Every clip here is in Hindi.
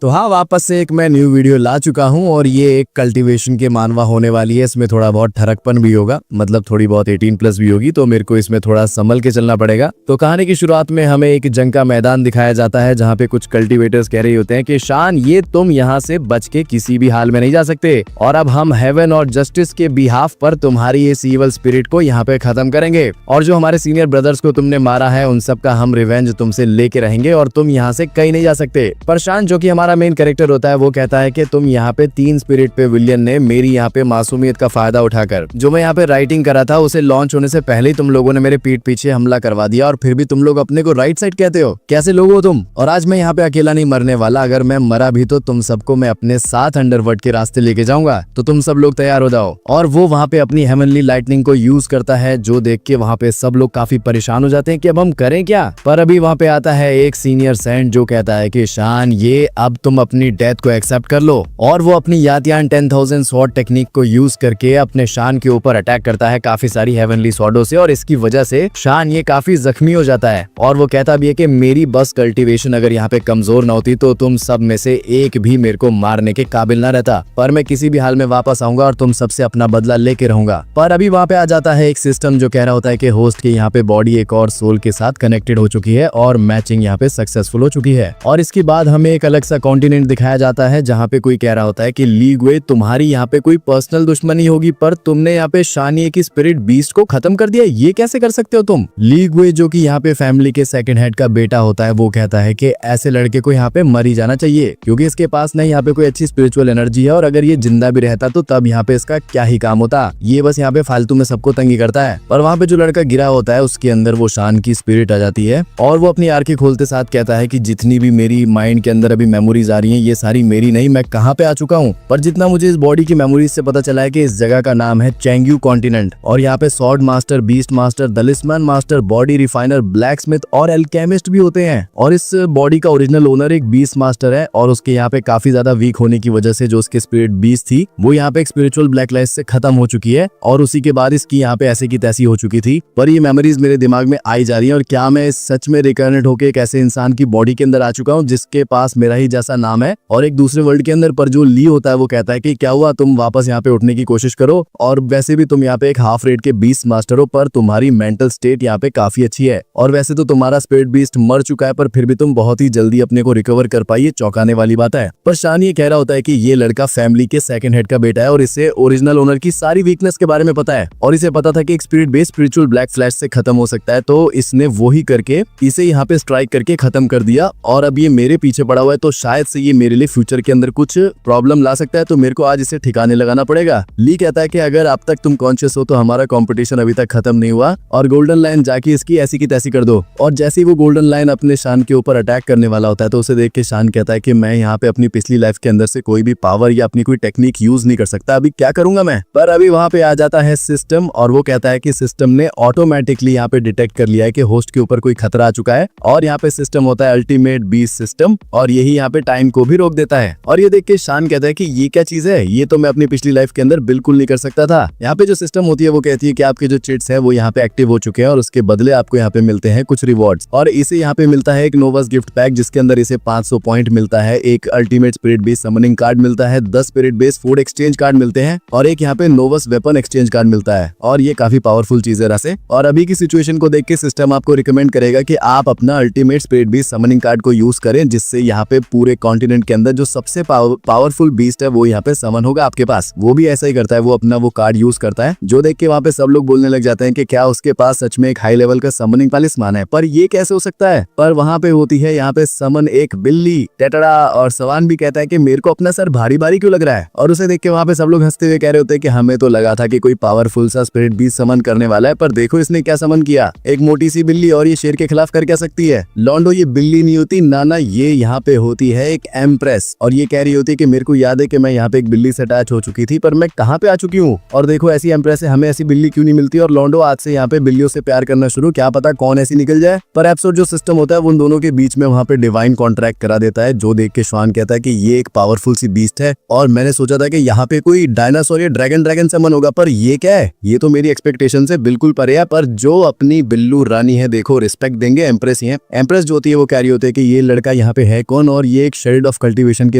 तो हाँ, वापस से एक मैं न्यू वीडियो ला चुका हूँ और ये एक कल्टीवेशन के मानवा होने वाली है। इसमें थोड़ा बहुत ठरकपन भी होगा, मतलब थोड़ी बहुत 18+ भी होगी, तो मेरे को इसमें थोड़ा संभल के चलना पड़ेगा। तो कहानी की शुरुआत में हमें एक जंग का मैदान दिखाया जाता है, जहाँ पे कुछ कल्टीवेटर्स कह रहे होते हैं कि शान, ये तुम यहाँ से बच के किसी भी हाल में नहीं जा सकते और अब हम हेवन और जस्टिस के बिहाफ पर तुम्हारी इस ईवल स्पिरिट को यहाँ पे खत्म करेंगे और जो हमारे सीनियर ब्रदर्स को तुमने मारा है उन सब का हम रिवेंज तुमसे लेके रहेंगे और तुम यहाँ से कहीं नहीं जा सकते। पर शान, जो कि हमारा मेन कैरेक्टर होता है, वो कहता है कि तुम यहाँ पे 3 स्पिरिट पे विलियन ने मेरी यहाँ पे मासूमियत का फायदा उठाकर जो मैं यहाँ पे राइटिंग करा था उसे लॉन्च होने से पहले ही तुम लोगों ने मेरे पीठ पीछे हमला करवा दिया और फिर भी तुम लोग अपने को राइट साइड कहते हो। कैसे लोग हो तुम? और आज मैं यहाँ पे अकेला नहीं मरने वाला। अगर मैं मरा भी तो तुम सबको मैं अपने साथ अंडरवर्ल्ड के रास्ते लेके जाऊंगा, तो तुम सब लोग तैयार हो जाओ। और वो वहाँ पे अपनी हेवनली लाइटनिंग को यूज करता है, जो देख के वहाँ पे सब लोग काफी परेशान हो जाते हैं कि अब हम करें क्या। पर अभी वहाँ पे आता है एक सीनियर सेंट जो कहता है कि शान, ये अब तुम अपनी डेथ को एक्सेप्ट कर लो। और वो अपनी यातियान 10,000 स्वॉर्ड टेक्निक को यूज करके अपने शान के ऊपर अटैक करता है काफी सारी हेवनली स्वॉर्डों से, और इसकी वजह से शान ये काफी जख्मी हो जाता है। और वो कहता भी है कि मेरी बस कल्टीवेशन अगर यहाँ पे कमजोर ना होती तो तुम सब में से एक भी मेरे को मारने के काबिल ना रहता, पर मैं किसी भी हाल में वापस आऊंगा और तुम सबसे अपना बदला लेके रहूंगा। पर अभी वहाँ पे आ जाता है एक सिस्टम जो कह रहा होता है कि होस्ट के यहाँ पे बॉडी एक और सोल के साथ कनेक्टेड हो चुकी है और मैचिंग यहाँ पे सक्सेसफुल हो चुकी है। और इसके बाद हमें एक अलग सा कॉन्टिनेंट दिखाया जाता है जहाँ पे कोई कह रहा होता है कि लीगवे, तुम्हारी यहाँ पे कोई पर्सनल दुश्मनी होगी, पर तुमने यहाँ पे शानिए की स्पिरिट बीस्ट को खत्म कर दिया, ये कैसे कर सकते हो तुम? लीगवे, जो कि यहाँ पे फैमिली के सेकंड हेड का बेटा होता है, वो कहता है कि ऐसे लड़के को यहाँ पे मर ही जाना चाहिए, क्योंकि इसके पास नहीं यहाँ पे कोई अच्छी स्पिरिचुअल एनर्जी है और अगर ये जिंदा भी रहता तो तब यहाँ पे इसका क्या ही काम होता, ये बस यहाँ पे फालतू में सबको तंगी करता है। पर वहाँ पे जो लड़का गिरा होता है उसके अंदर वो शान की स्पिरिट आ जाती है और वो अपनी आंखें खोलते साथ कहता है कि जितनी भी मेरी माइंड के अंदर अभी मेमोरीज आ रही हैं, ये सारी मेरी नहीं, मैं कहाँ पे आ चुका हूँ। पर जितना मुझे इस बॉडी की मेमोरीज से पता चला है कि इस जगह का नाम है चेंग्यू कॉन्टिनेंट और यहाँ पे sword master, beast master, talisman master, body refiner, blacksmith और एल्केमिस्ट भी होते हैं। और इस बॉडी का ओरिजिनल ओनर एक बीस्ट मास्टर है और उसके यहाँ पे काफी ज्यादा वीक होने की वजह से जो उसकी स्पिरिट बीस्ट थी वो यहाँ पे एक स्पिरिचुअल ब्लैक लाइट से खत्म हो चुकी है और उसी के बाद इसकी यहाँ पे ऐसे की तैसी हो चुकी थी। पर ये मेमोरीज मेरे दिमाग में आई जा रही है और क्या मैं सच में रिकर्नेट होकर एक ऐसे इंसान की बॉडी के अंदर आ चुका हूँ जिसके पास मेरा ही जैसा नाम है और एक दूसरे वर्ल्ड के अंदर। पर जो ली होता है वो कहता है कि क्या हुआ, तुम वापस यहाँ पे उठने की कोशिश करो और वैसे भी तुम यहाँ पे एक हाफ रेट के बीस्ट मास्टर हो, पर तुम्हारी मेंटल स्टेट यहाँ पे काफी अच्छी है और वैसे तो तुम्हारा स्पिरिट बीस्ट मर चुका है, पर फिर भी तुम बहुत ही जल्दी अपने को रिकवर कर पाई, ये चौंकाने वाली बात है। पर शान ये कह रहा होता है कि ये लड़का फैमिली के सेकंड हेड का बेटा है और इसे ओरिजिनल ओनर की सारी वीकनेस के बारे में पता है और इसे पता था कि एक spirit based spiritual black flash से खत्म हो सकता है, तो इसने वो ही करके इसे यहाँ पे स्ट्राइक करके खत्म कर दिया और अब ये मेरे पीछे पड़ा हुआ है, तो शायद से ये मेरे लिए फ्यूचर के अंदर कुछ प्रॉब्लम ला सकता है, तो मेरे को आज इसे ठिकाने लगाना पड़ेगा। ली कहता है कि अगर अब तक तुम कॉन्शियस हो तो हमारा कंपटीशन अभी तक खत्म नहीं हुआ और गोल्डन लाइन जाके इसकी ऐसी की तैसी कर दो। और जैसे ही वो गोल्डन लाइन अपने शान के ऊपर अटैक करने वाला होता है तो उसे देख के शान कहता है कि मैं यहाँ पे अपनी पिछली लाइफ के अंदर से कोई भी पावर या अपनी कोई टेक्निक यूज नहीं कर सकता, अभी क्या करूंगा मैं। पर अभी वहाँ पे आ जाता है सिस्टम और वो कहता है कि सिस्टम ने ऑटोमेटिकली यहाँ पे डिटेक्ट कर लिया है कि होस्ट के ऊपर कोई खतरा आ चुका है और यहाँ पे सिस्टम होता है अल्टीमेट बीस्ट सिस्टम और यही यहाँ पे टाइम को भी रोक देता है। और ये देख के शान कहता है कि ये क्या चीज है, ये तो मैं अपनी पिछली लाइफ के अंदर बिल्कुल नहीं कर सकता था। यहाँ पे जो सिस्टम होती है वो कहती है कि आपके जो चिट्स है वो यहाँ पे एक्टिव हो चुके हैं और उसके बदले आपको यहाँ पे मिलते हैं कुछ रिवॉर्ड्स और इसे यहाँ पे मिलता है एक नोवस गिफ्ट पैक जिसके अंदर इसे 500 पॉइंट मिलता है, एक ultimate spirit based summoning card मिलता है, 10 spirit based food exchange card मिलते हैं और एक यहाँ पे नोवस वेपन एक्सचेंज कार्ड मिलता है और ये काफी पावरफुल चीज है वैसे। और अभी की सिचुएशन को देख के सिस्टम आपको रिकमेंड करेगा कि आप अपना ultimate spirit based summoning card को यूज करें, जिससे यहाँ पे पूरे कॉन्टिनेंट के अंदर जो सबसे पावरफुल बीस्ट है वो यहाँ पे समन होगा आपके पास। वो भी ऐसा ही करता है, वो अपना वो कार्ड यूज करता है, जो देख के वहाँ पे सब लोग बोलने लग जाते हैं कि क्या उसके पास सच में एक हाई लेवल का समनिंग तालिस्मान है, पर ये कैसे हो सकता है। पर वहाँ पे होती है यहाँ पे समन एक बिल्ली टेटड़ा और सवान भी कहता है कि मेरे को अपना सर भारी भारी क्यों लग रहा है और उसे देख के वहाँ पे सब लोग हंसते हुए कह रहे होते हैं कि हमें तो लगा था कि कोई पावरफुल सा स्पिरिट बीस्ट समन करने वाला है, पर देखो इसने क्या समन किया, एक मोटी सी बिल्ली, और ये शेर के खिलाफ कर क्या सकती है। लॉन्डो, ये बिल्ली नहीं होती, नाना ये यहाँ पे होती है एक एम्प्रेस और ये कह रही होती है कि मेरे को याद है कि मैं यहाँ पे एक बिल्ली से अटैच हो चुकी थी, पर मैं कहाँ पे आ चुकी हूँ और देखो ऐसी एम्प्रेस है, हमें ऐसी बिल्ली क्यों नहीं मिलती। और लॉन्डो आज से यहाँ पे बिल्लियों से प्यार करना शुरू, क्या पता कौन ऐसी निकल जाए। पर एपिसोड जो सिस्टम होता है उन दोनों के बीच में वहाँ पे डिवाइन कॉन्ट्रैक्ट करा देता है, जो देख के श्वान कहता है कि ये एक पावरफुल सी बीस्ट है और मैंने सोचा था कि यहाँ पे कोई डायनासोर या ड्रैगन समन होगा, पर ये क्या है, ये तो मेरी एक्सपेक्टेशन से बिल्कुल परे है। पर जो अपनी बिल्लू रानी है देखो रिस्पेक्ट देंगे एम्प्रेस ही है। एम्प्रेस जो होती है वो कह रही होती है कि ये लड़का यहाँ पे है कौन और ये एक शेड ऑफ कल्टीवेशन के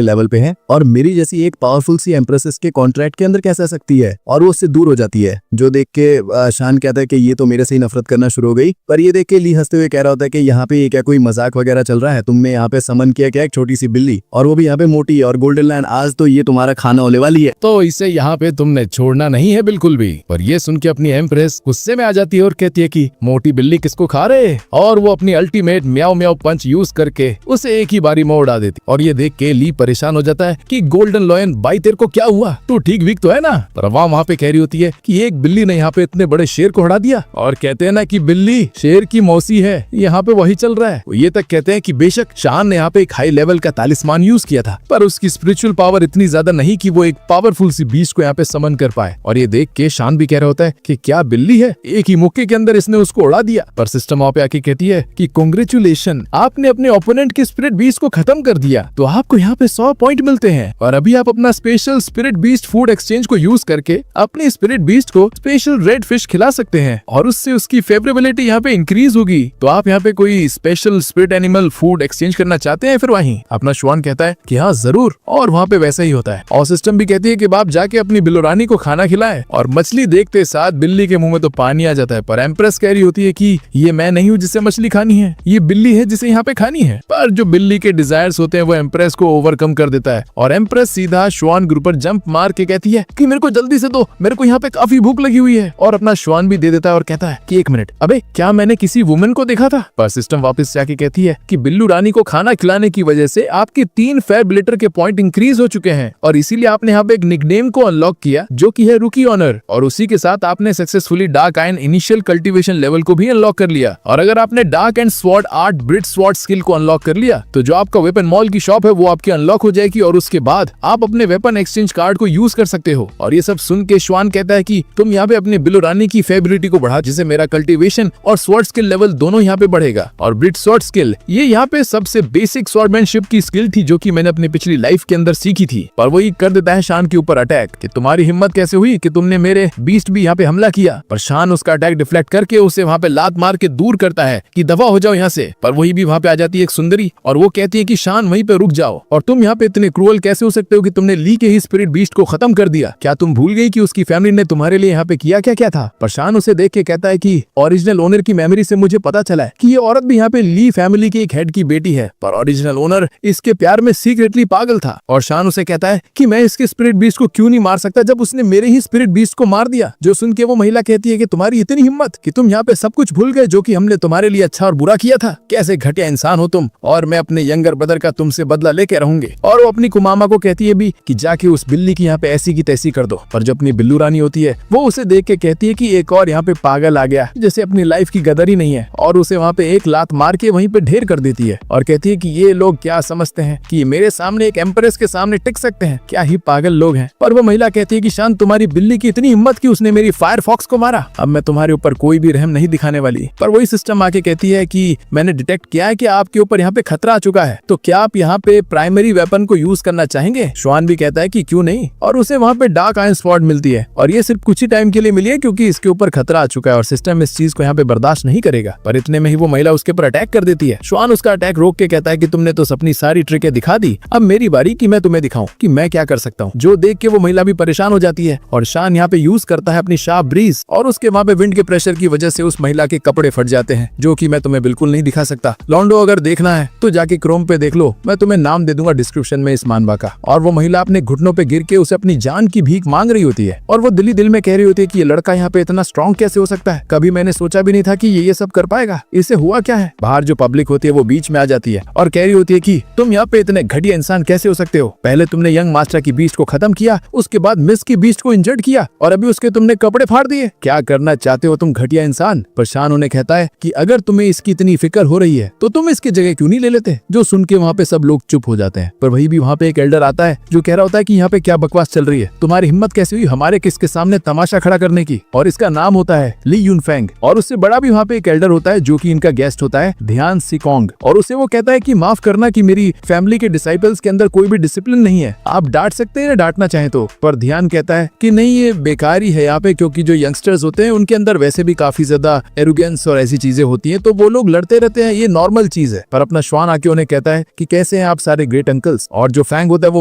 लेवल पे है और मेरी जैसी एक पावरफुल सी एम्प्रेस इसके कॉन्ट्रैक्ट के अंदर कैसे आ सकती है, और वो उससे दूर हो जाती है। जो देख के शान कहता है कि ये तो मेरे से ही नफरत करना शुरू हो गई। पर ये देख के ली हंसते हुए कह रहा होता है कि यहाँ पे ये क्या कोई मजाक वगैरह चल रहा है, तुमने यहाँ पे समन किया क्या एक छोटी सी बिल्ली, और वो भी यहाँ पे मोटी और गोल्डन लैंड, आज तो ये तुम्हारा खाना होने वाली है। तो इसे यहाँ पे तुमने छोड़ना नहीं है बिल्कुल भी। पर ये सुन के अपनी एम्प्रेस गुस्से में आ जाती है और कहती है कि मोटी बिल्ली किसको खा रहे, और वो अपनी अल्टीमेट म्याओ म्याओ पंच यूज करके उसे एक ही बारी में उड़ा देती। और ये देख के ली परेशान हो जाता है कि गोल्डन लॉयन भाई तेरे को क्या हुआ, तू ठीक वीक तो है ना। पर वहाँ पे कह रही होती है कि एक बिल्ली ने यहाँ पे इतने बड़े शेर को हरा दिया, और कहते हैं ना कि बिल्ली शेर की मौसी है, यहाँ पे वही चल रहा है। वो ये तक कहते हैं कि बेशक शान ने यहाँ पे एक हाई लेवल का तालिस्मान यूज किया था, पर उसकी स्पिरिचुअल पावर इतनी ज्यादा नहीं कि वो एक पावरफुल सी बीस्ट को यहाँ पे समन कर पाए। और ये देख के शान भी कह रहा होता है कि क्या बिल्ली है, एक ही मुक्के के अंदर इसने उसको उड़ा दिया। पर सिस्टम वहाँ पे आके कहती है कि कांग्रेचुलेशन, आपने अपने ओपोनेंट के स्पिरिट बीस्ट को खत्म कर दिया, तो आपको यहाँ पे 100 पॉइंट मिलते हैं, और अभी आप अपना special spirit beast food exchange को यूज करके अपने स्पिरिट बीस्ट को स्पेशल रेड फिश खिला सकते हैं, और उससे उसकी फेवरेबिलिटी यहाँ पे इंक्रीज होगी। तो आप यहाँ पे कोई special spirit animal food exchange करना चाहते हैं? फिर वहीं अपना श्वान कहता है कि हाँ जरूर, और वहाँ पे वैसा ही होता है। और सिस्टम भी कहती है कि आप जाके अपनी बिल्लोरानी को खाना खिलाए, और मछली देखते साथ बिल्ली के मुंह में तो पानी आ जाता है। पर एम्प्रेस कह रही होती है कि ये मैं नहीं हूँ जिसे मछली खानी है, ये बिल्ली है जिसे यहाँ पे खानी है। पर जो बिल्ली के डिजायर्स होते हैं वो एम्प्रेस को ओवरकम कर देता है, और एम्प्रेस सीधा श्वान के ऊपर जंप मार के कहती है कि मेरे को जल्दी से दो, मेरे को यहाँ पे काफी भूख लगी हुई है। और अपना श्वान भी दे देता है और कहता है कि 1 मिनट, अबे क्या मैंने किसी वुमेन को देखा था? पर सिस्टम वापस जाके कहती है कि बिल्लू रानी को खाना खिलाने की वजह से आपके 3 फेयरबिलिटर के पॉइंट इंक्रीज हो चुके हैं, और इसीलिए आपने यहाँ पे एक निकनेम को अनलॉक किया जो कि है रुकी ऑनर, और उसी के साथ आपने successfully dark ion initial cultivation level को भी अनलॉक कर लिया। और अगर आपने dark and sword art bright sword skill को अनलॉक कर लिया तो जो आपका वेपन मॉल की शॉप है वो आपकी अनलॉक हो जाएगी, और उसके बाद आप अपने वेपन एक्सचेंज कार्ड को यूज कर सकते हो। और ये सब सुन के श्वान कहता है कि तुम यहाँ पे अपने बिल्लोरानी की फेवरेबिलिटी को बढ़ा, जिससे मेरा कल्टीवेशन और स्वॉर्ड स्किल लेवल दोनों यहाँ पे बढ़ेगा। और ब्रिट स्वॉर्ड स्किल ये यहाँ पे सबसे बेसिक स्वॉर्डमैनशिप की स्किल थी जो कि मैंने अपनी पिछली लाइफ के अंदर सीखी थी। पर वही कर देता है शान के ऊपर अटैक कि तुम्हारी हिम्मत कैसे हुई कि तुमने मेरे बीस्ट भी यहाँ पे हमला किया। पर शान उसका अटैक डिफ्लेक्ट करके उसे वहाँ पे लात मार के दूर करता है कि दफा हो जाओ यहाँ से। पर वही भी वहाँ पे आ जाती है एक सुंदरी, और वो कहती है कि शान वहीं पे रुक जाओ, और तुम यहाँ पे इतने क्रूअल कैसे हो सकते हो कि तुमने ली के ही स्पिरिट बीस्ट को खत्म कर दिया? क्या तुम भूल गई कि उसकी फैमिली ने तुम्हारे लिए यहाँ पे किया क्या क्या था? पर शान उसे देख के कहता है कि ओरिजिनल ओनर की मेमोरी से मुझे पता चला है कि ये औरत भी यहाँ पे ली फैमिली की एक हेड की बेटी है, पर ओरिजिनल ओनर इसके प्यार में सीक्रेटली पागल था। और शान उसे कहता है कि मैं इसके स्पिरिट बीस्ट को क्यों नहीं मार सकता जब उसने मेरे ही स्पिरिट बीस्ट को मार दिया। जो सुन के वो महिला कहती है कि तुम्हारी इतनी हिम्मत कि तुम यहाँ पे सब कुछ भूल गए जो कि हमने तुम्हारे लिए अच्छा और बुरा किया था, कैसे घटिया इंसान हो तुम, और मैं अपने यंगर ब्रदर का तुमसे बदला लेके रहूंगी। और वो अपनी कुमामा को कहती है भी कि जाके उस बिल्ली की यहाँ पे ऐसी की तैसी कर दो। पर जो अपनी बिल्लू रानी होती है वो उसे देख के कहती है कि एक और यहाँ पे पागल आ गया जैसे अपनी लाइफ की कदर ही नहीं है, और उसे वहाँ पे एक लात मार के वहीं पे ढेर कर देती है। और कहती है कि ये लोग क्या समझते हैं कि मेरे सामने एक एम्प्रेस के सामने टिक सकते हैं, क्या ही पागल लोग हैं। पर वो महिला कहती है कि शान तुम्हारी बिल्ली की इतनी हिम्मत कि उसने मेरी फायर फॉक्स को मारा, अब मैं तुम्हारे ऊपर कोई भी रहम नहीं दिखाने वाली। पर वही सिस्टम आके कहती है कि मैंने डिटेक्ट किया है कि आपके ऊपर यहाँ पे खतरा आ चुका है, तो क्या आप यहाँ पे प्राइमरी वेपन को यूज करना चाहेंगे? श्वान भी कहता है कि क्यों नहीं, और उसे वहाँ पे डार्क आयन स्वॉर्ड मिलती है, और ये सिर्फ कुछ ही टाइम के लिए मिली है क्योंकि इसके ऊपर खतरा आ चुका है और सिस्टम इस चीज को यहाँ पे बर्दाश्त नहीं करेगा। पर इतने में ही वो महिला उसके ऊपर अटैक कर देती है। श्वान उसका अटैक रोक के कहता है कि तुमने तो अपनी सारी ट्रिकें दिखा दी, अब मेरी बारी कि मैं तुम्हें दिखाऊं कि मैं क्या कर सकता हूँ। जो देख के वो महिला भी परेशान हो जाती है, और शान यहाँ पे यूज करता है अपनी शार्प ब्रीज, और उसके वहाँ पे विंड के प्रेशर की वजह से उस महिला के कपड़े फट जाते हैं, जो कि मैं तुम्हें बिल्कुल नहीं दिखा सकता। लॉन्डो अगर देखना है तो जाके क्रोम पे देख लो, मैं तुम्हें नाम दे दूंगा डिस्क्रिप्शन में इस मानवा का। और वो महिला अपने घुटनों पे गिर के उसे अपनी जान की भीख मांग रही होती है, और वो दिली दिल में कह रही होती है कि ये लड़का यहाँ पे इतना स्ट्रॉन्ग कैसे हो सकता है, कभी मैंने सोचा भी नहीं था कि ये सब कर पाएगा, इसे हुआ क्या है। बाहर जो पब्लिक होती है वो बीच में आ जाती है और कह रही होती है कि तुम यहाँ पे इतने घटिया इंसान कैसे हो सकते हो, पहले तुमने यंग मास्टर की बीस्ट को खत्म किया, उसके बाद मिस की बीस्ट को इंजर्ड किया, और अभी उसके तुमने कपड़े फाड़ दिए, क्या करना चाहते हो तुम घटिया इंसान। पर शान उन्हें कहता है कि अगर तुम्हें इसकी इतनी फिक्र हो रही है तो तुम इसकी जगह क्यों नहीं ले लेते। जो सुन के वहाँ पे सब लोग चुप हो जाते हैं। पर वही भी वहाँ पे एक एल्डर आता है जो कह रहा होता है कि यहाँ पे क्या बकवास चल रही है, तुम्हारी हिम्मत कैसे हुई हमारे किसके सामने तमाशा खड़ा करने की, और इसका नाम होता है ली यूनफेंग। और उससे बड़ा भी वहाँ पे एक एल्डर होता है जो कि इनका गेस्ट होता है ध्यान सिकोंग, और उसे वो कहता है कि माफ करना कि मेरी फैमिली के डिसाइपल्स के अंदर कोई भी डिसिप्लिन नहीं है, आप डांट सकते हैं डांटना चाहे तो। पर ध्यान कहता है कि नहीं, ये बेकार ही है यहाँ पे, क्योंकि जो यंगस्टर्स होते हैं उनके अंदर वैसे भी काफी ज्यादा एरोगेंस और ऐसी चीजें होती हैं, तो वो लोग लड़ते रहते हैं, ये नॉर्मल चीज है। पर अपना श्वान आके उन्हें कहता है कि कह कैसे हैं आप सारे ग्रेट अंकल्स। और जो फैंग होता है वो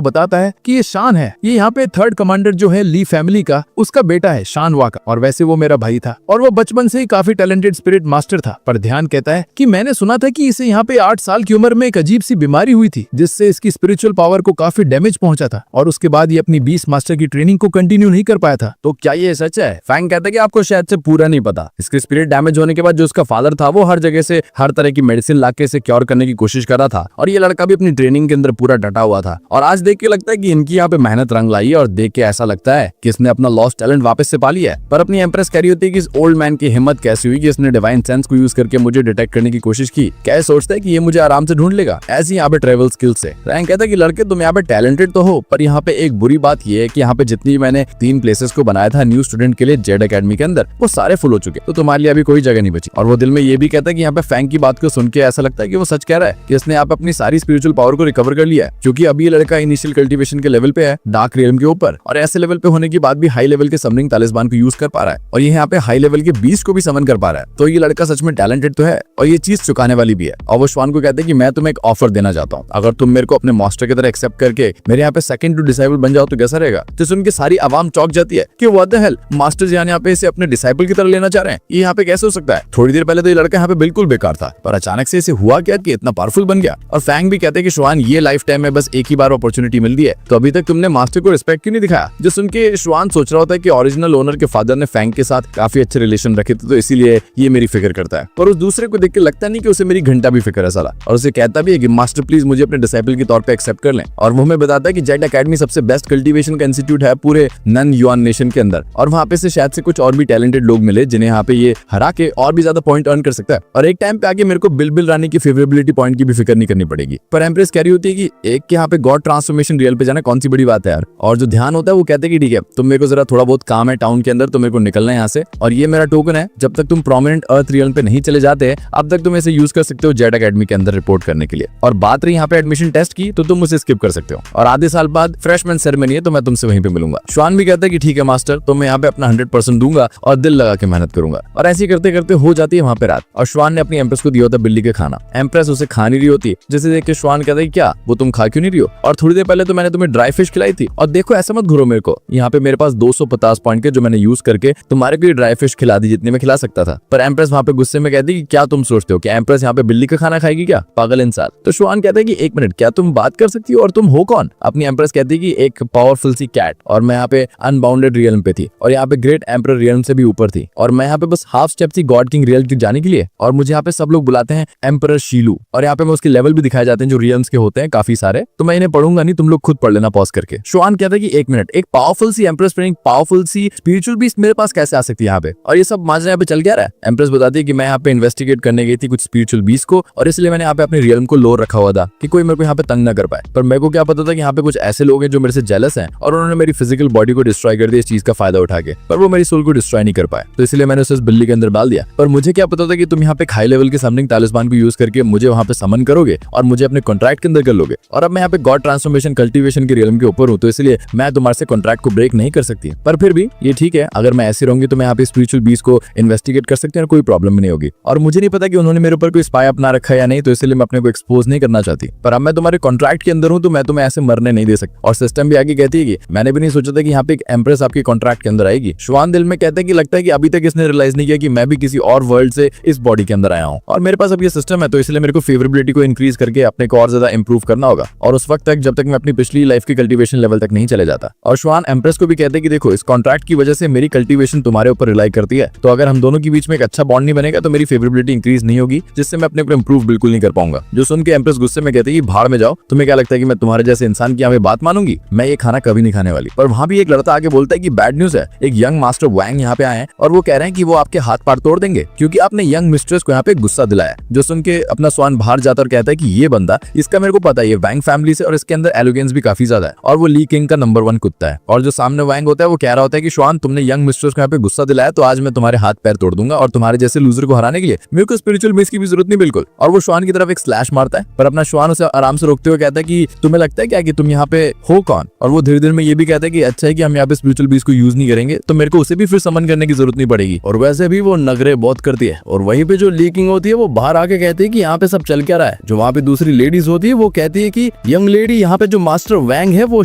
बताता है कि ये शान है, ये यहाँ पे थर्ड कमांडर जो है ली फैमिली का, उसका बेटा है शानवा का, और वैसे वो मेरा भाई था और वो बचपन से ही काफी टैलेंटेड स्पिरिट मास्टर था। पर ध्यान कहता है कि मैंने सुना था कि इसे यहाँ पे 8 साल की उम्र में एक अजीब सी बीमारी हुई थी जिससे इसकी स्पिरिचुअल पावर को काफी डैमेज पहुंचा था और उसके बाद ये अपनी 20 मास्टर की ट्रेनिंग को कंटिन्यू नहीं कर पाया था। तो क्या ये सच है? फैंग कहता है कि आपको शायद से पूरा नहीं पता। इसके स्पिरिट डैमेज होने के बाद जो उसका फादर था वो हर जगह से हर तरह की मेडिसिन लाके इसे क्योर करने की कोशिश कर रहा था और ये लड़का भी अपनी ट्रेनिंग के अंदर पूरा डटा हुआ था। और आज देख के लगता है कि इनकी यहाँ पे मेहनत रंग लाई है और देख के ऐसा लगता है कि इसने अपना लॉस्ट टैलेंट वापस से पा लिया है। पर अपनी एम्प्रेस कह रही होती है कि इस ओल्ड मैन की हिम्मत कैसी हुई कि इसने डिवाइन सेंस को यूज करके मुझे डिटेक्ट करने की कोशिश की। क्या सोचता है कि ये मुझे आराम से ढूंढ लेगा ऐसी यहाँ पे ट्रेवल स्किल से। रैंक कहता है कि लड़के तुम यहाँ पे टैलेंटेड तो हो, पर यहाँ पे एक बुरी बात ये है कि यहाँ पे जितनी मैंने 3 प्लेसेस को बनाया था न्यू स्टूडेंट के लिए जेड एकेडमी के अंदर, वो सारे फुल हो चुके, तो तुम्हारे लिए अभी कोई जगह नहीं बची। और वो दिल में ये भी कहता है कि यहाँ पे फैंग की बात को सुन के ऐसा लगता है कि वो सच कह रहा है कि इसने यहाँ पे अपनी सारी स्पिरिचुअल पावर को रिकवर कर लिया है, क्योंकि अभी ये लड़का इनिशियल कल्टीवेशन के लेवल पे है डार्क रियल्म के ऊपर, और ऐसे लेवल पे होने के बाद भी हाई लेवल के समनिंग तालिस्मान को यूज कर पा रहा है और ये यहाँ पे हाई लेवल के बीस्ट को भी समन कर पा रहा है। तो ये लड़का सच में टैलेंटेड तो है और ये चीज चुकाने वाली भी है। और वो श्वान को कहते हैं कि मैं तुम्हें एक ऑफर देना चाहता हूँ, अगर तुम मेरे को अपने मास्टर की तरह एक्सेप्ट करके मेरे यहाँ पे सेकंड टू डिसाइबल बन जाओ तो कैसा रहेगा। तो सुन के सारी आवाम चौंक जाती है कि व्हाट द हेल, मास्टर यहाँ पे इसे अपने डिसाइबल की तरह लेना चाह रहे हैं, ये यहाँ पे कैसे हो सकता है। थोड़ी देर पहले तो ये लड़का यहाँ पे बिल्कुल बेकार था, पर अचानक से इसे हुआ क्या कि इतना पावरफुल बन गया। और फैंग भी कहते हैं कि श्वान ये लाइफ टाइम में बस एक ही बार अपॉर्चुनिटी मिलती है, तो अभी तक तुमने मास्टर को रिस्पेक्ट क्यों नहीं दिखाया। जो सुन के श्वान सोच रहा होता है कि ओरिजिनल ओनर के फादर ने फैंग के साथ काफी अच्छे रिलेशन रखे थे, तो इसीलिए ये मेरी फिक्र करता है। पर उस दूसरे को देख के लगता नहीं कि उसे मेरी घंटा भी फिक्र है साला, और उसे कहता भी है कि मास्टर प्लीज मुझे अपने डिसाइपल के तौर पे एक्सेप्ट कर लें। और वो हमें बताता है कि जेड एकेडमी सबसे बेस्ट कल्टीवेशन का इंस्टीट्यूट है पूरे नन युआन नेशन के अंदर, और वहाँ पे से शायद से कुछ और भी टैलेंटेड लोग मिले जिन्हें यहाँ पे ये हरा के और भी ज्यादा पॉइंट अर्न कर सकता है। और एक टाइम पे आगे मेरे को बिलबिल रानी की फेवरेबिलिटी पॉइंट की भी फिक्र नहीं करनी पड़ेगी। पर एम्प्रेस कह रही होती है कि एक के यहाँ पे गॉड ट्रांसफॉर्मेशन रियल पे जाना कौन सी बड़ी बात है यार। और जो ध्यान होता है वो कहते हैं कि ठीक है तुम मेरे को जरा थोड़ा बहुत काम है टाउन के अंदर, तो मेरे को निकलना है यहाँ से, और ये मेरा टोकन है, जब तक तुम प्रोमिनेंट अर्थ रियल पे नहीं चले जाते अब तक तुम इसे यूज कर सकते हो जेड एकेडमी के अंदर रिपोर्ट करने के लिए। और बात रही यहाँ पे एडमिशन टेस्ट की, तो तुम उसे स्किप कर सकते हो, और आधे साल बाद फ्रेशमैन सेरेमनी है तो मैं तुमसे वहीं पे मिलूंगा। श्वान भी कहता है कि ठीक है मास्टर, तो मैं यहाँ पे अपना 100% दूंगा और दिल लगा के मेहनत करूंगा। और ऐसे करते करते हो जाती है वहाँ पे रात, और श्वान ने अपनी एम्प्रेस को दिया होता बिल्ली का खाना। एम्प्रेस उसे खा नहीं रही होती, जिसे देख के श्वान कहता है क्या वो तुम खा क्यों नहीं रही हो, और थोड़ी देर पहले तो मैंने तुम्हें ड्राई फिश खिलाई थी, और देखो ऐसा मत घूरो मेरे को, यहाँ पे मेरे पास 250 पॉइंट के जो मैंने यूज करके तुम्हारे को ड्राई फिश खिला दी जितनी मैं खिला सकता था। पर एम्प्रेस वहाँ पे गुस्से में कहती है कि क्या तुम सोचते हो कि एम्प्रेस यहाँ पे बिल्ली का खाना खाएगी क्या, पागल इंसान। तो श्वान कहता है कि एक मिनट, क्या तुम बात कर सकती हो और तुम हो कौन। अपनी एम्प्रेस कहती है कि एक पावरफुल सी कैट, और मैं यहाँ पे अनबाउंडेड रियल्म पे थी, और यहाँ पे ग्रेट एम्परर रियल्म से भी ऊपर थी, और मैं यहाँ पे बस हाफ स्टेप थी गॉड किंग रियल तक जाने के लिए, और मुझे यहाँ पे सब लोग बुलाते हैं एम्परर शीलू, और यहाँ पे मैं उसके लेवल भी दिखाए जाते हैं जो रियल्म्स के होते हैं काफी सारे, तो मैं इन्हें पढ़ूंगा नहीं, तुम लोग खुद पढ़ लेना पॉज करके। श्वान कहता है कि एक मिनट, एक पावरफुल सी एम्प्रेस ट्रेनिंग पावरफुल सी स्पिरिचुअल बीस्ट मेरे पास कैसे आ सकती है यहाँ पे, और ये सब माजरा यहाँ पे चल क्या रहा है। एम्प्रेस बताती है कि मैं यहाँ पे इन्वेस्टिगेट करने गई थी कुछ स्पिरिचुअल बीस्ट को, और इसलिए मैंने यहाँ पे अपने रियल्म को लोर रखा हुआ था कि कोई मेरे को यहाँ पे तंग ना कर पाए। पर मेरे को क्या पता था कि यहाँ पे कुछ ऐसे लोग हैं जो मेरे से जेलस हैं, और उन्होंने मेरी फिजिकल बॉडी को डिस्ट्रॉय कर दिया इस चीज का फायदा उठा के, पर वो मेरी सोल को डिस्ट्रॉय नहीं कर पाए, तो इसलिए मैंने उसे बिल्ली के अंदर डाल दिया। पर मुझे क्या पता था कि तुम यहाँ पे हाई लेवल के समनिंग तालिस्मान को यूज करके मुझे वहाँ पे समन करोगे और मुझे अपने कॉन्ट्रैक्ट के अंदर कर लोगे, और अब मैं यहाँ पे गॉड ट्रांसफॉर्मेशन कल्टीवेशन के रियल्म के ऊपर हूँ, तो इसलिए मैं तुम्हारे से कॉन्ट्रैक्ट को ब्रेक नहीं कर सकती। पर फिर भी ये ठीक है, अगर मैं ऐसी रहूंगी तो मैं यहाँ पे स्पिरिचुअल बीस्ट को इन्वेस्टिगेट कर सकती हूँ, कोई प्रॉब्लम नहीं होगी। और मुझे नहीं पता कि उन्होंने मेरे ऊपर कोई स्पाई अपना रखा या नहीं, तो इसलिए मैं अपने को एक्सपोज नहीं करना चाहती। पर अब मैं तुम्हारे कॉन्ट्रैक्ट के अंदर हूँ, तो मैं तुम्हें ऐसे मरने नहीं दे सकती। और सिस्टम भी आगे कहती है कि मैंने भी नहीं सोचा था कि यहाँ पे एक एम्प्रेस आपके कॉन्ट्रैक्ट के अंदर आएगी। श्वान दिल में कहता है कि लगता है कि अभी तक इसने रियलाइज नहीं किया कि मैं भी किसी और वर्ल्ड से इस बॉडी के अंदर आया हूँ, और मेरे पास अब ये सिस्टम है, तो इसलिए मेरे को फेवरेबिलिटी को इंक्रीज करके अपने को और ज्यादा इंप्रूव करना होगा, और उस वक्त तक जब तक मैं अपनी पिछली लाइफ की कल्टीवेशन लेवल तक नहीं चले जाता। और श्वान एम्प्रेस को भी कहते हैं कि देखो इस कॉन्ट्रैक्ट की वजह से मेरी कल्टीवेशन तुम्हारे ऊपर रिलाई करती है, तो अगर हम दोनों के बीच में एक अच्छा बॉन्ड नहीं बनेगा तो मेरी फेवरेबिलिटी इंक्रीज नहीं होगी, जिससे मैं अपने ऊपर इंप्रूव बिल्कुल नहीं कर पाऊंगा। जो सुन के एम्प्रेस गुस्से में कहते हैं कि भाड़ में जाओ, तुम्हें क्या लगता है कि मैं तुम्हारे जैसे इंसान की यहाँ पे बात मानूंगी, मैं ये खाना कभी नहीं खाने वाली। पर वहाँ भी एक लड़का आगे बोलता है कि बैड न्यूज है, एक यंग मास्टर वैंग यहाँ पे आए हैं और वो कह रहे हैं कि वो आपके हाथ पार तोड़ देंगे क्योंकि आपने यंग मिस्ट्रेस को यहाँ पे गुस्सा दिलाया। जो सुन के अपना स्वान बाहर जाता और कहता है कि ये बंदा, इसका मेरे को पता है, ये वैंग फैमिली से और इसके अंदर एलोगेंस भी काफी ज्यादा है, और वो ली किंग का नंबर 1 कुत्ता है। और जो सामने वैंग होता है वो कह रहा होता है कि श्वान तुमने यंग मिस्ट्रेस को यहाँ पे गुस्सा दिलाया, तो आज मैं तुम्हारे हाथ पैर तोड़ दूंगा, और तुम्हारे जैसे लूजर को हराने के लिए मेरे को स्पिरिचुअल बेस की भी जरूरत नहीं बिल्कुल। और वो श्वान की तरफ एक स्लैश मारता है, पर अपना श्वान उसे आराम से रोकते हुए कहता है कि तुम्हें लगता है क्या कि तुम यहाँ पे हो कौन। और वो धीरे धीरे में ये भी कहता है कि अच्छा है कि हम यहाँ पे स्पिरिचुअल बीस को यूज नहीं करेंगे, तो मेरे को उसे भी फिर समन करने की जरूरत नहीं पड़ेगी। और वैसे भी वो नगरे बहुत करती है, और वहीं पे जो लीकिंग होती है वो बाहर आके कहती है कि यहाँ पे सब चल क्या रहा है। जो वहाँ पे दूसरी लेडी लेडीज होती है वो कहती है कि यंग लेडी, यहाँ पे जो मास्टर वैंग है वो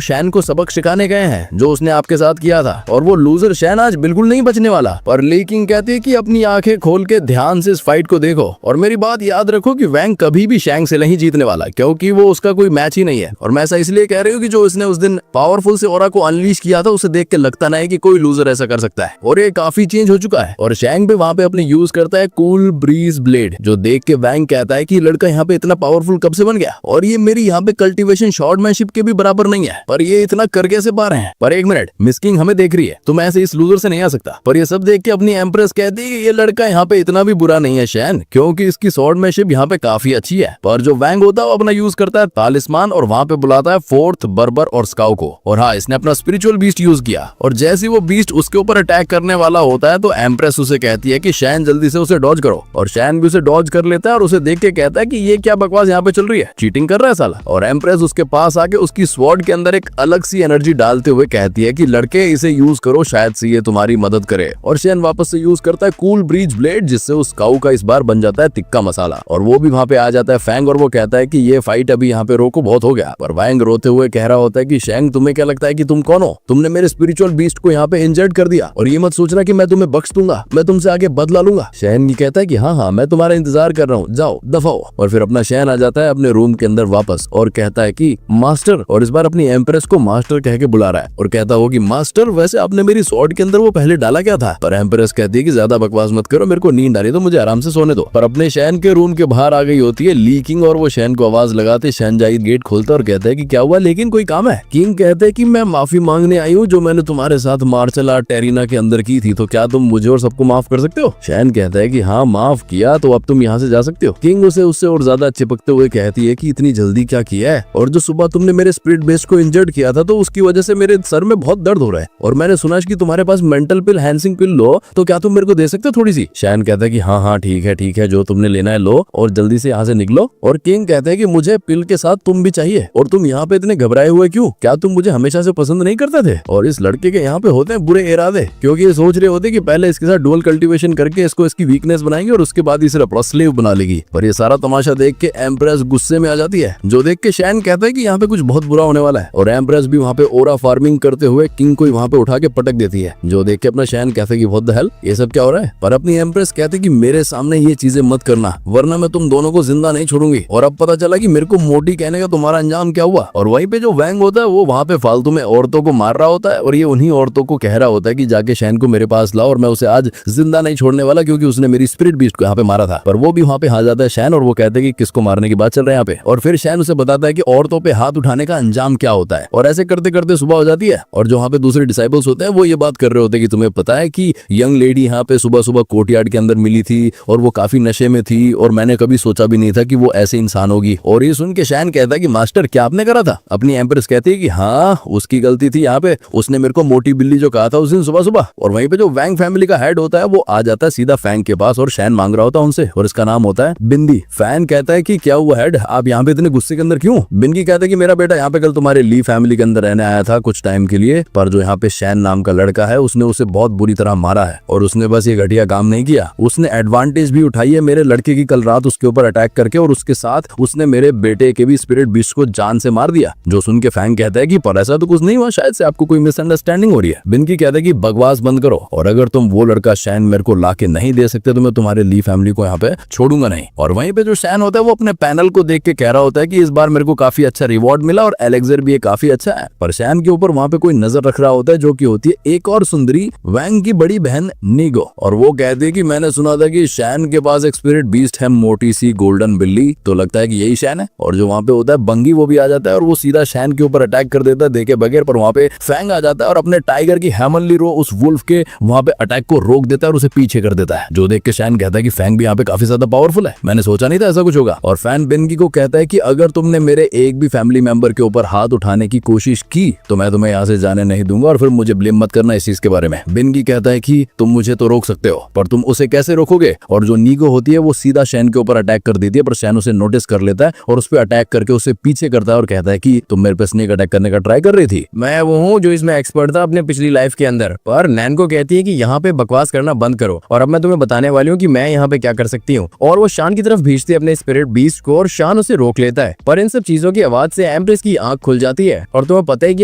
शैन को सबक सिखाने गए हैं जो उसने आपके साथ किया था, और वो लूजर शैन आज बिल्कुल नहीं बचने वाला। पर ली किंग कहती है कि अपनी आंखें खोल के ध्यान से इस फाइट को देखो, और मेरी बात याद रखो कि वैंग कभी भी शैंग से नहीं जीतने वाला, क्योंकि वो उसका कोई मैच ही नहीं है। और मैं ऐसा इसलिए कह रही हूँ कि जो उसने उस दिन पावरफुल से ऑरा को अनलीश किया था उसे देख के लगता नहीं कि कोई लूजर ऐसा कर सकता है, और ये काफी चेंज हो चुका है। और शैंग भी वहाँ पे अपने यूज करता है कूल ब्रीज ब्लेड, जो देख के वैंग कहता है कि लड़का यहाँ पे इतना पावरफुल कब से बन गया, और ये मेरी यहाँ पे कल्टीवेशन शॉर्टमैनशिप के भी बराबर नहीं है, पर ये इतना कर कैसे पा रहे हैं। पर एक मिनट, मिस किंग हमें देख रही है, तुम ऐसे इस लूजर से नहीं आ सकता। पर ये सब देख के अपनी एम्प्रेस कहती है कि ये लड़का यहाँ पे इतना भी बुरा नहीं है शैन, क्योंकि इसकी स्वॉर्डमैनशिप यहाँ पे काफी अच्छी है। पर जो वैंग होता है वो अपना यूज करता है तालिस्मान, और वहाँ पे बुलाता है फोर्थ बर्बर और स्काउ को। और हाँ, इसने अपना स्पिरिचुअल बीस्ट यूज किया, और जैसे ही वो बीस्ट उसके ऊपर अटैक करने वाला होता है तो एम्प्रेस उसे कहती है कि शैन जल्दी से उसे डॉज करो, और शैन भी उसे डॉज कर लेता है और उसे देख के कहता है कि ये क्या बकवास यहाँ पे चल रही है, चीटिंग कर रहा है साला। और एम्प्रेस उसके पास आके उसकी स्वॉर्ड के अंदर एक अलग सी एनर्जी डालते हुए कहती है कि लड़के इसे यूज करो, शायद से ये तुम्हारी मदद करे। और शैन वापस से यूज करता है कूल ब्रीज ब्लेड, जिससे उस काऊ का इस बार बन जाता है तिक्का मसाला। और वो भी वहाँ पे आ जाता है फैंग, और वो कहता है कि ये फाइट अभी यहाँ पे रोको, बहुत हो गया। पर वैंग रोते हुए कह रहा होता है कि शैंग, तुम्हें क्या लगता है कि तुम कौन हो? तुमने मेरे स्पिरिचुअल बीस्ट को यहाँ पे इंजर्ड कर दिया, और ये मत सोचना कि मैं तुम्हें बख्श दूंगा, मैं तुमसे आगे बदला लूंगा। शैन कहता है कि हाँ, मैं तुम्हारा इंतजार कर रहा हूँ, जाओ दफाओ। और फिर अपना शैन आ जाता है अपने रूम के अंदर वापस, और कहता है कि मास्टर, और इस बार अपनी एम्प्रेस को मास्टर कह के बुला रहा है, और कहता हो कि मास्टर, वैसे आपने मेरी स्वॉर्ड के अंदर वो पहले डाला क्या था? पर एम्प्रेस कहती है कि ज्यादा बकवास मत करो, मेरे को नींद आ रही है तो मुझे आराम से सोने दो। पर अपने शैन के रूम के बाहर आ गई होती है ली किंग, और वो शैन को आवाज लगाते शैन जाहिद गेट खोलता और कहता है कि क्या हुआ, लेकिन कोई काम है? किंग कहते हैं कि मैं माफी मांगने आई हूँ जो मैंने तुम्हारे साथ मार्शल आर्ट टेरिना के अंदर की थी, तो क्या तुम मुझे और सबको माफ कर सकते हो? शैन कहता है कि हाँ, माफ किया, तो अब तुम यहाँ से जा सकते हो। किंग उसे उससे और ज्यादा चिपकते हुए कहती है कि इतनी जल्दी क्या किया है, और जो सुबह तुमने मेरे स्पिरिट बेस्ट को इंजर्ड किया था तो उसकी वजह से मेरे सर में बहुत दर्द हो रहा है, और मैंने सुना कि तुम्हारे पास मेंटल पिल हैंसिंग पिल लो, तो क्या तुम मेरे को दे सकते हो थोड़ी सी? शैन कहता है कि हाँ, ठीक है, जो तुमने लेना है लो, और जल्दी से यहाँ से निकलो। और किंग कहते हैं कि मुझे पिल के साथ तुम भी चाहिए, और तुम यहाँ पे इतने घबराए हुए क्यों? क्या तुम मुझे हमेशा से पसंद नहीं करते थे? और इस लड़के के यहाँ पे होते हैं बुरे इरादे, क्योंकि ये सोच रहे होते कि पहले इसके साथ डुअल कल्टीवेशन करके इसको इसकी वीकनेस बनाएंगे और उसके बाद ही सिर्फ अपना स्लेव बना लेगी। पर ये सारा तमाशा देख के एम्प्रेस गुस्से में आ जाती है, जो देख के शैन कहता है कि यहाँ पे कुछ बहुत बुरा होने वाला है। और एम्प्रेस भी वहाँ पे ओरा फार्मिंग करते हुए किंग को वहाँ पे उठा के पटक देती है, जो देख के अपना शैन कहता है कि व्हाट द हेल, ये सब क्या हो रहा है? पर अपनी एम्प्रेस कहते कि मेरे सामने ये चीजें मत करना, वरना मैं तुम दोनों को जिंदा नहीं छोड़ूंगी। और अब पता चला कि मेरे को मोटी कहने का तुम्हारा अंजाम क्या हुआ। और वहीं पे जो वैंग होता है वो वहाँ पे फालतू में औरतों को मार रहा होता है, और ये उन्हीं औरतों को कह रहा होता है कि जाके शैन को मेरे पास लाओ, और मैं उसे आज जिंदा नहीं छोड़ने वाला, क्योंकि उसने मेरी स्पिरिट बीस्ट को यहाँ पे मारा था। पर वो भी वहाँ पे आ जाता है शैन, और वो कहते हैं कि किसको मारने की बात चल रहा है यहाँ पे। और फिर शैन उसे बताता है कि औरतों पे हाथ उठाने का अंजाम क्या होता है। और ऐसे करते करते सुबह हो जाती है, और जो वहाँ पे दूसरे डिसाइबल्स होते हैं वो ये बात कर रहे होते हैं कि तुम्हें पता है कि यंग लेडी यहाँ पे सुबह सुबह कोर्टयार्ड के अंदर मिली थी, और वो काफी नशे में थी, और मैंने कभी सोचा भी नहीं था कि वो ऐसे इंसान होगी। और ये सुन के शैन कहता है कि मास्टर, क्या आपने करा था? अपनी एम्प्रेस कहती है कि हाँ, उसकी गलती थी, यहाँ पे उसने मेरे को मोटी बिल्ली जो कहा था उस दिन सुबह सुबह। और वहीं पे जो वैंग फैमिली का हेड होता है वो आ जाता है सीधा फैंग के पास, और शैन मांग रहा होता है उनसे, और इसका नाम होता है बिंदी। फैन कहता है कि क्या हुआ हेड, आप यहाँ पे इतने गुस्से के अंदर क्यों? बिंगी कहता है कि मेरा बेटा यहाँ पे कल तुम्हारे ली फैमिली के अंदर रहने आया था कुछ टाइम के लिए, पर जो यहाँ पे शैन नाम का लड़का है उसने उसे बहुत बुरी तरह मारा है, और उसने बस ये घटिया काम नहीं किया, उसने एडवांटेज भी उठाई है मेरे लड़के की कल रात उसके ऊपर अटैक करके, और उसके साथ उसने मेरे बेटे के भी स्पिरिट बीस्ट को जान से मार दिया। जो सुन के फैंग कहता है कि पर ऐसा तो कुछ नहीं हुआ, शायद से आपको कोई मिसअंडरस्टैंडिंग हो रही है। बिंगी कहता है कि बकवास बंद करो, और अगर तुम वो लड़का शैन मेरे को ला के नहीं दे सकते तो मैं तुम्हारे ली फैमिली को यहाँ पे छोड़ूंगा नहीं। और वहीं पे जो शैन होता है वो अपने पैनल को देख के कह रहा होता है कि इस बार मेरे को काफी अच्छा रिवॉर्ड मिला, और एलेक्सर भी काफी अच्छा है। पर शैन के ऊपर वहाँ पे कोई नजर रख रहा होता है, जो कि होती है एक और सुंदरी वैंग की बड़ी बहन नीगो। और वो कहती है कि मैंने सुना था कि शैन के पास एक स्पिरिट बीस्ट है, मोटी सी गोल्डन बिल्ली, तो लगता है कि यही शैन है। और जो वहाँ पे होता है बंगी, वो भी आ जाता है, और वो सीधा शैन के ऊपर अटैक कर देता है देखे बगैर। पर वहाँ पे फैंग आ जाता है और अपने टाइगर की हेमनली रो उस वुल्फ के वहाँ पे अटैक को रोक देता है, और उसे पीछे कर देता है। जो देख के शैन कहता है कि फैंग भी यहाँ पे काफी ज्यादा पावरफुल है, मैंने सोचा नहीं था ऐसा कुछ होगा। और फैन बिंगी को कहता है कि अगर तुमने मेरे एक भी फैमिली मेंबर के ऊपर हाथ उठाने की कोशिश की तो मैं तुम्हें यहाँ से जाने नहीं दूंगा, और फिर मुझे ब्लेम मत करना इस चीज के बारे में। बिंगी कहता है कि तुम मुझे तो रोक सकते हो, पर तुम उसे कैसे रोकोगे? और जो नीगो होती है वो सीधा शैन के ऊपर अटैक कर देती है, पर शैन उसे नोटिस कर लेता है और उस पर अटैक करके उसे पीछे करता है, और कहता है कि तुम मेरे पे स्नेक अटैक करने का ट्राई कर रही थी। मैं वो हूँ जो इसमें एक्सपर्ट था अपने पिछली लाइफ के अंदर। पर नैन को कहती है कि यहाँ पे बकवास करना बंद करो, और अब मैं तुम्हें बताने वाली हूँ कि मैं यहाँ पे क्या कर सकती हूँ। और वो शान की तरफ भेजती है अपने स्पिरिट बीस्ट को, और शान शान उसे रोक लेता है। पर इन सब चीजों की आवाज से एम्प्रेस की आंख खुल जाती है और तुम्हें पता है कि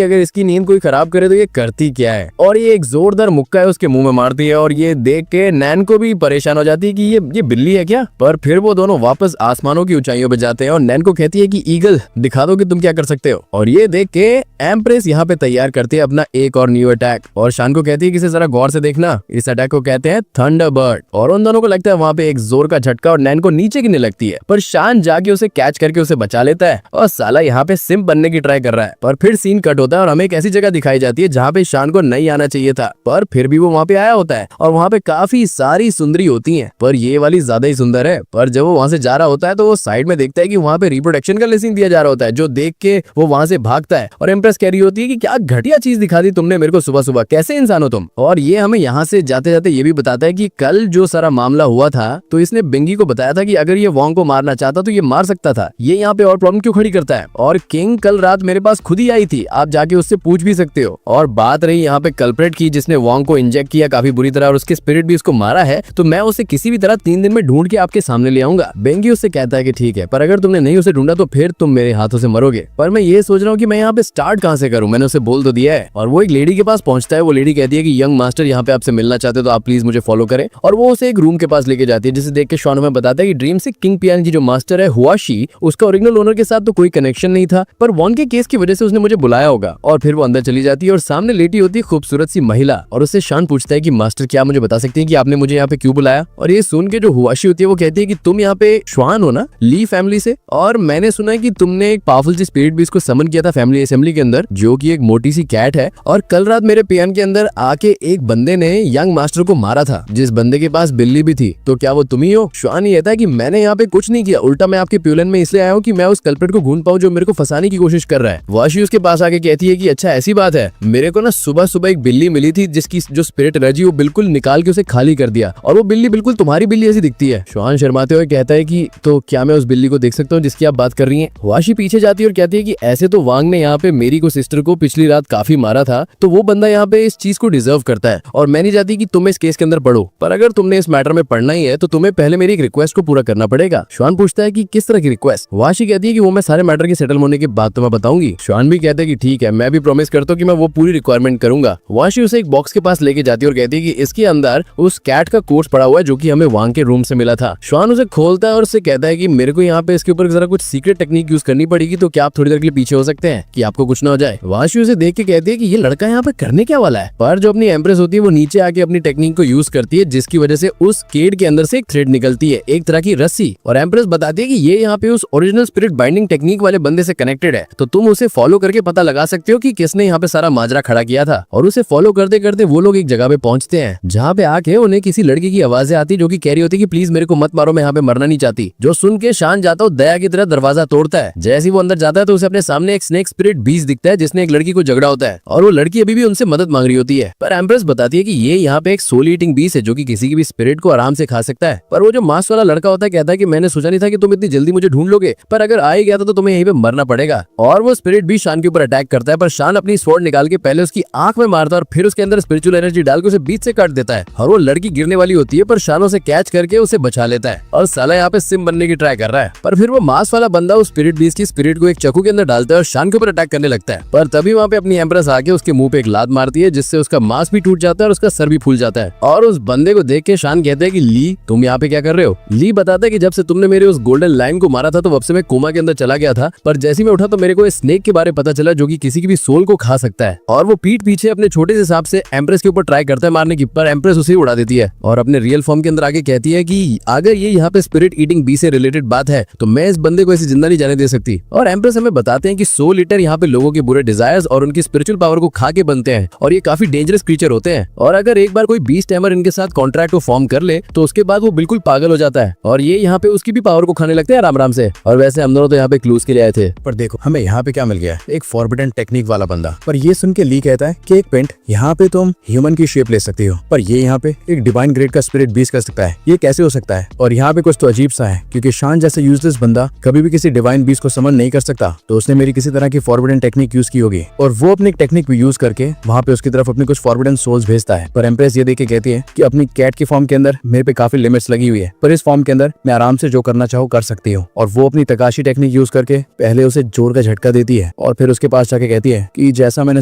अगर इसकी नींद कोई खराब करे तो ये करती क्या है, और ये एक जोरदार मुक्का है उसके मुंह में मारती है। और ये देख के नैन को भी परेशान हो जाती है कि ये बिल्ली है क्या। पर फिर वो दोनों वापस आसमानों की ऊंचाइयों पे जाते हैं और नैन को कहती है कि ईगल दिखा दो कि तुम क्या कर सकते हो। और ये देख के एम्प्रेस यहाँ पे तैयार करती है अपना एक और न्यू अटैक और शान को कहती है कि इसे जरा गौर से देखना, इस अटैक को कहते हैं थंडरबर्ड। और उन दोनों को लगता है वहाँ पे एक जोर का झटका और नैन को नीचे गिरने लगती है, पर शान जाके उसे कैच करके उसे बचा लेता है और साला यहाँ पे सिम्प बनने की ट्राई कर रहा है। पर फिर सीन कट होता है और हमें एक ऐसी जगह दिखाई जाती है जहाँ पे शान को नहीं आना चाहिए था, पर फिर भी वो वहाँ पे आया होता है और वहाँ पे काफी सारी सुंदरी होती हैं, पर ये वाली ज्यादा ही सुंदर है। पर जब वो वहाँ से जा रहा होता है तो वो साइड में देखता है कि वहाँ पे रिप्रोडक्शन का लेसन दिया जा रहा होता है, जो देख के वो वहाँ से भागता है और एम्प्रेस कह रही होती है कि क्या घटिया चीज दिखा दी तुमने मेरे को सुबह सुबह, कैसे इंसान हो तुम। और ये हमें यहाँ से जाते जाते ये भी बताता है कि कल जो सारा मामला हुआ था तो इसने बिंगी को बताया था कि अगर ये वॉन्ग को मारना चाहता तो ये मार सकता था, ये यहाँ पे और प्रॉब्लम क्यों खड़ी करता है। और किंग कल रात मेरे पास खुद ही आई थी, आप जाके उससे पूछ भी सकते हो। और बात रही यहाँ पे कल्प्रेट की जिसने वॉन्ग को इंजेक्ट किया काफी बुरी तरह और उसके स्पिरिट भी उसको मारा है, तो मैं उसे किसी भी तरह 3 दिन में ढूंढ के आपके सामने ले आऊंगा। बेंगी उससे कहता है कि ठीक है, पर अगर तुमने नहीं उसे ढूंढा तो फिर तुम मेरे हाथों से मरोगे। पर मैं ये सोच रहा हूँ कि मैं यहाँ पे स्टार्ट कहाँ से करूँ, मैंने उसे बोल तो दिया है। और वो एक लेडी के पास पहुंचता है, वो लेडी कहती है कि यंग मास्टर यहाँ पे आपसे मिलना चाहते हो तो आप प्लीज मुझे फॉलो करें। और वो उसे एक रूम के पास लेके जाती है, जिसे देख के शॉन हमें बताता है कि ड्रीम से किंग पियान की जो मास्टर है हुआशी, उसका ओरिजिनल ओनर के साथ तो कोई कनेक्शन नहीं था, पर वॉन के केस की वजह से उसने मुझे बुलाया होगा। और फिर वो अंदर चली जाती है और सामने लेटी होती है खूबसूरत सी महिला और उससे शॉन पूछता है कि मास्टर क्या मुझे बता सकते हैं कि आपने मुझे यहाँ पे क्यों बुलाया। और ये सुन के जो हुआशी होती है वो कहती है कि तुम यहाँ पे श्वान हो ना, ली फैमिली से, और मैंने सुना है कि तुमने एक पावरफुल सी स्पिरिट भी इसको समन किया था फैमिली असेंबली के अंदर, जो कि एक मोटी सी कैट है। और कल रात मेरे पियान के अंदर आके एक बंदे ने यंग मास्टर को मारा था, जिस बंदे के पास बिल्ली भी थी, तो क्या वो तुम ही हो। श्वान ये कहता है कि मैंने यहाँ पे कुछ नहीं किया, उल्टा मैं आपके प्यूलन में इसलिए आया हूँ कि मैं उस कल्प्रेट को ढूंढ पाऊँ जो मेरे को फंसाने की कोशिश कर रहा है। वाशी उसके पास आके कहती है कि अच्छा ऐसी बात है, मेरे को ना सुबह सुबह एक बिल्ली मिली थी जिसकी जो स्पिरिट एनर्जी वो बिल्कुल निकाल के उसे खाली कर दिया, और वो बिल्ली बिल्कुल तुम्हारी बिल्ली ऐसी दिखती है। श्वान शर्माते हुए कहता है कि तो क्या मैं उस बिल्ली को देख सकता हूँ जिसकी आप बात कर रही हैं। वाशी पीछे जाती है और कहती है कि ऐसे तो वांग ने यहाँ पे मेरी को सिस्टर को पिछली रात काफी मारा था, तो वो बंदा यहाँ पे इस चीज को डिजर्व करता है, और मैं नहीं चाहती कि तुम इस केस के अंदर पढ़ो, पर अगर तुमने इस मैटर में पढ़ना ही है तो तुम्हें पहले मेरी एक रिक्वेस्ट को पूरा करना पड़ेगा। श्वान पूछता है कि किस तरह की रिक्वेस्ट। वाशी कहती है कि वो मैं सारे मैटर के सेटल होने के बाद तुम्हें बताऊंगी। श्वान भी कहते हैं कि ठीक है, मैं भी प्रॉमिस करता हूँ कि मैं वो पूरी रिक्वायरमेंट करूंगा। वाशी उसे एक बॉक्स के पास लेके जाती है और कहती है कि इसके अंदर उस कैट का कोर्स पड़ा हुआ है जो कि हमें वांग के रूम से मिला था। श्वान उसे खोलता है और उससे कहता है कि मेरे को यहाँ पे इसके ऊपर जरा कुछ सीक्रेट टेक्निक यूज करनी पड़ेगी, तो क्या आप थोड़ी देर के लिए पीछे हो सकते हैं कि आपको कुछ ना हो जाए। वाशी उसे देख के कहती है कि ये लड़का यहाँ पे करने क्या वाला है, पर जो अपनी एम्प्रेस होती है वो नीचे आके अपनी टेक्निक को यूज करती है, जिसकी वजह से उस केड के अंदर से एक थ्रेड निकलती है, एक तरह की रस्सी, और एम्प्रेस बताती है कि ये यहाँ पे उस ओरिजिनल स्पिरिट बाइंडिंग टेक्निक वाले बंदे से कनेक्टेड है, तो तुम उसे फॉलो करके पता लगा सकते हो कि किसने यहाँ पे सारा माजरा खड़ा किया था। और उसे फॉलो करते करते वो लोग एक जगह पे पहुंचते हैं जहाँ पे आके उन्हें किसी लड़की की आवाजें आती जो कि कह रही होती कि प्लीज मेरे को मत मारो, मैं यहाँ पे मरना नहीं चाहती। जो सुन के शान जाता है दया की तरह दरवाजा तोड़ता है। जैसे ही वो अंदर जाता है तो उसे अपने सामने एक स्नेक स्पिरिट बीस्ट दिखता है जिसने एक लड़की को झगड़ा होता है, और वो लड़की अभी भी उनसे मदद मांग रही होती है। पर एम्प्रेस बताती है कि ये यहाँ पे एक सोल ईटिंग बीस्ट है जो कि किसी की भी स्पिरिट को आराम से खा सकता है। पर वो जो मास्क वाला लड़का होता है कहता है कि मैंने सोचा नहीं था कि तुम इतनी जल्दी मुझे ढूंढ लोगे, पर अगर आ ही गया था तो तुम्हें यहीं पे मरना पड़ेगा। और वो स्पिरिट भी शान के ऊपर अटैक करता है, पर शान अपनी स्वॉर्ड निकाल के पहले उसकी आंख में मारता है और फिर उसके अंदर स्पिरिचुअल एनर्जी डाल के उसे बीच से काट देता है, और वो लड़की गिरने वाली होती है पर शान उसे कैच करके उसे बचा लेता है, और साला यहाँ पे सिम बनने की ट्राई कर रहा है। पर फिर वो मास्क वाला बंदा उस स्पिरिट बीस्ट की स्पिरिट को एक चाकू के अंदर डालता है और शान के ऊपर अटैक करने लगता है। पर तभी वहाँ पे अपनी एम्प्रेस आके उसके मुंह पे एक लात मारती है, जिससे उसका मास्क भी टूट जाता है और उसका सर भी फूल जाता है। और उस बंदे को देख के शान कहते हैं कि ली तुम यहाँ पे क्या कर रहे हो। ली बताता है कि जब से तुमने मेरे उस गोल्डन लाइन को मारा था तो अब से मैं कोमा के अंदर चला गया था, पर जैसे मैं उठा तो मेरे को इस स्नेक के बारे में पता चला जो कि किसी की भी सोल को खा सकता है। और वो पीठ पीछे अपने छोटे से हिसाब से एम्प्रेस के ऊपर ट्राई करता है मारने की, पर एम्प्रेस उसे उड़ा देती है और अपने रियल फॉर्म के अंदर आके कहती है कि अगर ये यहाँ पे स्पिरिट ईटिंग बी से रिलेटेड बात है तो मैं इस बंदे को ऐसे जिंदा नहीं जाने दे सकती। और एम्प्रेस हमें बताते हैं कि सोल ईटर यहाँ पे लोगों के बुरे डिजायर्स और उनकी स्पिरिचुअल पावर को खा के बनते हैं, और ये काफी डेंजरस क्रीचर होते हैं, और अगर एक बार कोई बीस्ट टैमर इनके साथ कॉन्ट्रैक्ट को फॉर्म कर ले तो उसके बाद वो बिल्कुल पागल हो जाता है, और ये यहाँ पे उसकी भी पावर को खाने लगते हैं आराम आराम से। और वैसे हम दोनों तो यहाँ पे क्लूज के लिए आए थे, पर देखो हमें यहाँ पे क्या मिल गया, एक फॉरबिडन टेक्निक वाला बंदा। पर ये सुन के ली कहता है कि एक पेंट यहाँ पे तुम ह्यूमन की शेप ले सकती हो, पर ये यहाँ पे एक डिवाइन ग्रेड का स्पिरिट बीस्ट कर सकता है, ये कैसे हो सकता है। और यहाँ पे कुछ तो अजीब सा है, क्योंकि शान जैसे यूजलेस बंदा कभी भी किसी डिवाइन बीस्ट को समन नहीं कर सकता, तो उसने मेरी किसी तरह की फॉरबिडन टेक्निक यूज की होगी, और वो अपनी टेक्निक भी यूज करके वहाँ पे उसकी तरफ अपनी कुछ फॉरबिडन सोल्स भेजता है। पर एम्प्रेस ये देख के कहती है कि अपनी कैट की फॉर्म के अंदर मेरे पे काफी लिमिट्स लगी हुई है, पर इस फॉर्म के अंदर मैं आराम से जो करना चाहूँ कर सकती हूँ। और वो अपनी तकाशी टेक्निक यूज करके पहले उसे जोर का झटका देती है और फिर उसके पास जाके कहती है कि जैसा मैंने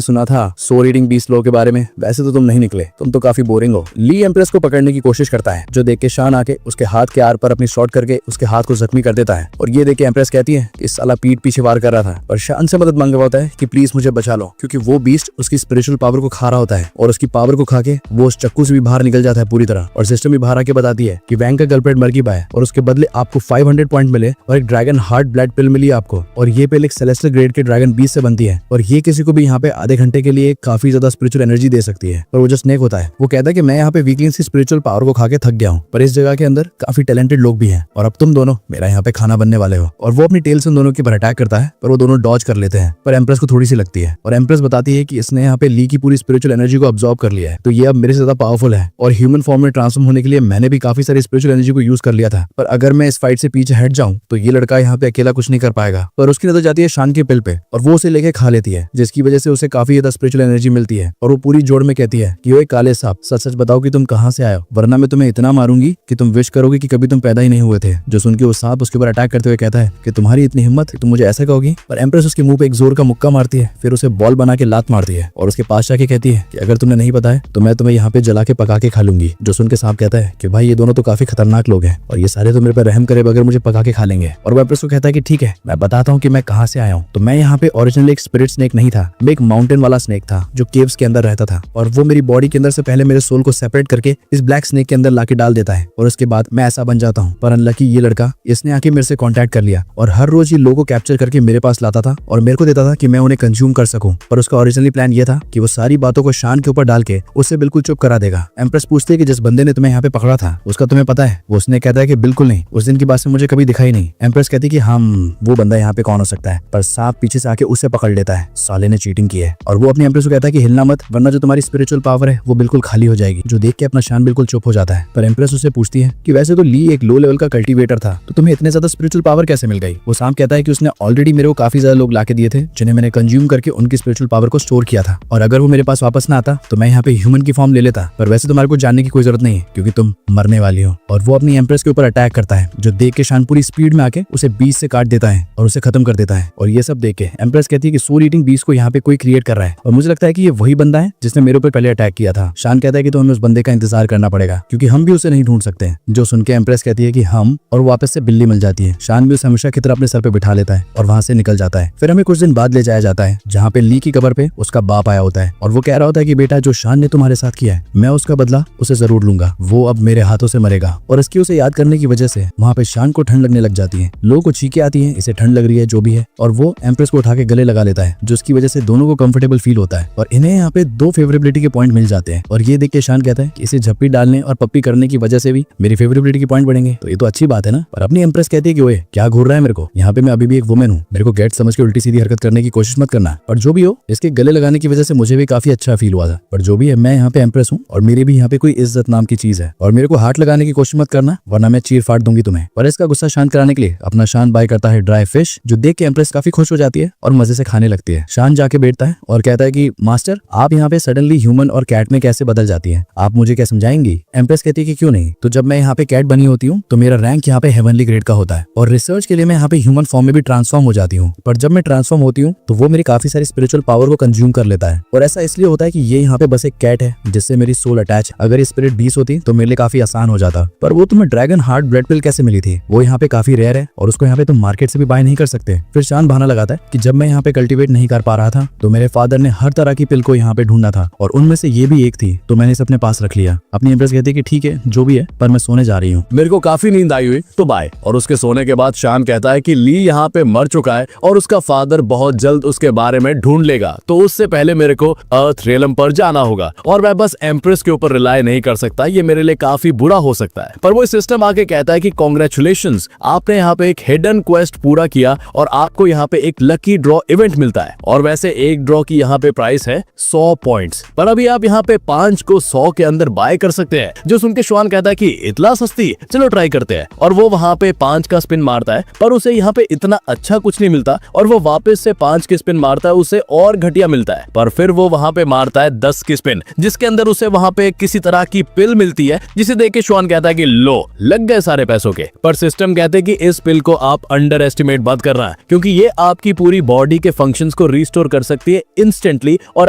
सुना था 100 रीडिंग 20 लो के बारे में, वैसे तो तुम नहीं निकले, तुम तो काफी बोरिंग हो। ली एम्प्रेस को पकड़ने की कोशिश करता है, जो देख के शान आके उसके हाथ के आर पर अपनी शॉट करके उसके हाथ को जख्मी कर देता है। और ये देख के एम्प्रेस कहती है कि साला पीठ पीछे वार कर रहा था, पर शान से मदद मांग रहा होता है कि प्लीज मुझे बचा लो, क्योंकि वो बीस्ट उसकी स्पिरिचुअल पावर को खा रहा होता है और उसकी पावर को खा के वो उस चक्कू से भी बाहर निकल जाता है पूरी तरह। और सिस्टम भी बाहर आके बताती है कि वैंग का गर्लफ्रेंड मर गई है और उसके बदले आपको 500 पॉइंट मिले और एक ड्रैगन हार्ट ब्लड पिल मिली आपको, और ये पिल एक सेलेस्टियल ग्रेड के ड्रैगन बीस्ट से बनती है और ये किसी को भी यहाँ पे आधे घंटे के लिए काफी ज्यादा स्पिरिचुअल एनर्जी दे सकती है। और वो जो स्नेक होता है वो कहता है कि मैं यहाँ पे वीकलिंग्स की स्पिरिचुअल पावर को खा के थक गया हूँ, पर इस जगह के अंदर काफी टैलेंटेड लोग भी हैं और अब तुम दोनों मेरा यहाँ पे खाना बनने वाले हो। और वो अपनी टेल से उन दोनों के ऊपर अटैक करता है, पर वो दोनों डॉज कर लेते हैं, पर एम्प्रेस को थोड़ी सी लगती है और एम्प्रेस बताती है कि इसने यहाँ पे ली की पूरी स्पिरिचुअल एनर्जी को अब्सॉर्ब कर लिया है, तो ये अब मेरे से ज्यादा पावरफुल है और ह्यूमन फॉर्म में ट्रांसफॉर्म होने के लिए मैंने भी काफी सारी स्पिरिचुअल एनर्जी को यूज कर लिया था, पर अगर मैं इस फाइट से पीछे हट जाऊं तो ये लड़का यहाँ पे अकेला कुछ नहीं कर पाएगा। पर उसकी नजर जाती है शान के पिल पे और वो उसे लेके खा लेती है, जिसकी वजह से उसे काफी ज्यादा स्पिरिचुअल एनर्जी मिलती है और वो पूरी जोड़ में कहती है कि ओए काले सांप, सच सच बताओ कि तुम कहाँ से आए हो, वरना मैं तुम्हें इतना मारूंगी कि तुम विश करोगे कि कभी तुम पैदा ही नहीं हुए थे। जो सुन के वो सांप उसके ऊपर अटैक करते हुए कहता है कि तुम्हारी इतनी हिम्मत, तुम मुझे ऐसा कहोगी। पर एम्प्रेस उसके मुंह पे एक जोर का मुक्का मारती है, फिर उसे बॉल बना के लात मारती है और उसके पास जाके कहती है कि अगर तुमने नहीं बताया तो मैं तुम्हें यहाँ पे जला के पका के खा लूंगी। जो सुन के सांप कहता है कि भाई ये दोनों तो काफी खतरनाक लोग हैं और ये सारे तो मेरे पर रहम करे बगैर मुझे पका के खा लेंगे। और वो एम्प्रेस को कहता है कि ठीक है, मैं बताता हूँ कि मैं कहाँ से आया हूँ। तो मैं यहाँ पे ओरिजिनली एक स्पिरिट स्नेक नहीं था, मैं एक माउंटेन वाला स्नेक था जो केव्स के अंदर रहता था और वो मेरी बॉडी के अंदर से पहले मेरे सोल को सेपरेट करके इस ब्लैक स्नेक के अंदर लाके डाल देता है और उसके बाद मैं ऐसा बन जाता हूँ। पर अनलकी ये लड़का, इसने आके मेरे से कांटेक्ट कर लिया और हर रोज ये लोगों को कैप्चर करके मेरे पास लाता था और मेरे को देता था कि मैं उन्हें कंज्यूम कर सकूं। पर उसका ओरिजिनली प्लान ये था कि वो सारी बातों को शान के ऊपर डाल के उससे बिल्कुल चुप करा देगा। एम्प्रेस पूछती है कि जिस बंदे ने तुम्हें यहाँ पे पकड़ा था उसका तुम्हें पता है? वो उसने कहता है कि बिल्कुल नहीं, उस दिन की बात से मुझे कभी दिखाई नहीं। एम्प्रेस कहती है कि हम वो बंदा यहाँ पे कौन हो सकता है, पर सांप पीछे से आके उसे पकड़ लेता है, साले ने चीटिंग की है। और वो अपनी एम्प्रेस को कहता है कि हिलना मत, वरना जो तुम्हारी स्पिरिचुअल पावर है वो बिल्कुल खाली हो जाएगी। जो देख के अपना शान बिल्कुल चुप हो जाता है। पर एम्प्रेस उससे पूछती है कि वैसे तो ली एक लो लेवल का कल्टीवेटर था, तो तुम्हें इतने ज्यादा स्पिरिचुअल पावर कैसे मिल गई? वो सांप कहता है कि उसने ऑलरेडी मेरे को काफी ज्यादा लोग लाके दिए थे जिन्हें मैंने कंज्यूम करके उनकी स्पिरिचुअल पावर को स्टोर किया था, और अगर वो मेरे पास वापस ना आता तो मैं यहाँ पे ह्यूमन की फॉर्म ले लेता। पर वैसे तुम्हारे को जानने की कोई जरूरत नहीं है क्योंकि तुम मरने वाली हो। और वो अपनी एम्प्रेस के ऊपर अटैक करता है, जो देख के शान पूरी स्पीड में आके उसे बीच से काट देता है और उसे खत्म कर देता है। और ये सब देख के एम्प्रेस कहती है कि सोल ईटिंग बीस्ट को यहाँ पे कोई क्रिएट कर रहा है और मुझे लगता है कि ये वही बंदा है जिसने मेरे ऊपर पहले अटैक किया था। शान कहता है कि तो हमें उस बंदे का इंतजार करना पड़ेगा क्योंकि हम भी उसे नहीं ढूंढ सकते। जो सुन के एम्प्रेस कहती है कि हम, और वापस से बिल्ली मिल जाती है। शान भी उसे हमेशा की तरह अपने सर पे बिठा लेता है और वहां से निकल जाता है। फिर हमें कुछ दिन बाद ले जाया जाता है जहाँ पे ली की कब्र पे उसका बाप आया होता है और वो कह रहा होता है कि बेटा, जो शान ने तुम्हारे साथ किया है मैं उसका बदला उसे जरूर लूंगा, वो अब मेरे हाथों से मरेगा। और इसकी उसे याद करने की वजह से वहाँ पे शान को ठंड लगने लग जाती है, लोगों को चीखें आती है, इसे ठंड लग रही है जो भी है, और वो एम्प्रेस को उठा के गले लगा लेता है, जिसकी वजह से दोनों को कंफर्टेबल फील होता है और इन्हें यहाँ पे 2 फेवरेबिलिटी के पॉइंट मिल जाते हैं। और ये देख के शान कहता है कि इसे झप्पी डालने और पप्पी करने की वजह से भी मेरी फेवरेबिलिटी के पॉइंट बढ़ेंगे, तो ये तो अच्छी बात है ना। पर अपनी एम्प्रेस कहती है कि ओए क्या घूर रहा है मेरे को, यहाँ पे मैं अभी भी एक वुमेन हूँ, मेरे को गेट समझ के उल्टी सीधी हरकत करने की कोशिश मत करना। पर जो भी हो, इसके गले लगाने की वजह से मुझे भी काफी अच्छा फील हुआ था, पर जो भी है मैं यहाँ पे एम्प्रेस हूँ और मेरी भी यहाँ पे कोई इज्जत नाम की चीज है और मेरे को हाथ लगाने की कोशिश मत करना वरना मैं चीर फाड़ दूंगी तुम्हें। पर इसका गुस्सा शांत कराने के लिए अपना शान बाय करता है ड्राई फिश, जो देख के एम्प्रेस काफी खुश हो जाती है और मजे से खाने लगती है। शान जाके बैठता है और कहता है कि मास्टर, आप यहाँ पे सडनली ह्यूमन और कैट में कैसे बदल जाती है, आप मुझे क्या समझाएंगी? एम्प्रेस कहती है कि क्यों नहीं, तो जब मैं यहाँ पे कैट बनी होती हूँ तो मेरा रैंक यहाँ पे हेवनली ग्रेड का होता है और रिसर्च के लिए मैं यहाँ पे ह्यूमन फॉर्म में भी ट्रांसफॉर्म हो जाती हूँ। पर जब मैं ट्रांसफॉर्म होती हूँ तो वो मेरी काफी सारी स्पिरिचुअल पावर को कंज्यूम कर लेता है और ऐसा इसलिए होता है कि ये यहाँ पे बस एक कैट है जिससे मेरी सोल अटैच। अगर ये स्पिरिट 20 होती तो मेरे लिए काफी आसान हो जाता। पर वो तुम्हें ड्रैगन हार्ट ब्लड पिल कैसे मिली थी? वो यहाँ पे काफी रेयर है और उसको यहाँ पे तुम मार्केट से भी बाय नहीं कर सकते। फिर शान बहाना लगाता है कि जब मैं यहाँ पे कल्टीवेट नहीं कर पा रहा था तो मेरे फादर ने हर तरह की पिल को यहाँ पे ढूंढा था और उनमें से ये भी एक थी, तो मैंने इसे अपने पास रख लिया। अपनी एम्प्रेस कहती है कि ठीक है जो भी है, पर मैं सोने जा रही हूँ, मेरे को काफी नींद आई हुई, तो बाय। और उसके सोने के बाद शान कहता है कि ली यहाँ पे मर चुका है और उसका फादर बहुत जल्द उसके बारे में ढूंढ लेगा, तो उससे पहले मेरे को अर्थ रियलम पर जाना होगा और मैं बस एम्प्रेस के ऊपर रिलाय नहीं कर सकता, ये मेरे लिए काफी बुरा हो सकता है। पर वो सिस्टम आके कहता है कि कांग्रेचुलेशंस, आपने यहाँ पे एक हिडन क्वेस्ट पूरा किया और आपको यहाँ पे एक लकी ड्रॉ इवेंट मिलता है और वैसे एक ड्रॉ की यहाँ पे प्राइस है 100 पॉइंट्स, पर अभी आप यहाँ पे 5 को 100 के अंदर बाय कर सकते हैं। जो सुन के श्वान कहता है कि इतना सस्ती, चलो ट्राई करते हैं। और वो वहाँ पे 5 का स्पिन मारता है पर उसे यहाँ पे इतना अच्छा कुछ नहीं मिलता और वो वापस से 5 की स्पिन मारता है, उसे और घटिया मिलता है। पर फिर वो वहाँ पे मारता है 10 की स्पिन, जिसके अंदर उसे वहाँ पे किसी तरह की पिल मिलती है, जिसे देख के श्वान कहता है कि लो, लग गए सारे पैसों के। पर सिस्टम कहते हैं कि इस पिल को आप अंडर एस्टिमेट मत करना है, क्योंकि ये आपकी पूरी बॉडी के फंक्शंस को रिस्टोर कर सकती है इंस्टेंटली, और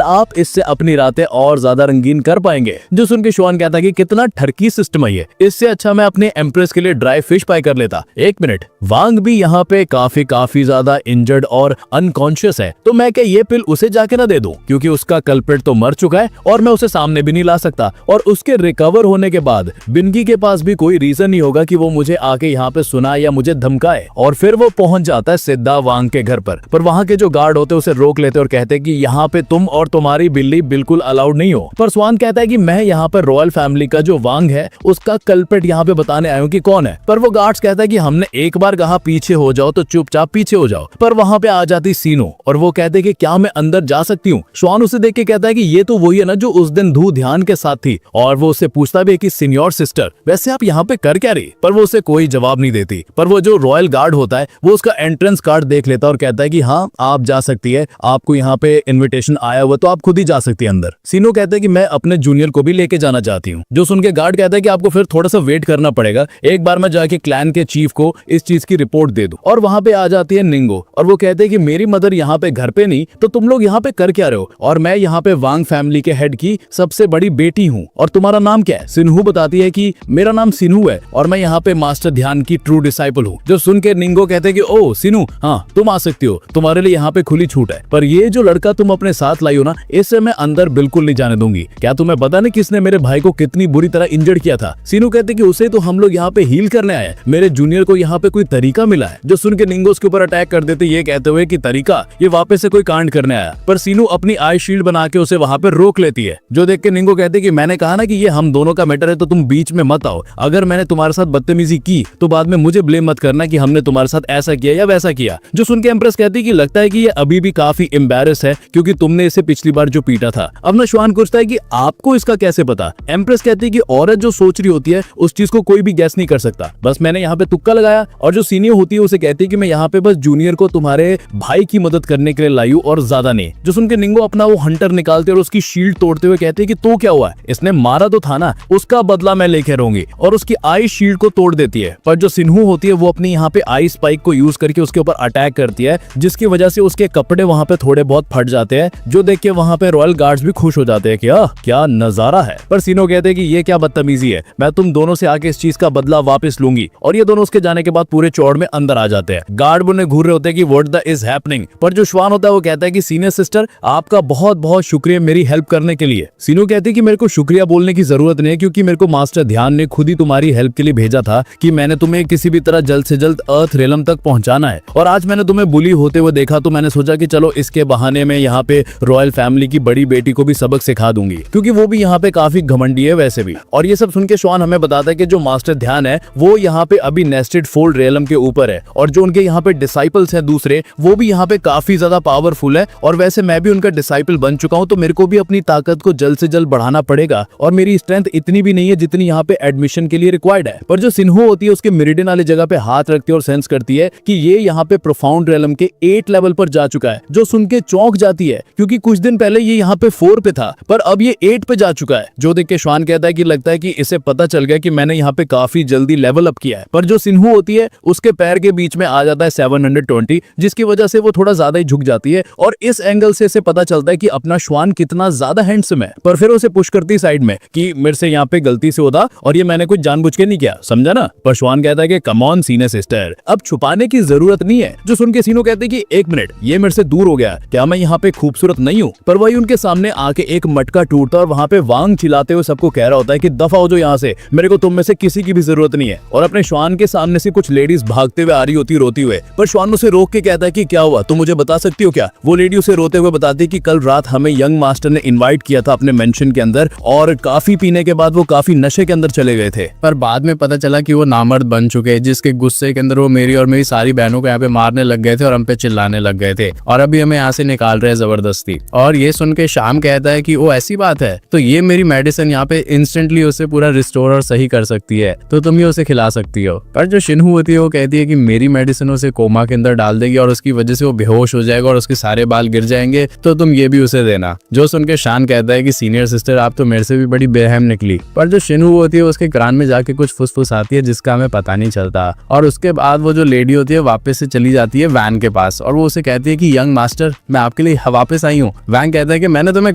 आप इससे अपनी रातें और ज्यादा रंगीन कर पाएंगे। जो सुन के श्वान कहता है कि कितना ठरकी सिस्टम है ये, इससे अच्छा मैं अपने एम्प्रेस के लिए ड्राई फिश पाई कर लेता। एक मिनट, वांग भी यहाँ पे काफी ज्यादा इंजर्ड और अनकॉन्शियस है, तो मैं क्या ये पिल उसे जाके ना दे दूं, क्योंकि उसका कल्प्रिट तो मर चुका है और मैं उसे सामने भी नहीं ला सकता। और उसके रिकवर होने के बाद बिनगी के पास भी कोई रीजन नहीं होगा कि वो मुझे आके यहाँ पे सुनाए या मुझे धमकाए। और फिर वो पहुंच जाता है सिद्धा वांग के घर पर वहां के जो गार्ड होते उसे रोक लेते और कहते कि यहाँ पे तुम और तुम्हारी बिल्ली बिल्कुल अलाउड नहीं हो। पर स्वान कहता है कि मैं यहाँ पर रॉयल फैमिली का जो वांग है उसका कल्प्रिट यहाँ पे बताने आया हूँ कि कौन है। पर वो गार्ड्स कहता है कि हमने एक बार कहा पीछे हो जाओ तो चुपचाप पीछे हो जाओ। पर वहां पे आ जाती सीनो और वो कहते कि क्या मैं अंदर जा सकती हूँ। स्वान उसे देख के कहता है कि ये तो वही है ना जो उस दिन धू ध्यान के साथ थी। और वो उससे पूछता भी है कि सीनियर सिस्टर वैसे आप यहाँ पे कर क्या रही। पर वो उसे कोई जवाब नहीं देती। पर वो जो रॉयल गार्ड होता है वो उसका एंट्रेंस कार्ड देख लेता और कहता है कि हाँ आप जा सकती है, आपको यहाँ पे इन्विटेशन आया हुआ तो आप खुद ही जा सकती है अंदर। सीनो कहते हैं कि मैं अपने जूनियर को भी लेके जाना चाहती हूँ। जो सुन के गार्ड कहता है कि आपको फिर थोड़ा सा वेट करना पड़ेगा, एक बार मैं जाके क्लैन के चीफ को इस चीज की रिपोर्ट दे दूं। और वहां पे आ जाती है निंगो और वो कहते हैं कि मेरी मदर यहाँ पे घर पे नहीं तो तुम लोग यहाँ पे कर क्या रहे हो, और मैं यहाँ पे वांग फैमिली के हेड की सबसे बड़ी बेटी हूँ। और तुम्हारा नाम क्या है। सिन्हू बताती है कि मेरा नाम सिन्हू है और मैं यहाँ पे मास्टर ध्यान की ट्रू डिसाइपल हूँ। जो सुन के निंगो कहते हैं कि ओ सिन्हू हाँ तुम आ सकती हो, तुम्हारे लिए यहाँ पे खुली छूट है। पर ये जो लड़का तुम अपने साथ लाई हो ना, इससे मैं अंदर बिल्कुल नहीं जाने दूंगी। क्या तुम्हें पता नहीं किसने मेरे भाई को कितनी बुरी तरह इंजर्ड किया था। सीनू कहते कि उसे तो हम लोग यहाँ पे हील करने आए, मेरे जूनियर को यहाँ पे कोई तरीका मिला है। जो सुन के निंगो उसके ऊपर अटैक कर देते ये कहते हुए कि तरीका, ये वापस से कोई कांड करने आया। पर सीनू अपनी आई शील्ड बना के उसे वहां पे रोक लेती है। जो देख के निंगो कहते कि मैंने कहा ना कि ये हम दोनों का मैटर है तो तुम बीच में मत आओ। अगर मैंने तुम्हारे साथ बदतमीजी की तो बाद में मुझे ब्लेम मत करना कि हमने तुम्हारे साथ ऐसा किया या वैसा किया। जो सुन के एम्प्रेस कहती कि लगता है कि ये अभी भी काफी एम्बैरेस है क्योंकि तुमने इसे पिछली बार जो पीटा था। अब ना श्वान पूछता है कि आपको इसका कैसे पता। एम्प्रेस कहती है कि औरत जो सोच रही होती है उस चीज को कोई भी गैस नहीं कर सकता, बस मैंने यहाँ पे तुक्का लगाया। और जो सीनियर होती है उसे कहती है कि मैं यहाँ पे बस जूनियर को तुम्हारे भाई की मदद करने के लिए लाई हूँ और ज्यादा नहीं। जो सुन के निंगो अपना वो हंटर निकालते और उसकी शील्ड तोड़ते हुए कहते हैं कि तो क्या हुआ, इसने मारा तो था ना, उसका बदला मैं लेके रहूंगी। और उसकी आई शील्ड को तोड़ देती है। पर जो सिन्हू होती है वो अपनी यहाँ पे आई स्पाइक को यूज करके उसके ऊपर अटैक करती है, जिसकी वजह से उसके कपड़े वहां पे थोड़े बहुत फट जाते हैं। जो देख के वहां पे रॉयल गार्ड्स भी खुश हो जाते हैं कि क्या नजारा है। पर सीनो कहते हैं कि ये क्या बदतमीजी है, मैं तुम दोनों से आके इस चीज का बदला वापस लूंगी। और ये दोनों उसके जाने के बाद पूरे चौड़ में अंदर आ जाते हैं। गार्ड उन्हें घूर रहे होते हैं कि व्हाट द इज हैपनिंग। पर जो श्वान होता है वो कहता है कि सीनियर सिस्टर आपका बहुत बहुत शुक्रिया मेरी हेल्प करने के लिए। सीनो कहती है कि मेरे को शुक्रिया बोलने की जरूरत नहीं है, क्योंकि मेरे को मास्टर ध्यान ने खुद ही तुम्हारी हेल्प के लिए भेजा था कि मैंने तुम्हें किसी भी तरह जल्द से जल्द अर्थ रेलम तक पहुंचाना है। और आज मैंने तुम्हें बुली होते हुए देखा तो मैंने सोचा कि चलो इसके बहाने में यहाँ पे रॉयल फैमिली की बड़ी बेटी को भी सबक सिखा दूंगी, क्योंकि वो भी यहाँ पे काफी घमंडी है वैसे भी। और ये सब सुन के श्वान हमें बताता है कि जो मास्टर ध्यान है वो यहाँ पे अभी नेस्टेड फोल्ड रेलम के ऊपर है, और जो उनके यहाँ पे डिसाइपल्स हैं दूसरे वो भी यहाँ पे काफी ज्यादा पावरफुल है। और वैसे मैं भी उनका डिसाइपल बन चुका हूँ, तो मेरे को भी अपनी ताकत को जल्द से जल्द बढ़ाना पड़ेगा। और मेरी स्ट्रेंथ इतनी भी नहीं है जितनी यहाँ पे एडमिशन के लिए रिक्वायर्ड है। पर जो सिन्हो होती है उसके मेरिडियन वाली जगह पे हाथ रखती है और सेंस करती है कि ये यहाँ पे प्रोफाउंड रेलम के 8 लेवल पर जा चुका है। जो सुन के चौंक जाती है, क्योंकि कुछ दिन पहले ये यहाँ पे 4 पे था पर अब ये 8 पे जा चुका है। जो देख के श्वान कहता है कि लगता है कि इसे पता चल गया कि मैंने यहाँ पे काफी जल्दी लेवल अप किया है। पर जो सिन्हू होती है उसके पैर के बीच में आ जाता है 720, जिसकी वजह से वो थोड़ा ज्यादा ही झुक जाती है। और इस एंगल से इसे पता चलता है कि अपना श्वान कितना ज्यादा हैंडसम है। पर फिर उसे पुश करती साइड में कि मेरे से यहाँ पे गलती से होता और ये मैंने कुछ जानबूझ के नहीं किया, समझा ना। पर श्वान कहता है कि कम ऑन सीनियर सिस्टर, अब छुपाने की जरूरत नहीं है। जो सुन के सीनो कहते हैं कि एक मिनट, ये मेरे से दूर हो गया, क्या मैं यहाँ पे खूबसूरत नहीं हूँ। पर वही उनके सामने आके एक मटका टूटता और वहां पे वांग चिल्लाते हुए सबको कह रहा होता है कि दफा हो जो यहाँ से, मेरे को तुम में से किसी की भी जरूरत नहीं है। और अपने श्वान के सामने से कुछ लेडीज भागते हुए आ रही होती रोती हुए। पर श्वान उसे रोक के कहता है कि क्या हुआ, तुम मुझे बता सकती हो क्या। वो लेडी उसे रोते हुए बताती कि कल रात हमें यंग मास्टर ने इन्वाइट किया था अपने मेंशन के अंदर, और काफी पीने के बाद वो काफी नशे के अंदर चले गए थे। पर बाद में पता चला कि वो नामर्द बन चुके हैं, जिसके गुस्से के अंदर वो मेरी और मेरी सारी बहनों को यहाँ पे मारने लग गए थे और हम पे चिल्लाने लग गए थे, और अभी हमें यहाँ से निकाल रहे हैं जबरदस्ती। और ये सुन के शाम कहता है कि वो ऐसी बात है, तो ये मेरी मेडिसिन यहाँ पे इंस्टेंटली उसे पूरा रिस्टोर और सही कर सकती है, तो तुम ये उसे खिला सकती हो। पर जो शिन्हू होती है वो कहती है कि मेरी मेडिसिन उसे कोमा के अंदर डाल देगी और उसकी वजह से वो बेहोश हो जाएगा और उसके सारे बाल गिर जाएंगे, तो तुम ये भी उसे देना। जो सुन के शान कहता है कि सीनियर सिस्टर आप तो मेरे से भी बड़ी बेरहम निकली। पर जो शिन्हू होती है उसके कान में जाके कुछ फुसफुस आती है जिसका हमें पता नहीं चलता, और उसके बाद वो जो लेडी होती है वापस से चली जाती है वैन के पास और वो उसे कहती है कि यंग मास्टर मैं आपके लिए वापस आई हूँ। वैन कहता है कि मैंने तुम्हें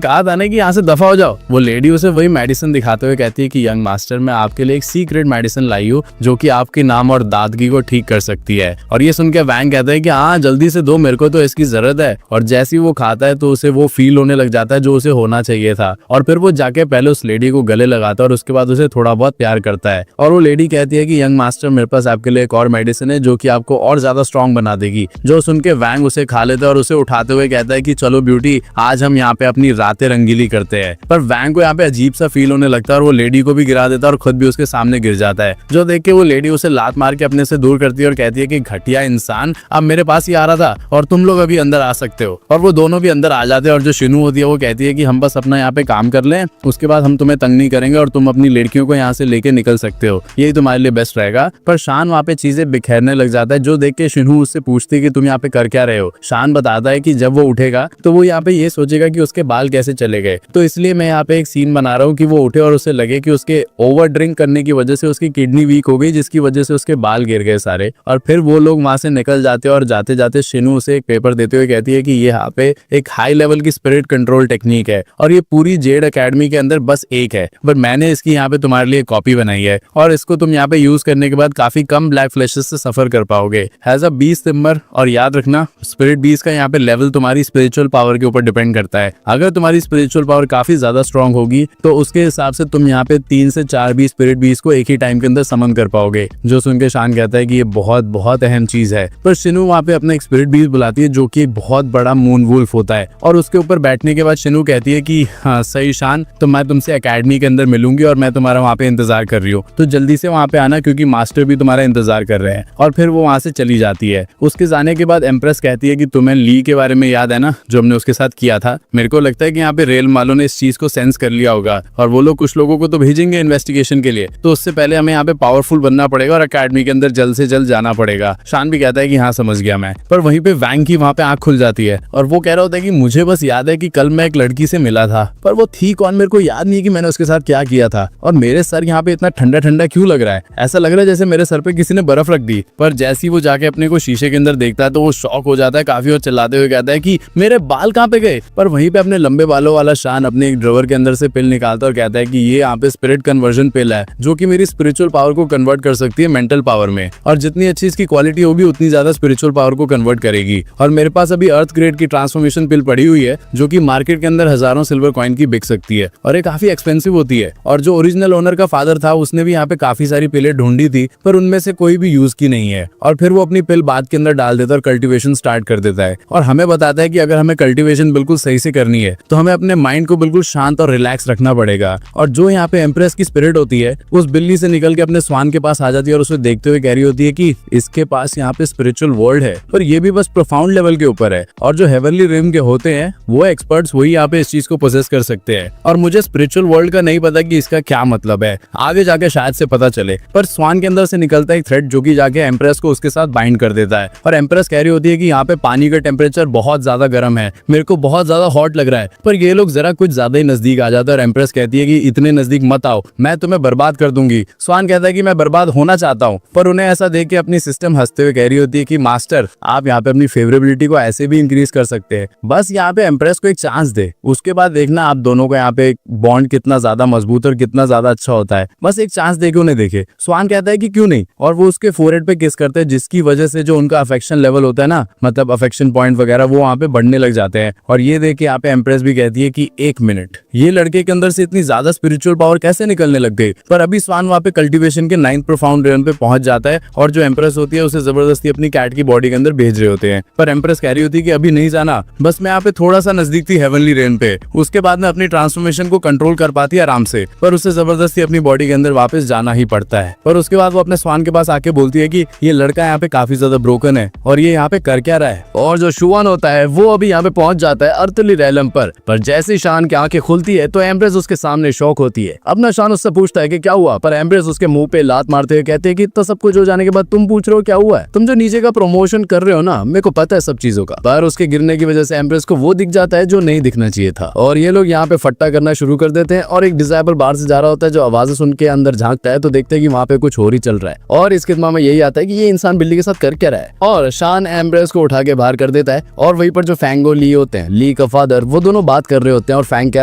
कहा था ना कि यहाँ से दफा हो जाओ। वो लेडी उसे वही मेडिसिन दिखाते हुए कहती है कि यंग मास्टर मैं आपके लिए एक सीक्रेट मेडिसिन लाई हूँ जो कि आपके नाम और दादगी को ठीक कर सकती है। और ये सुन के वैन कहता है कि हाँ जल्दी से दो, मेरे को तो इसकी जरूरत है। और जैसे ही वो खाता है तो उसे वो फील होने लग जाता है जो उसे होना चाहिए था। और फिर वो जाके पहले उस लेडी को गले लगाता है और उसके बाद उसे थोड़ा बहुत प्यार करता है। और वो लेडी कहती है कि यंग मास्टर मेरे पास आपके लिए एक और मेडिसिन है जो कि आपको और ज्यादा स्ट्रांग बना देगी। जो सुन के वैंग उसे खा लेता है और उसे उठाते हुए कहता है कि चलो ब्यूटी आज हम यहाँ पे अपनी रातें रंगीली करते हैं। पर वैंग को यहाँ पे अजीब सा फील होने लगता है और वो लेडी को भी गिरा देता है और खुद भी उसके सामने गिर जाता है। जो देख के वो लेडी उसे लात मार के अपने से दूर करती है और कहती है कि घटिया इंसान अब मेरे पास ही आ रहा था और तुम लोग अभी अंदर आ सकते हो। और वो दोनों भी अंदर आ जाते हैं और जो शिनू होती है वो कहती है कि हम बस अपना यहाँ पे काम कर लें, उसके बाद हम तुम्हें तंग नहीं करेंगे और तुम अपनी लड़कियों को यहाँ से लेके निकल सकते हो, यही तुम्हारे लिए बेस्ट रहेगा। पर शान वहाँ पे चीजें बिखेरने लग जाता है। जो देख के शिनू उससे पूछती है कि तुम यहाँ पे कर क्या रहे हो। शान बताता है कि जब वो उठेगा तो वो यहाँ पे ये सोचेगा कि उसके बाल कैसे चले गए, तो इसलिए मैं यहाँ पे एक सीन बना रहा हूँ कि वो उठे और उसे लगे कि उसके ओवर ड्रिंक करने की वजह से उसकी किडनी वीक हो गई जिसकी वजह से उसके बाल गिर गए सारे। और फिर वो लोग वहां से निकल जाते हैं और जाते जाते शिनू उसे एक पेपर देते हुए कहती है कि ये यहाँ पे एक हाई लेवल की स्पिरिट कंट्रोल टेक्निक है और ये पूरी जेड एकेडमी के अंदर बस एक है, बट मैंने इसकी यहाँ पे तुम्हारे लिए कॉपी बनाई है और इसको तुम यहाँ पे यूज करने के बाद काफी कम ब्लैक फ्लैशेस से सफर कर पाओगे। हैज अ बीस्ट नंबर और याद रखना स्पिरिट बीस्ट का यहाँ पे लेवल तुम्हारी स्पिरिचुअल पावर के ऊपर डिपेंड करता है। अगर तुम्हारी स्पिरिचुअल पावर काफी ज्यादा स्ट्रांग होगी तो उसके हिसाब से तुम यहाँ पे 3 से 4 भी स्पिरिट बीस्ट को एक ही टाइम के अंदर समन कर पाओगे। जो सुन के शान कहता है कि ये बहुत बहुत अहम चीज है। पर शिनू वहाँ पे अपना एक स्पिरिट बीस्ट बुलाती है जो कि एक बहुत बड़ा मून वुल्फ होता है और उसके ऊपर बैठने के बाद शिनू कहती है कि हाँ सही शान, तो मैं तुमसे एकेडमी के अंदर मिलूंगी और मैं तुम्हारा वहाँ पे इंतजार कर रही हूँ, तो जल्दी से वहाँ पे आना क्योंकि मास्टर भी तुम्हारा इंतजार कर रहे हैं। और फिर वो वहाँ से चली जाती है। उसके जाने के बाद एम्प्रेस कहती है कि तुम्हें ली के बारे में याद है ना जो हमने उसके साथ किया था। मेरे को लगता है कि यहाँ पे रेल वालों ने इस चीज को सेंस कर लिया होगा और वो लोग कुछ लोगों को तो भेजेंगे इन्वेस्टिगेशन के लिए, तो उससे पहले हमें यहाँ पे पावरफुल बनना पड़ेगा और एकेडमी के अंदर जल्द से जल्द जाना पड़ेगा। शान भी कहता है कि हाँ समझ गया मैं। पर वहीं पे वैंग की वहाँ पे आंख खुल जाती है और वो कह रहा होता है कि मुझे बस याद है कि कल मैं एक लड़की से मिला था, पर वो थी कौन मेरे को याद नहीं है कि मैंने उसके साथ क्या किया था। और मेरे सर यहाँ पे इतना ठंडा ठंडा क्यों लग रहा है, ऐसा लग रहा है जैसे मेरे सर पे किसी ने बर्फ रख दी। पर जैसे ही वो जाके अपने को शीशे के अंदर देखता है तो वो शॉक हो जाता है काफी और चिल्लाते हुए कहता है कि मेरे बाल कहाँ पे गए। पर वहीं पे अपने लंबे बालों वाला शान अपने एक ड्रॉवर के अंदर से पिल निकालता और कहता है कि ये यहाँ पे स्पिरिट कन्वर्जन पिल है जो कि मेरी स्पिरिचुअल पावर को कन्वर्ट कर सकती है मेंटल पावर में, और जितनी अच्छी इसकी क्वालिटी होगी उतनी ज्यादा स्पिरिचुअल पावर को कन्वर्ट करेगी। और मेरे पास अभी अर्थ ग्रेड की ट्रांसफॉर्मेशन पिल पड़ी हुई है जो कि मार्केट के अंदर हजारों सिल्वर कॉइन की बिक सकती है और ये काफी एक्सपेंसिव होती है। और जो ओरिजिनल ओनर का फादर था उसने भी यहाँ पे काफी सारी पिलें ढूंढी थी पर उनमें से कोई भी यूज की नहीं है। और फिर वो अपनी पिल बाद के अंदर डाल देता है और कल्टीवेशन स्टार्ट कर देता है और हमें बताता है कि अगर हमें कल्टीवेशन बिल्कुल सही से करनी है तो हमें अपने माइंड को बिल्कुल शांत और रिलैक्स रखना पड़ेगा। और जो यहाँ पे एम्प्रेस की स्पिरिट होती है उस बिल्ली से निकल के अपने स्वान के पास आ जाती है और उसे देखते हुए कह रही होती है कि इसके पास यहाँ पे स्पिरिचुअल वर्ल्ड है पर ये भी बस प्रोफाउंड लेवल के ऊपर है और जो हेवनली रिम के होते हैं वो एक्सपर्ट्स वही यहाँ पे इस चीज को पोजेस कर सकते हैं और मुझे स्पिरिचुअल वर्ल्ड का नहीं पता कि इसका क्या मतलब है, आगे जाके शायद से पता चले। पर स्वान के अंदर से निकलता है एक थ्रेड जो कि जाके एम्प्रेस को उसके साथ बाइंड कर देता है और एम्प्रेस कह रही होती है कि यहाँ पे पानी का टेम्परेचर बहुत ज्यादा गर्म है, मेरे को बहुत ज्यादा हॉट लग रहा है। पर ये लोग जरा कुछ ज्यादा ही नजदीक आ जाता है और एम्प्रेस कहती है कि इतने नजदीक मत आओ, मैं तुम्हें बर्बाद कर दूंगी। स्वान कहता है कि मैं बर्बाद होना चाहता हूँ, पर उन्हें ऐसा देख के अपनी सिस्टम हंसते हुए कह रही होती है कि मास्टर आप यहाँ पे अपनी फेवरेबिलिटी को ऐसे भी इंक्रीज कर सकते हैं, बस यहाँ पे एम्प्रेस को एक चांस दे, उसके बाद देखना आप दोनों का यहाँ पे बॉन्ड कितना ज्यादा मजबूत और कितना ज्यादा अच्छा होता है, बस एक चांस दे के उन्हें देखे। स्वान कहता है कि क्यों नहीं, और वो उसके फोरहेड पे किस करते हैं जिसकी वजह से जो उनका अफेक्शन लेवल होता है ना, मतलब अफेक्शन पॉइंट वगैरह वो वहाँ पे बढ़ने लग जाते हैं। और ये देख के यहाँ पे एम्प्रेस भी कहती है कि एक मिनट, ये लड़के के अंदर से इतनी ज्यादा स्पिरिचुअल पावर कैसे निकलने लग गई। पर अभी स्वान वहाँ पे कल्टीवेशन के 9th प्रोफाउंड रेन पे पहुंच जाता है और जो एम्प्रेस होती है उसे जबरदस्ती अपनी कैट की बॉडी के अंदर भेज रहे होते हैं। पर एम्प्रेस कह रही होती है कि अभी नहीं जाना, बस मैं यहाँ पे थोड़ा सा नजदीक थी हेवनली रेन पे, उसके बाद में अपनी ट्रांसफॉर्मेशन को कंट्रोल कर पाती है आराम से, पर उसे जबरदस्ती अपनी बॉडी के अंदर वापस जाना ही पड़ता है। पर उसके बाद वो अपने स्वान के पास आके बोलती है कि ये लड़का यहाँ पे काफी ज्यादा ब्रोकन है और ये यहाँ पे कर क्या रहा है। और जो शुआन होता है वो अभी यहाँ पे पहुंच जाता है अर्थली रैलम पर जैसे शान की आंखें खुलती है तो एम्प्रेस उसके सामने शॉक होती है। अपना शान उससे पूछता है कि क्या हुआ, पर एम्प्रेस उसके मुंह पे लात मारते हुए कहते हैं कि तो सब कुछ हो जाने के बाद तुम पूछ रहे हो क्या हुआ है, तुम जो नीचे का प्रमोशन कर रहे हो ना, मेरे को पता है सब चीजों का। पर उसके गिरने की वजह से एम्प्रेस को वो दिख जाता है जो नहीं दिखना चाहिए था और ये लोग यहाँ पे फट्टा करना शुरू कर देते हैं और एक डिजाइबल बाहर से जा रहा होता है जो आवाजें सुन के अंदर झांकता है तो देखते हैं कि वहाँ पे कुछ और ही चल रहा है। और इसके दिमाग में यही आता है कि ये इंसान बिल्ली के साथ कर क्या रहा है। और शान एम्ब्रेस को उठा के बाहर कर देता है और वहीं पर जो फैंग और ली होते हैं, ली का फादर, वो दोनों बात कर रहे होते हैं और फैंग कह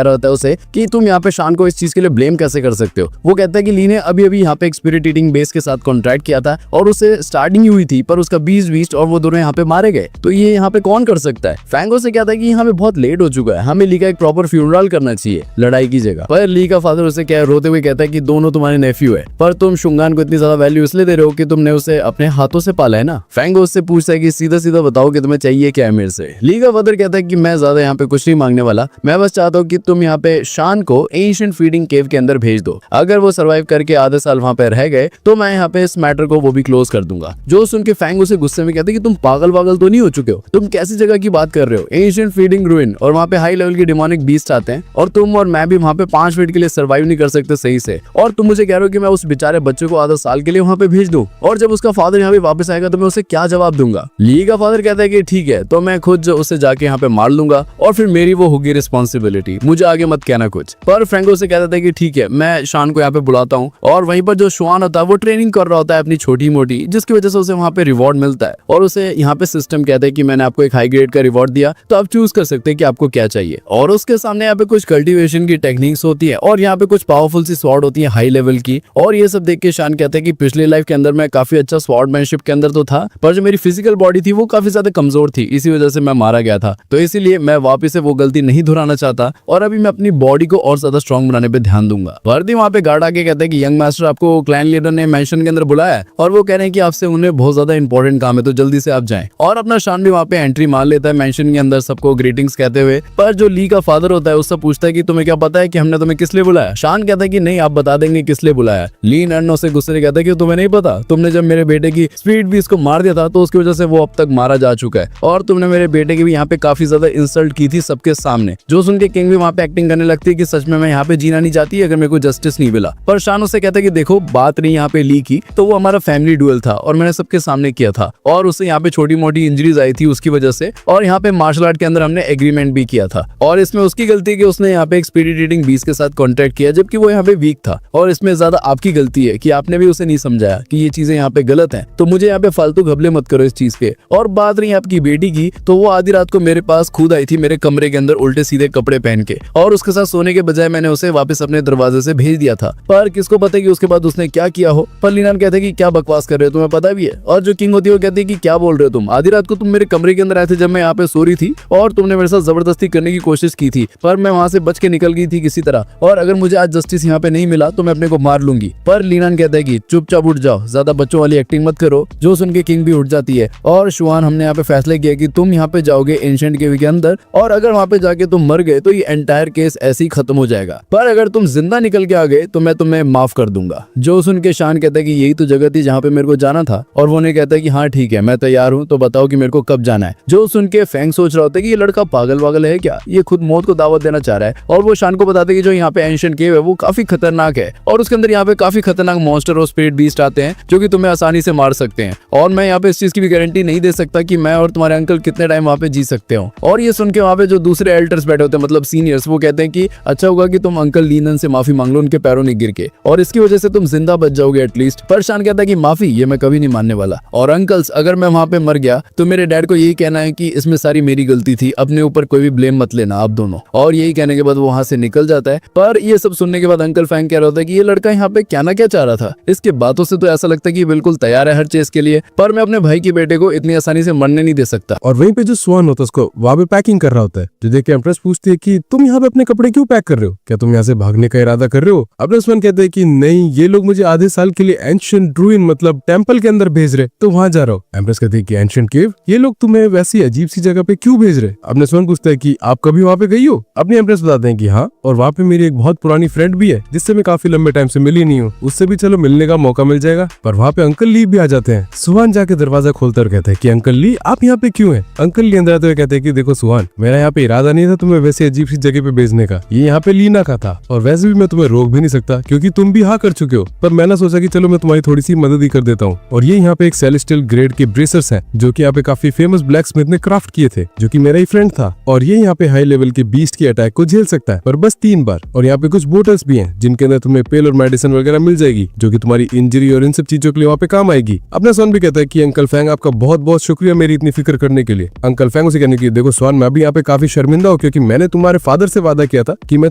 रहा होता है उसे कि तुम यहाँ पे शान को इस चीज के लिए ब्लेम कैसे कर सकते हो। वो कहता है कि ली ने अभी अभी यहाँ पे एक स्पिरिट ईटिंग बेस के साथ कॉन्ट्रैक्ट किया था और उसे स्टार्टिंग हुई थी, पर उसका बीस्ट और वो दोनों यहाँ पे मारे गए, तो ये यहाँ पे कौन कर सकता है। फैंगो से कहता है कि यहाँ पे बहुत लेट हो चुका है, हमें ली का एक प्रॉपर फ्यूनरल करना चाहिए लड़ाई की जगह। पर ली का फादर उसे क्या रोते हुए कहता है कि दोनों तुम्हारे नेफ्यू है, पर तुम शुंगान को इतनी ज्यादा वैल्यू इसलिए दे रहे हो कि तुमने उसे अपने हाथों से पाला है ना। फैंगो उससे पूछता है कि सीधा सीधा बताओ कि तुम्हें चाहिए क्या है मेरे से। ली का फादर कहता है कि मैं ज्यादा यहाँ पे कुछ नहीं मांगने वाला, मैं बस चाहता हूँ कि तुम यहाँ पे शान को एंशिएंट फीडिंग केव के अंदर भेज दो। अगर वो सर्वाइव करके आधे साल वहां पे रह गए तो मैं यहाँ पे इस मैटर को वो भी क्लोज कर दूंगा। जो सुन के फैंग उसे गुस्से में कहते कि तुम पागल तो नहीं हो चुके हो, तुम कैसी जगह की बात कर रहे हो, एंशिएंट फीडिंग रूइन, और वहाँ पे हाई लेवल की डिमोनिक बीस्ट आते हैं और तुम और मैं भी वहाँ पे 5 मिनट के लिए सर्वाइव नहीं कर सकते सही से, और तुम मुझे कह रहे हो कि मैं उस बेचारे बच्चे को आधा साल के लिए वहाँ पे भेज दूं, और जब उसका फादर यहाँ पे वापस आएगा तो मैं उसे क्या जवाब दूंगा। ली का फादर कहता है कि ठीक है, तो मैं खुद उसे जाके यहाँ पे मार लूंगा और फिर मेरी वो होगी रिस्पॉन्सिबिलिटी, मुझे आगे मत कहना कुछ। पर फ्रैंको से कहता है कि ठीक है, मैं शान को यहाँ पे बुलाता हूँ, और वहीं पर जो शुआन होता है वो ट्रेनिंग कर रहा होता है अपनी छोटी मोटी, जिसकी वजह से उसे वहाँ पे रिवॉर्ड मिलता है, और उसे यहाँ पे सिस्टम कहता है कि मैंने आपको एक हाई ग्रेड का रिवॉर्ड दिया, तो आप चूज कर सकते हैं कि आपको क्या चाहिए। और उसके सामने यहाँ पे कुछ कल्टीवेशन की टेक्निक्स होती है और यहाँ पे कुछ पावरफुल सी स्वॉर्ड होती है हाई लेवल की, और ये सब देख के शान कहता है कि पिछली लाइफ के अंदर मैं काफी अच्छा स्वॉर्डमैनशिप के अंदर तो था, पर जो मेरी फिजिकल बॉडी थी वो काफी ज्यादा कमजोर थी, इसी वजह से मैं मारा गया था, तो इसीलिए मैं वापस से वो गलती नहीं दोहराना चाहता और अभी मैं अपनी बॉडी को और ज्यादा स्ट्रॉन्ग बनाने पे ध्यान दूंगा। वर्दी वहाँ पे गार्ड आके कहते हैं कि यंग मास्टर आपको क्लैन लीडर ने मेंशन के अंदर बुलाया है और वो कह रहे हैं कि आपसे उन्हें बहुत ज्यादा इंपॉर्टेंट काम है, तो जल्दी से आप जाएं। और अपना शान भी वहाँ पे एंट्री मार लेता है मेंशन के अंदर सबको ग्रीटिंग्स कहते हुए, पर जो ली का फादर होता है उससे पूछता है कि तुम्हें क्या पता है कि हमने तुम्हें किस लिए बुलाया। शान कहता है कि नहीं, आप बता देंगे किस लिए बुलाया। ली नन्नो से गुस्से से कहता है कि तुम्हें नहीं पता, तुमने जब मेरे बेटे की स्पीड भी इसको मार दिया था तो उसकी वजह से वो अब तक मारा जा चुका है, और तुमने मेरे बेटे की भी यहाँ पे काफी ज्यादा इंसल्ट की थी सबके सामने। जो सुन के किंग भी वहाँ पे एक्टिंग करने लगती है कि सच में मैं यहाँ पे जीना नहीं चाहती अगर मेरे को जस्टिस नहीं मिला। पर शान उससे कहता है कि देखो, बात नहीं यहाँ पे ली की, तो वो हमारा फैमिली डुएल था और मैंने सबके सामने किया था, और उससे यहाँ पे छोटी मोटी इंजरीज आई थी उसकी वजह से, और यहाँ पे मार्शल आर्ट के अंदर हमने एग्रीमेंट भी किया था, और इसमें उसकी गलती है कि उसने यहाँ पे एक स्पिरिट ईटिंग बीस्ट के साथ कॉन्ट्रैक्ट किया जबकि वो यहाँ पे वीक था, और इसमें ज्यादा आपकी गलती है कि आपने भी उसे नहीं समझाया कि ये चीजें यहाँ पे गलत हैं, तो मुझे यहाँ पे फालतू घबले मत करो इस चीज पे। और बात रही आपकी बेटी की, तो वो आधी रात को मेरे पास खुद आई थी मेरे कमरे के अंदर उल्टे सीधे कपड़े पहन के, और उसके साथ सोने के बजाय मैंने उसे वापस अपने दरवाजे से भेज दिया था, पर किसको पता कि उसके बाद उसने क्या किया हो। पर लीनान कहते हैं कि क्या बकवास कर रहे हो, तुम्हें पता भी है। और जो किंग होती है वो कहती है कि क्या बोल रहे हो तुम, आधी रात को तुम मेरे कमरे के अंदर आए थे जब मैं यहाँ पे सो रही थी, और तुमने मेरे साथ जबरदस्ती करने की कोशिश की थी, पर मैं वहां से बच के निकल गई थी किसी तरह, और अगर मुझे आज जस्टिस यहाँ पे नहीं मिला तो मैं अपने को मार लूंगी। पर लीनान कहता है कि चुपचाप उठ जाओ, ज्यादा बच्चों वाली एक्टिंग मत करो। जो सुन के किंग भी उठ जाती है, और शुआन हमने यहाँ पे फैसला किया कि तुम यहाँ पे जाओगे एंशिएंट केव के अंदर, और अगर वहाँ पे जाके तुम मर गए तो ये एंटायर केस ऐसे ही खत्म हो जाएगा, पर अगर तुम जिंदा निकल के आ गए तो मैं तुम्हें माफ कर दूंगा। जो सुन के शान कहता है कि यही तो जगह थी जहाँ पे मेरे को जाना था, और वो ने कहता है कि हाँ ठीक है, मैं तैयार हूँ, तो बताओ कि मेरे को कब जाना है। जो सुन के फैंग सोच रहा होता है कि ये लड़का पागल वागल है क्या, ये खुद मौत को दावत देना चाह रहा है, और वो शान को बताते कि जो यहाँ पे एंशिएंट केव है वो काफी खतरनाक है, और उसके अंदर यहाँ पे काफी खतरनाक मॉन्स्टर और स्पिरिट बीस्ट आते हैं जो कि तुम्हें आसानी से मार सकते हैं, और मैं यहाँ पे इस चीज की भी गारंटी नहीं दे सकता कि मैं और तुम्हारे अंकल कितने टाइम वहाँ पे जी सकते हो। और ये सुन के वहाँ पे जो दूसरे एल्डर्स बैठे होते हैं, मतलब सीनियर्स, वो कहते हैं कि अच्छा होगा कि तुम अंकल लीनन से माफी मांग लो, उनके पैरों नहीं गिर के, और इसकी वजह से तुम जिंदा बच जाओगे एटलीस्ट। पर शान कहता है कि माफी ये मैं कभी नहीं मानने वाला, और अंकल्स अगर मैं वहाँ पे मर गया तो मेरे डैड को यही कहना है कि इसमें सारी मेरी गलती थी, अपने ऊपर कोई भी ब्लेम मत लेना आप दोनों। और यही कहने के बाद वो वहाँ से निकल जाता है। पर ये सब सुनने के बाद अंकल फैंग कह रहा होता है कि ये लड़का यहाँ पे क्या ना क्या चाह रहा था, इसके बातों से तो ऐसा लगता है कि बिल्कुल तैयार है हर चीज के लिए, पर मैं अपने भाई के बेटे को इतनी आसानी से मरने नहीं दे सकता। और वहीं पे जो स्वान होता है उसको वहाँ पे पैकिंग कर रहा होता है, जो देख के एम्प्रेस पूछती है कि तुम यहाँ पे अपने कपड़े क्यों पैक कर रहे हो, क्या तुम यहाँ से भागने का इरादा कर रहे हो। अपने स्वान कहते हैं कि नहीं, ये लोग मुझे आधे साल के लिए एंशिएंट रूइन मतलब टेंपल के अंदर भेज रहे, तो वहाँ जा रहा हूँ। एम्प्रेस कहती है कि एंशिएंट केव, ये लोग तुम्हें वैसी अजीब सी जगह पे क्यों भेज रहे। अपने स्वान पूछता है कि आप कभी वहाँ पे गई हो। अपनी एम्प्रेस बताते हैं कि हाँ, और वहाँ पे मेरी एक बहुत पुरानी फ्रेंड भी है जिससे मैं काफी लंबे टाइम से मिली नहीं हूँ, उससे भी चलो मिलने का मौका मिल जाएगा। पर वहाँ पे अंकल ली भी आ जाते हैं। सुहान जाके दरवाजा खोलता और कहता है कि अंकल ली आप यहाँ पे क्यों हैं। अंकल ली अंदर आते हुए कहते हैं कि देखो सुहान, मेरा यहाँ पे इरादा नहीं था तुम्हें वैसे अजीब सी जगह पे भेजने का, ये यहाँ पे लीना का था, और वैसे भी मैं तुम्हें रोक भी नहीं सकता क्योंकि तुम भी हाँ कर चुके हो, पर मैंने सोचा कि चलो मैं तुम्हारी थोड़ी सी मदद ही कर देता हूँ। और ये यहाँ पे एक सेलेस्टियल ग्रेड के ब्रेसर्स हैं जो कि यहाँ पे काफी फेमस ब्लैक स्मिथ ने क्राफ्ट किए थे, जो कि मेरा ही फ्रेंड था, और ये यहाँ पे हाई लेवल के बीस्ट की अटैक को झेल सकता है पर बस 3 बार। और यहाँ पे कुछ बोटल्स भी हैं जिनके अंदर तुम्हें पेल और मेडिसिन वगैरह मिल जाएगी जो कि तुम्हारी इंजरी और सब चीजों के लिए वहाँ पे काम आएगी। अपना स्वान भी कहता है कि अंकल फैंग आपका बहुत बहुत शुक्रिया मेरी इतनी फिक्र करने के लिए। अंकल फैंग उसे कहने की देखो स्वान मैं भी यहाँ पे काफी शर्मिंदा हूँ क्योंकि मैंने तुम्हारे फादर से वादा किया था कि मैं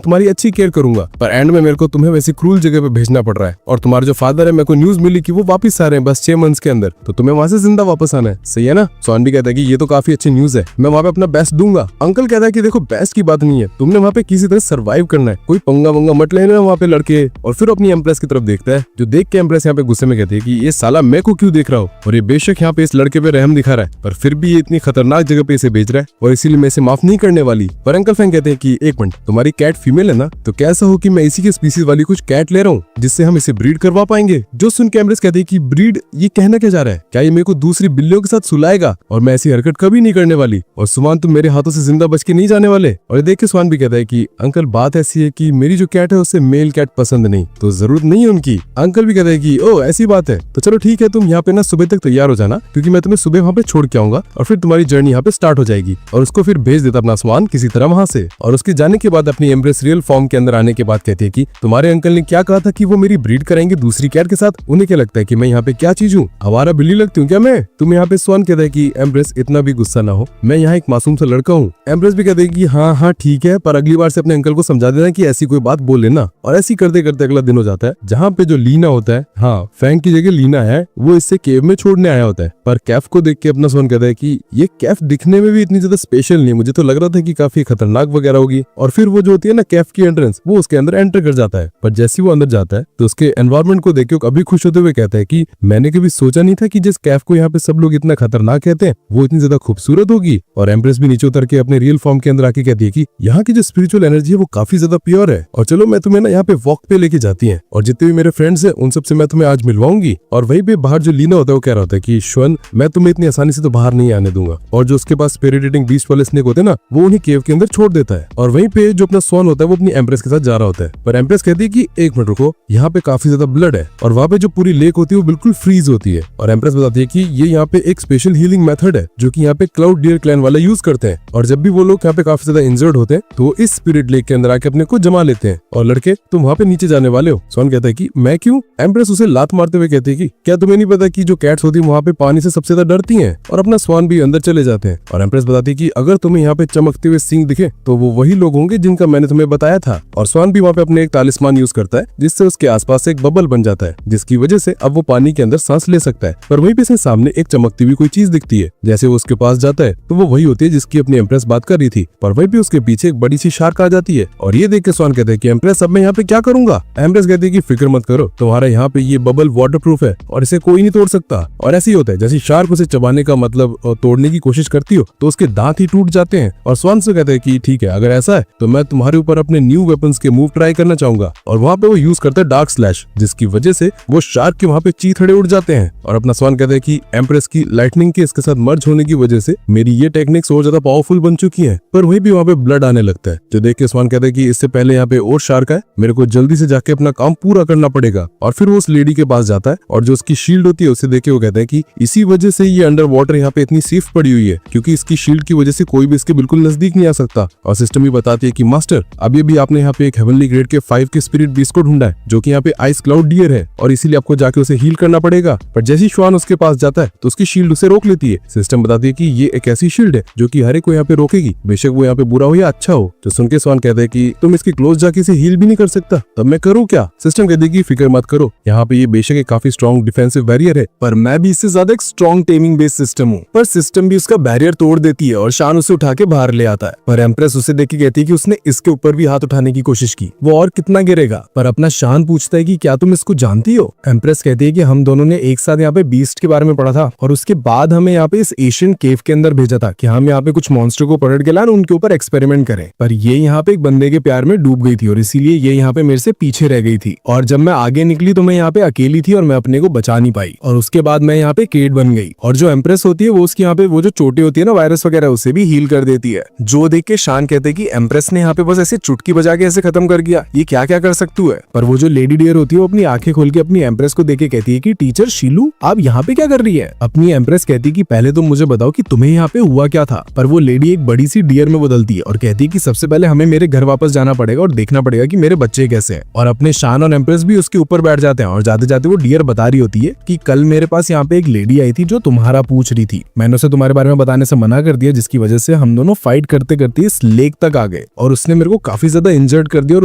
तुम्हारी अच्छी केयर करूंगा, पर एंड में मेरे को तुम्हें वैसी क्रूल जगह पे भेजना पड़ रहा है और तुम्हारे जो फादर है मेरे को न्यूज मिली कि वो वापस आ रहे हैं बस 6 मंथ्स के अंदर, तो तुम्हें वहां से जिंदा वापस आना है, सही है ना। स्वान भी कहता है कि ये तो काफी अच्छी न्यूज है, मैं वहाँ पे अपना बेस्ट दूंगा। अंकल कहता है कि देखो बेस्ट की बात नहीं है, तुमने वहाँ पे किसी तरह सर्वाइव करना है, कोई पंगा वंगा मत लेना वहाँ पे लड़के। और फिर अपनी एम्प्रेस की तरफ देखता है जो देख के एम्प्रेस यहाँ पे गुस्से में कहती है कि ये साला मैं को क्यों देख रहा हूँ और ये बेशक यहाँ पे इस लड़के पे रहम दिखा रहा है पर फिर भी ये इतनी खतरनाक जगह पे इसे भेज रहा है और इसीलिए मैं इसे माफ नहीं करने वाली। पर अंकल फैंग कहते हैं कि एक मिनट तुम्हारी कैट फीमेल है ना, तो कैसा हो कि मैं इसी के स्पीसीज वाली कुछ कैट ले रहा हूँ जिससे हम इसे ब्रीड करवा पाएंगे। जो सुन के एम्प्रेस कहते हैं कि ब्रीड ये कहना क्या जा रहा है, क्या ये मेरे को दूसरी बिल्लियों के साथ सुलाएगा और मैं ऐसी हरकत कभी नहीं करने वाली और सुमान तुम मेरे हाथों से जिंदा बच के नहीं जाने वाले। और ये देख के स्वान भी कहता है कि अंकल बात ऐसी है कि मेरी जो कैट है उससे मेल कैट पसंद नहीं, तो जरूरत नहीं है उनकी। अंकल भी कहता है कि ओ ऐसी बात है तो चलो ठीक है, तुम यहाँ पे ना सुबह तक तैयार हो जाना क्योंकि मैं तुम्हें सुबह वहाँ पे छोड़ के आऊंगा और फिर तुम्हारी जर्नी यहाँ पे स्टार्ट हो जाएगी। और उसको फिर भेज देता अपना स्वान किसी तरह वहाँ से। और उसके जाने के बाद अपनी एम्प्रेस रियल फॉर्म के अंदर आने के बाद कहती है कि तुम्हारे अंकल ने क्या कहा था कि वो मेरी ब्रीड कराएंगे दूसरी कैट के साथ, उन्हें क्या लगता है कि मैं यहाँ पे क्या चीज हूँ, आवारा बिल्ली लगती हूँ क्या मैं। तुम यहाँ पे स्वान कहता है कि एम्प्रेस इतना भी गुस्सा ना हो, मैं यहाँ एक मासूम सा लड़का हूँ। एम्प्रेस भी कहते हैं कि हाँ ठीक है, पर अगली बार से अपने अंकल को समझा देना कि ऐसी कोई बात बोल लेना। और ऐसी करते करते अगला दिन हो जाता है जहाँ पे जो लीना होता है, हाँ फैंग की जगह लीना है, वो इससे केव में छोड़ने आया होता है। पर कैफ को देख के अपना स्वान कहता है कि ये कैफ दिखने में भी इतनी ज्यादा स्पेशल नहीं, मुझे तो लग रहा था कि काफी खतरनाक वगैरह होगी। और फिर वो जो होती है ना कैफ की एंट्रेंस, वो उसके अंदर एंटर कर जाता है। पर जैसे वो अंदर जाता है तो उसके एनवायरमेंट को देख के अभी खुश होते हुए कहता है कि मैंने कभी सोचा नहीं था कि जिस कैफ को यहाँ पे सब लोग इतना खतरनाक कहते हैं वो इतनी ज्यादा खूबसूरत होगी। और एम्प्रेस भी नीचे उतर के अपने रियल फॉर्म के अंदर आके कहती है कि यहाँ की जो स्पिरिचुअल एनर्जी है वो काफी ज्यादा प्योर है और चलो मैं तुम्हें ना यहाँ पे वॉक पे लेके जाती है और जितने भी मेरे फ्रेंड्स हैं उन सबसे मैं तुम्हें आज मिलवाऊंगी। और वहीं पे बाहर जो लीना होता है वो कह रहा होता है कि श्वन मैं तुम्हें इतनी आसानी से तो बाहर नहीं आने दूंगा। और जो उसके पास स्पिरिट ईटिंग बीस्ट वाले स्नेक होते हैं ना, वो उन्हें केव के अंदर छोड़ देता है। और वहीं पे जो अपना स्वान होता है वो अपनी एम्प्रेस के साथ जा रहा होता है। पर एम्प्रेस कहती है कि एक मिनट रुको, यहाँ पे काफी ज्यादा ब्लड है और वहाँ पे जो पूरी लेक होती है वो बिल्कुल फ्रीज होती है। और एम्प्रेस बताती है कि ये यहाँ पे एक स्पेशल हीलिंग मेथड है जो कि यहाँ पे क्लाउड डियर क्लैन वाले यूज करते हैं। और जब भी वो लोग यहाँ पे काफी ज्यादा इंजर्ड होते हैं तो इस स्पिरिट लेक के अंदर आके अपने को जमा लेते हैं। और लड़के तुम वहाँ पे नीचे जाने वाले हो। स्वान कहता है कि मैं क्यों। एम्प्रेस उसे लात मारते हुए कहती है कि क्या तुम्हें नहीं पता कि जो कैट्स होती है वहाँ पे पानी से सबसे ज्यादा डरती हैं। और अपना स्वान भी अंदर चले जाते हैं। और एम्प्रेस बताती है कि अगर तुम्हें यहाँ पे चमकते हुए सींग दिखे तो वो वही लोग होंगे जिनका मैंने तुम्हें बताया था। और स्वान भी वहाँ पे अपने एक तालिस्मान यूज करता है जिससे उसके आसपास एक बबल बन जाता है जिसकी वजह से अब वो पानी के अंदर सांस ले सकता है। पर वहीं पे इसके सामने एक चमकती हुई कोई चीज दिखती है। जैसे वो उसके पास जाता है तो वो वही होती है जिसकी अपनी एम्प्रेस बात कर रही थी। पर वहीं पे उसके पीछे एक बड़ी सी शार्क आ जाती है। और ये देख के स्वान कहते हैं कि एम्प्रेस अब मैं यहाँ पे क्या करूंगा। एम्प्रेस कहती है कि फिक्र मत करो, तुम्हारा यहाँ पे ये बबल वाटरप्रूफ है और इसे कोई नहीं तोड़ सकता। और ऐसे ही होता है जैसे शार्क उसे चबाने का मतलब तोड़ने की कोशिश करती हो तो उसके दांत ही टूट जाते हैं। और स्वान से कहते हैं कि ठीक है अगर ऐसा है तो मैं तुम्हारे ऊपर अपने न्यू वेपन्स के मूव ट्राई करना चाहूंगा। और वहाँ पे वो यूज करता है डार्क स्लैश जिसकी वजह से वो शार्क के वहाँ पे चीथड़े उड़ जाते हैं। और अपना स्वान कहता है कि एम्प्रेस की लाइटनिंग के इसके साथ मर्ज होने की वजह से मेरी ये टेक्निक्स और ज्यादा पावरफुल बन चुकी है। पर वहीं भी वहाँ पे ब्लड आने लगता है जो देख के स्वान कहता है कि इससे पहले यहाँ पे और शार्क है, मेरे को जल्दी से जाके अपना काम पूरा करना पड़ेगा। और फिर वो उस लेडी के पास जाता है और जो उसकी शील्ड होती है उसे देख के वो कहता है कि इसी वजह से ये अंडर वाटर यहाँ पे इतनी सेफ पड़ी हुई है क्योंकि इसकी शील्ड की वजह से कोई भी इसके बिल्कुल नजदीक नहीं आ सकता। और सिस्टम भी बताती है कि मास्टर अभी भी आपने यहाँ पे एक हेवनली ग्रेड के 5 के स्पिरिट बीस्ट को ढूंढा है जो कि यहाँ पे आइस क्लाउड डियर है और इसीलिए आपको जाके उसे हील करना पड़ेगा। पर जैसे ही श्वान उसके पास जाता है तो उसकी शील्ड उसे रोक लेती है। सिस्टम बताती है कि ये एक ऐसी शील्ड है जो कि हर एक को यहाँ पे रोकेगी, बेशक वो यहाँ पे बुरा हो या अच्छा हो। तो सुन के स्वान कहते हैं कि तुम इसके क्लोज जाके इसे हील भी नहीं कर सकता, तब मैं करूँ क्या। सिस्टम कहती है कि फिक्र मत करो, यहाँ पे ये बेशक एक काफी स्ट्रॉन्ग डिफेंसिव बैरियर है पर मैं भी इससे ज्यादा एक स्ट्रॉन्ग टेमिंग बेस्ड सिस्टम हूँ। पर सिस्टम भी उसका बैरियर तोड़ देती है और शान उसे उठा के बाहर ले आता है। पर एम्प्रेस उसे देख के कहती है कि उसने इसके ऊपर भी हाथ उठाने की कोशिश की, वो और कितना गिरेगा। पर अपना शान पूछता है कि क्या तुम इसको जानती हो। एम्प्रेस कहती है कि हम दोनों ने एक साथ यहाँ पे बीस्ट के बारे में पढ़ा था और उसके बाद हमें यहाँ पे इस एशियन केव के अंदर भेजा था कि हम यहाँ पे कुछ मॉन्स्टर को पकड़ के लाएं उनके ऊपर एक्सपेरिमेंट करें। पर ये यहाँ पे एक बंदे के प्यार में डूब गई थी और इसीलिए ये यहाँ पे मेरे से पीछे रह गई थी। और जब मैं आगे निकली तो मैं यहाँ पे अकेली थी और मैं अपने को बचा नहीं पाई। और उसके बाद मैं यहाँ पे केड बन गई और जो एम्प्रेस होती है वो उसकी यहाँ पे वो जो चोटी होती है ना वायरस वगैरह उसे भी हील कर देती है। जो देख के शान कहते हैं कि एम्प्रेस ने यहाँ पे बस ऐसे चुटकी बजा के ऐसे खत्म कर दिया, ये क्या क्या कर सकती है। पर वो जो लेडी डियर होती है वो अपनी आंखें खोल के अपनी एम्प्रेस को देख के कहती है कि टीचर शीलू आप यहाँ पे क्या कर रही है। अपनी एम्प्रेस कहती है कि पहले तुम मुझे बताओ कि तुम्हें यहाँ पे हुआ क्या था। पर वो लेडी एक बड़ी सी डियर में बदलती है और कहती है कि सबसे पहले हमें मेरे घर वापस जाना पड़ेगा और देखना पड़ेगा कि मेरे बच्चे कैसे हैं। और अपने शान और एम्प्रेस भी उसके ऊपर बैठ जाते हैं और जाते जाते वो डियर बता रही होती है कि कल मेरे पास यहाँ पे एक लेडी आई थी जो तुम्हारा पूछ रही थी, मैंने उसे तुम्हारे बारे में बताने से मना कर दिया, जिसकी वजह से हम दोनों फाइट करते करते इस लेक तक आ गए और उसने मेरे को काफी ज्यादा इंजर्ड कर दिया और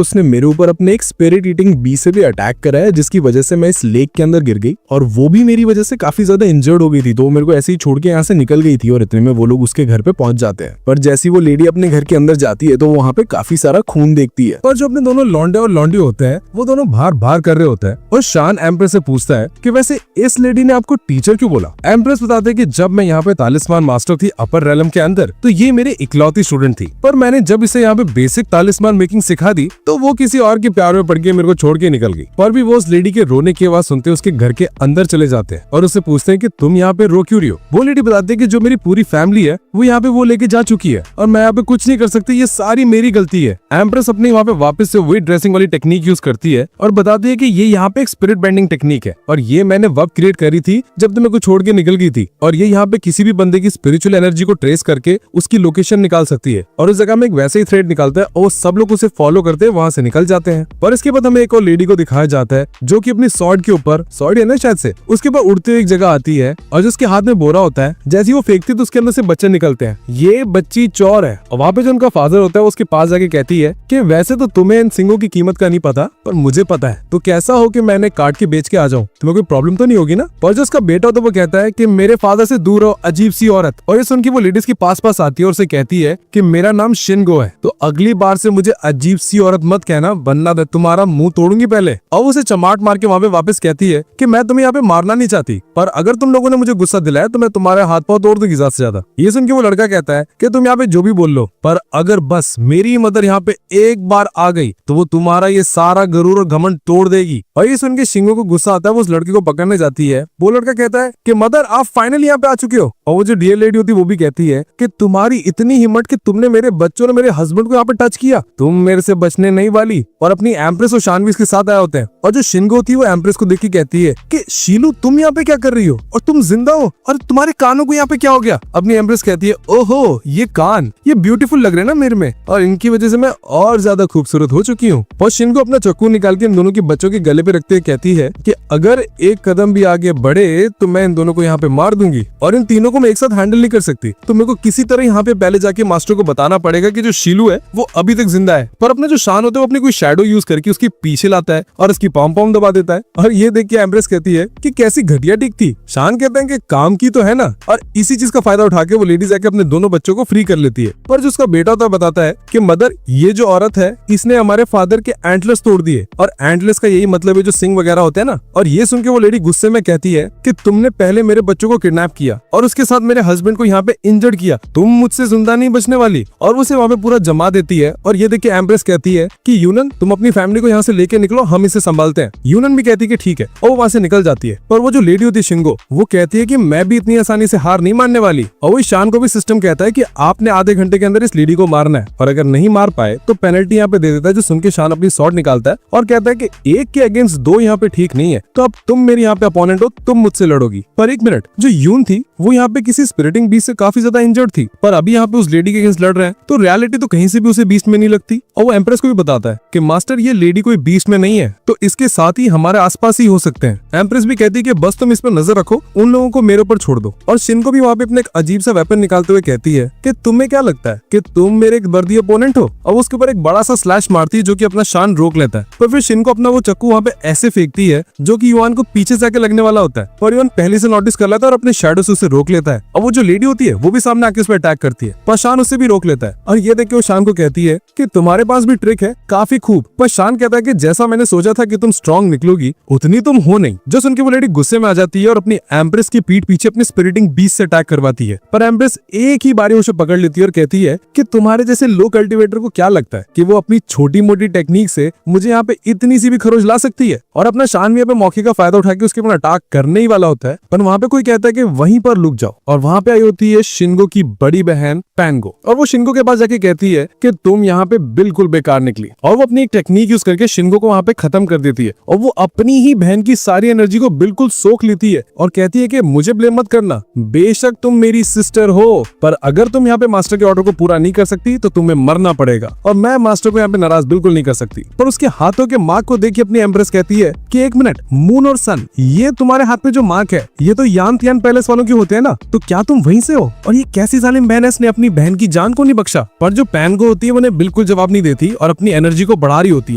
उसने मेरे ऊपर अपने एक स्पिरिट ईटिंग बी से भी अटैक कराया, जिसकी वजह से मैं इस लेक के अंदर गिर गई और वो भी मेरी वजह से काफी ज्यादा इंजर्ड हो गई थी। तो वो मेरे को ऐसे ही छोड़ के यहाँ से निकल गई थी और इतने में वो लोग उसके घर पे पहुंच जाते हैं। पर जैसी वो लेडी अपने घर के अंदर जाती है तो वहाँ पे काफी सारा खून देखती है। पर जो अपने दोनों लौंडे और लौंडी होते हैं वो दोनों बाहर कर रहे होते हैं और शान एम्प्रेस से पूछता है कि वैसे इस लेडी ने आपको टीचर क्यों बोला। एम्प्रेस बताते हैं कि जब मैं यहाँ पे तालिस्मान मास्टर थी अपर रेलम के अंदर तो ये मेरे इकलौती स्टूडेंट थी, पर मैंने जब इसे यहाँ पे बेसिक तालिस्मान मेकिंग सिखा दी तो वो किसी और के प्यार में पड़ के मेरे को छोड़ के निकल गई। पर भी वो उस लेडी के रोने की आवाज सुनते उसके घर के अंदर चले जाते हैं और उससे पूछते हैं कि तुम यहाँ पे रो क्यों रही हो। वो लेडी बताती है कि जो मेरी पूरी फैमिली है वो यहाँ पे वो लेके जा चुकी है और मैं यहाँ पे कुछ नहीं कर सकती, ये सारी मेरी गलती है। एम्प्रेस अपनी वहाँ पे वापस से वही ड्रेसिंग वाली टेक्निक यूज करती है और बताती है कि ये यहाँ पे एक स्पिरिट बेंडिंग टेक्निक है और ये मैंने वब क्रिएट करी थी जब तुम मेरे को छोड़ के निकल गई थी और ये यहाँ पे किसी भी बंदे की स्पिरिचुअल एनर्जी को ट्रेस करके उसकी लोकेशन निकाल सकती है और उस जगह में एक वैसे ही थ्रेड निकालता है और सब लोग उसे फॉलो करते हैं, वहां से निकल जाते हैं। पर इसके बाद हमें एक और लेडी को दिखाया जाता है जो कि अपनी सॉर्ड के ऊपर, सॉर्ड है ना शायद से, उसके ऊपर उड़ते हुए एक जगह आती है और जिसके हाथ में बोरा होता है, जैसे ही वो फेंकती है तो उसके अंदर से बच्चे निकलते हैं। ये बच्ची चोर है और वहाँ पे जो उनका फादर होता है उसके पास जाके कहती है कि वैसे तो तुम्हें इन सिंगों की कीमत का नहीं पता पर मुझे पता है, तो कैसा हो कि मैंने काट के बेच के आ जाऊं, तुम्हें कोई प्रॉब्लम तो नहीं होगी ना। पर जो उसका बेटा होता है वो कहता है कि मेरे फादर से दूर हो अजीब सी औरत, और ये सुन के वो लेडीज के पास आती है और उसे कहती है कि मेरा नाम शिनगो है, तो अगली बार से मुझे अजीब सी औरत मत कहना वरना मैं तुम्हारा मुंह तोड़ूंगी पहले। और उसे चमाट मार के वहाँ पे वापस कहती है कि मैं तुम्हें यहाँ पे मारना नहीं चाहती, पर अगर तुम लोगों ने मुझे गुस्सा दिलाया तो मैं तुम्हारे हाथ पांव तोड़ दूंगी ज्यादा से ज्यादा। ये सुन के वो लड़का कहता है कि तुम यहाँ पे जो भी बोल लो, पर अगर बस मेरी मदर यहाँ पे एक बार आ गई तो वो तुम्हारा ये सारा गरूर और घमंड तोड़ देगी। और ये सुन के शिंगो को गुस्सा आता है, वो उस लड़के को पकड़ने जाती है। वो लड़का कहता है कि मदर आप फाइनली यहाँ पे आ चुके हो। और वो जो डियर लेडी होती है वो भी कहती है कि तुम्हारी इतनी हिम्मत कि तुमने मेरे बच्चों ने मेरे हस्बैंड को यहाँ पे टच किया, तुम मेरे से बचने नहीं वाली। और अपनी एम्प्रेस और शानवी इसके साथ आए होते हैं और जो शिंगो होती है वो एम्प्रेस को देख के कहती है कि शीलू तुम यहाँ पे क्या कर रही हो और तुम जिंदा हो और तुम्हारे कानों को यहाँ पे क्या हो गया। अपनी एम्प्रेस कहती है ओहो ये कान ये ब्यूटीफुल लग रहे हैं ना मेरे में और इनकी वजह से मैं और ज्यादा खूबसूरत हो चुकी हूँ। और शिंगो अपना चाकू निकाल के इन दोनों के बच्चों के गले पे रखते हुए कहती है कि अगर एक कदम भी आगे बढ़े तो मैं इन दोनों को यहाँ पे मार दूंगी और इन तीनों को मैं एक साथ हैंडल नहीं कर सकती, तो मेरे को किसी तरह यहाँ पे पहले जाके मास्टर को बताना पड़ेगा कि जो शीलू है वो अभी तक जिंदा है। पर अपने जो शान होते हैं वो अपनी कोई शैडो यूज करके उसके पीछे लाता है और उसकी पॉम दबा देता है। और ये देख के एम्प्रेस कहती है कि कैसी घटिया टिक थी। शान कहते हैं कि काम की तो है ना, और इसी चीज का फायदा उठा के वो लेडी जाके अपने दोनों बच्चों को फ्री कर लेती है। पर जो उसका बेटा होता है बताता है कि मदर ये जो औरत है इसने हमारे फादर के एंटलर्स तोड़ दिए, और एंटलर्स का यही मतलब है जो सिंग वगैरह होते हैं ना। और ये सुन के वो लेडी गुस्से में कहती है कि तुमने पहले मेरे बच्चों को किडनैप किया और उसके साथ मेरे हस्बैंड को यहाँ पे इंजर्ड किया, तुम मुझसे जिंदा नहीं बचने वाली। और उसे वहाँ पे पूरा जमा देती है। और ये देख के एम्प्रेस कहती है कि यूनन तुम अपनी फैमिली को यहाँ से लेके निकलो, हम इसे संभालते हैं। यूनन भी कहती है कि ठीक है और वो वहाँ से निकल जाती है। पर वो जो लेडी होती है शिंगो वो कहती है कि मैं भी इतनी आसानी से हार नहीं मानने वाली। और वही शान को भी सिस्टम कहता है कि आपने आधे घंटे के अंदर इस लेडी को मारना है और अगर नहीं मार पाए तो पेनल्टी यहाँ पे दे देता है। जो सुन के शान अपनी शॉट निकालता है और कहता है कि एक के अगेंस्ट दो यहाँ पे ठीक नहीं है, तो अब तुम मेरे यहाँ पे अपोनेंट हो, तुम मुझसे लड़ोगी। पर एक मिनट, जो यून थी वो यहाँ पे किसी स्पिरिटिंग बीस्ट से काफी ज्यादा इंजर्ड थी, पर अभी यहाँ पे उस लेडी के अगेंस्ट लड़ रहे हैं, तो रियलिटी तो कहीं से भी उसे बीस्ट में नहीं लगती। और वो एम्प्रेस को भी बताता है कि मास्टर ये लेडी कोई बीस्ट में नहीं है, तो इसके साथ ही हमारे आसपास ही हो सकते हैं। एम्प्रेस भी कहती है कि बस तुम इस पर नजर रखो, उन लोगों को मेरे ऊपर छोड़ दो। और शिन को भी वहाँ पे अपने एक अजीब सा वेपन निकालते हुए कहती है कि तुम्हें क्या लगता है कि तुम मेरे एक वर्दी अपोनेंट हो। और उसके ऊपर एक बड़ा सा स्लैश मारती है जो कि अपना शान रोक लेता है। पर फिर शिन को अपना वो चक्कू वहाँ पे ऐसे फेंकती है जो कि युवान को पीछे से आके लगने वाला होता है, और युवान पहले से नोटिस कर लेता है और अपने शैडो से उसे रोक लेता है। और वो जो लेडी होती है वो भी सामने आके उस पर अटैक करती है, पर शान उससे भी रोक लेता है। और ये देख के वो शान को कहती है कि तुम्हारे पास भी ट्रिक है, काफी खूब। पर शान कहता है कि जैसा मैंने सोचा था कि तुम स्ट्रॉन्ग निकलोगी उतनी तुम हो नहीं। जो सुन के वो लेडी गुस्से में आ जाती है और अपनी एम्प्रेस की पीठ पीछे अपनी स्पिरिटिंग बीस्ट से अटैक करवाती है। पर एम्प्रेस एक ही बारी उसे पकड़ लेती है और कहती है कि तुम्हारे जैसे लो कल्टिवेटर को क्या लगता है कि वो अपनी छोटी मोटी टेक्निक से मुझे यहाँ पे इतनी सी भी खरोच ला सकती है। और अपना शान भी यहाँ पे मौके का फायदा उठा के उसके ऊपर अटैक करने ही वाला होता है, पर वहाँ पे कोई कहता है कि वहीं पर रुक जाओ। और वहाँ पे आई होती है शिनगो की बड़ी बहन पैंगो, और वो शिनगो के पास जाके कहती है कि तुम यहाँ पे बिल्कुल बेकार निकली। और वो अपनी एक टेक्निक यूज करके शिनगो को वहाँ पे खत्म कर देती है, और वो अपनी ही बहन की सारी एनर्जी को बिल्कुल सोख लेती है और कहती है कि मुझे ब्लेम मत करना, बेशक तुम मेरी सिस्टर हो, पर अगर तुम यहाँ पे मास्टर के ऑर्डर को पूरा नहीं कर सकती तो तुम्हें मरना पड़ेगा। और मैं मास्टर को यहाँ पे नाराज बिल्कुल नहीं कर सकती। पर उसके हाथों के मार्क को देख के अपनी एम्प्रेस कहती है कि एक मिनट, मून और सन, ये तुम्हारे हाथ में जो मार्क है ये तो यान त्यान पैलेस वालों के होते हैं ना, तो क्या तुम वहीं से हो? और ये कैसी जालिम बहन है, इसने अपनी बहन की जान को नहीं बख्शा, पर जो पैनगो होती है उन्हें बिल्कुल जवाब नहीं देती और अपनी एनर्जी को बढ़ा रही होती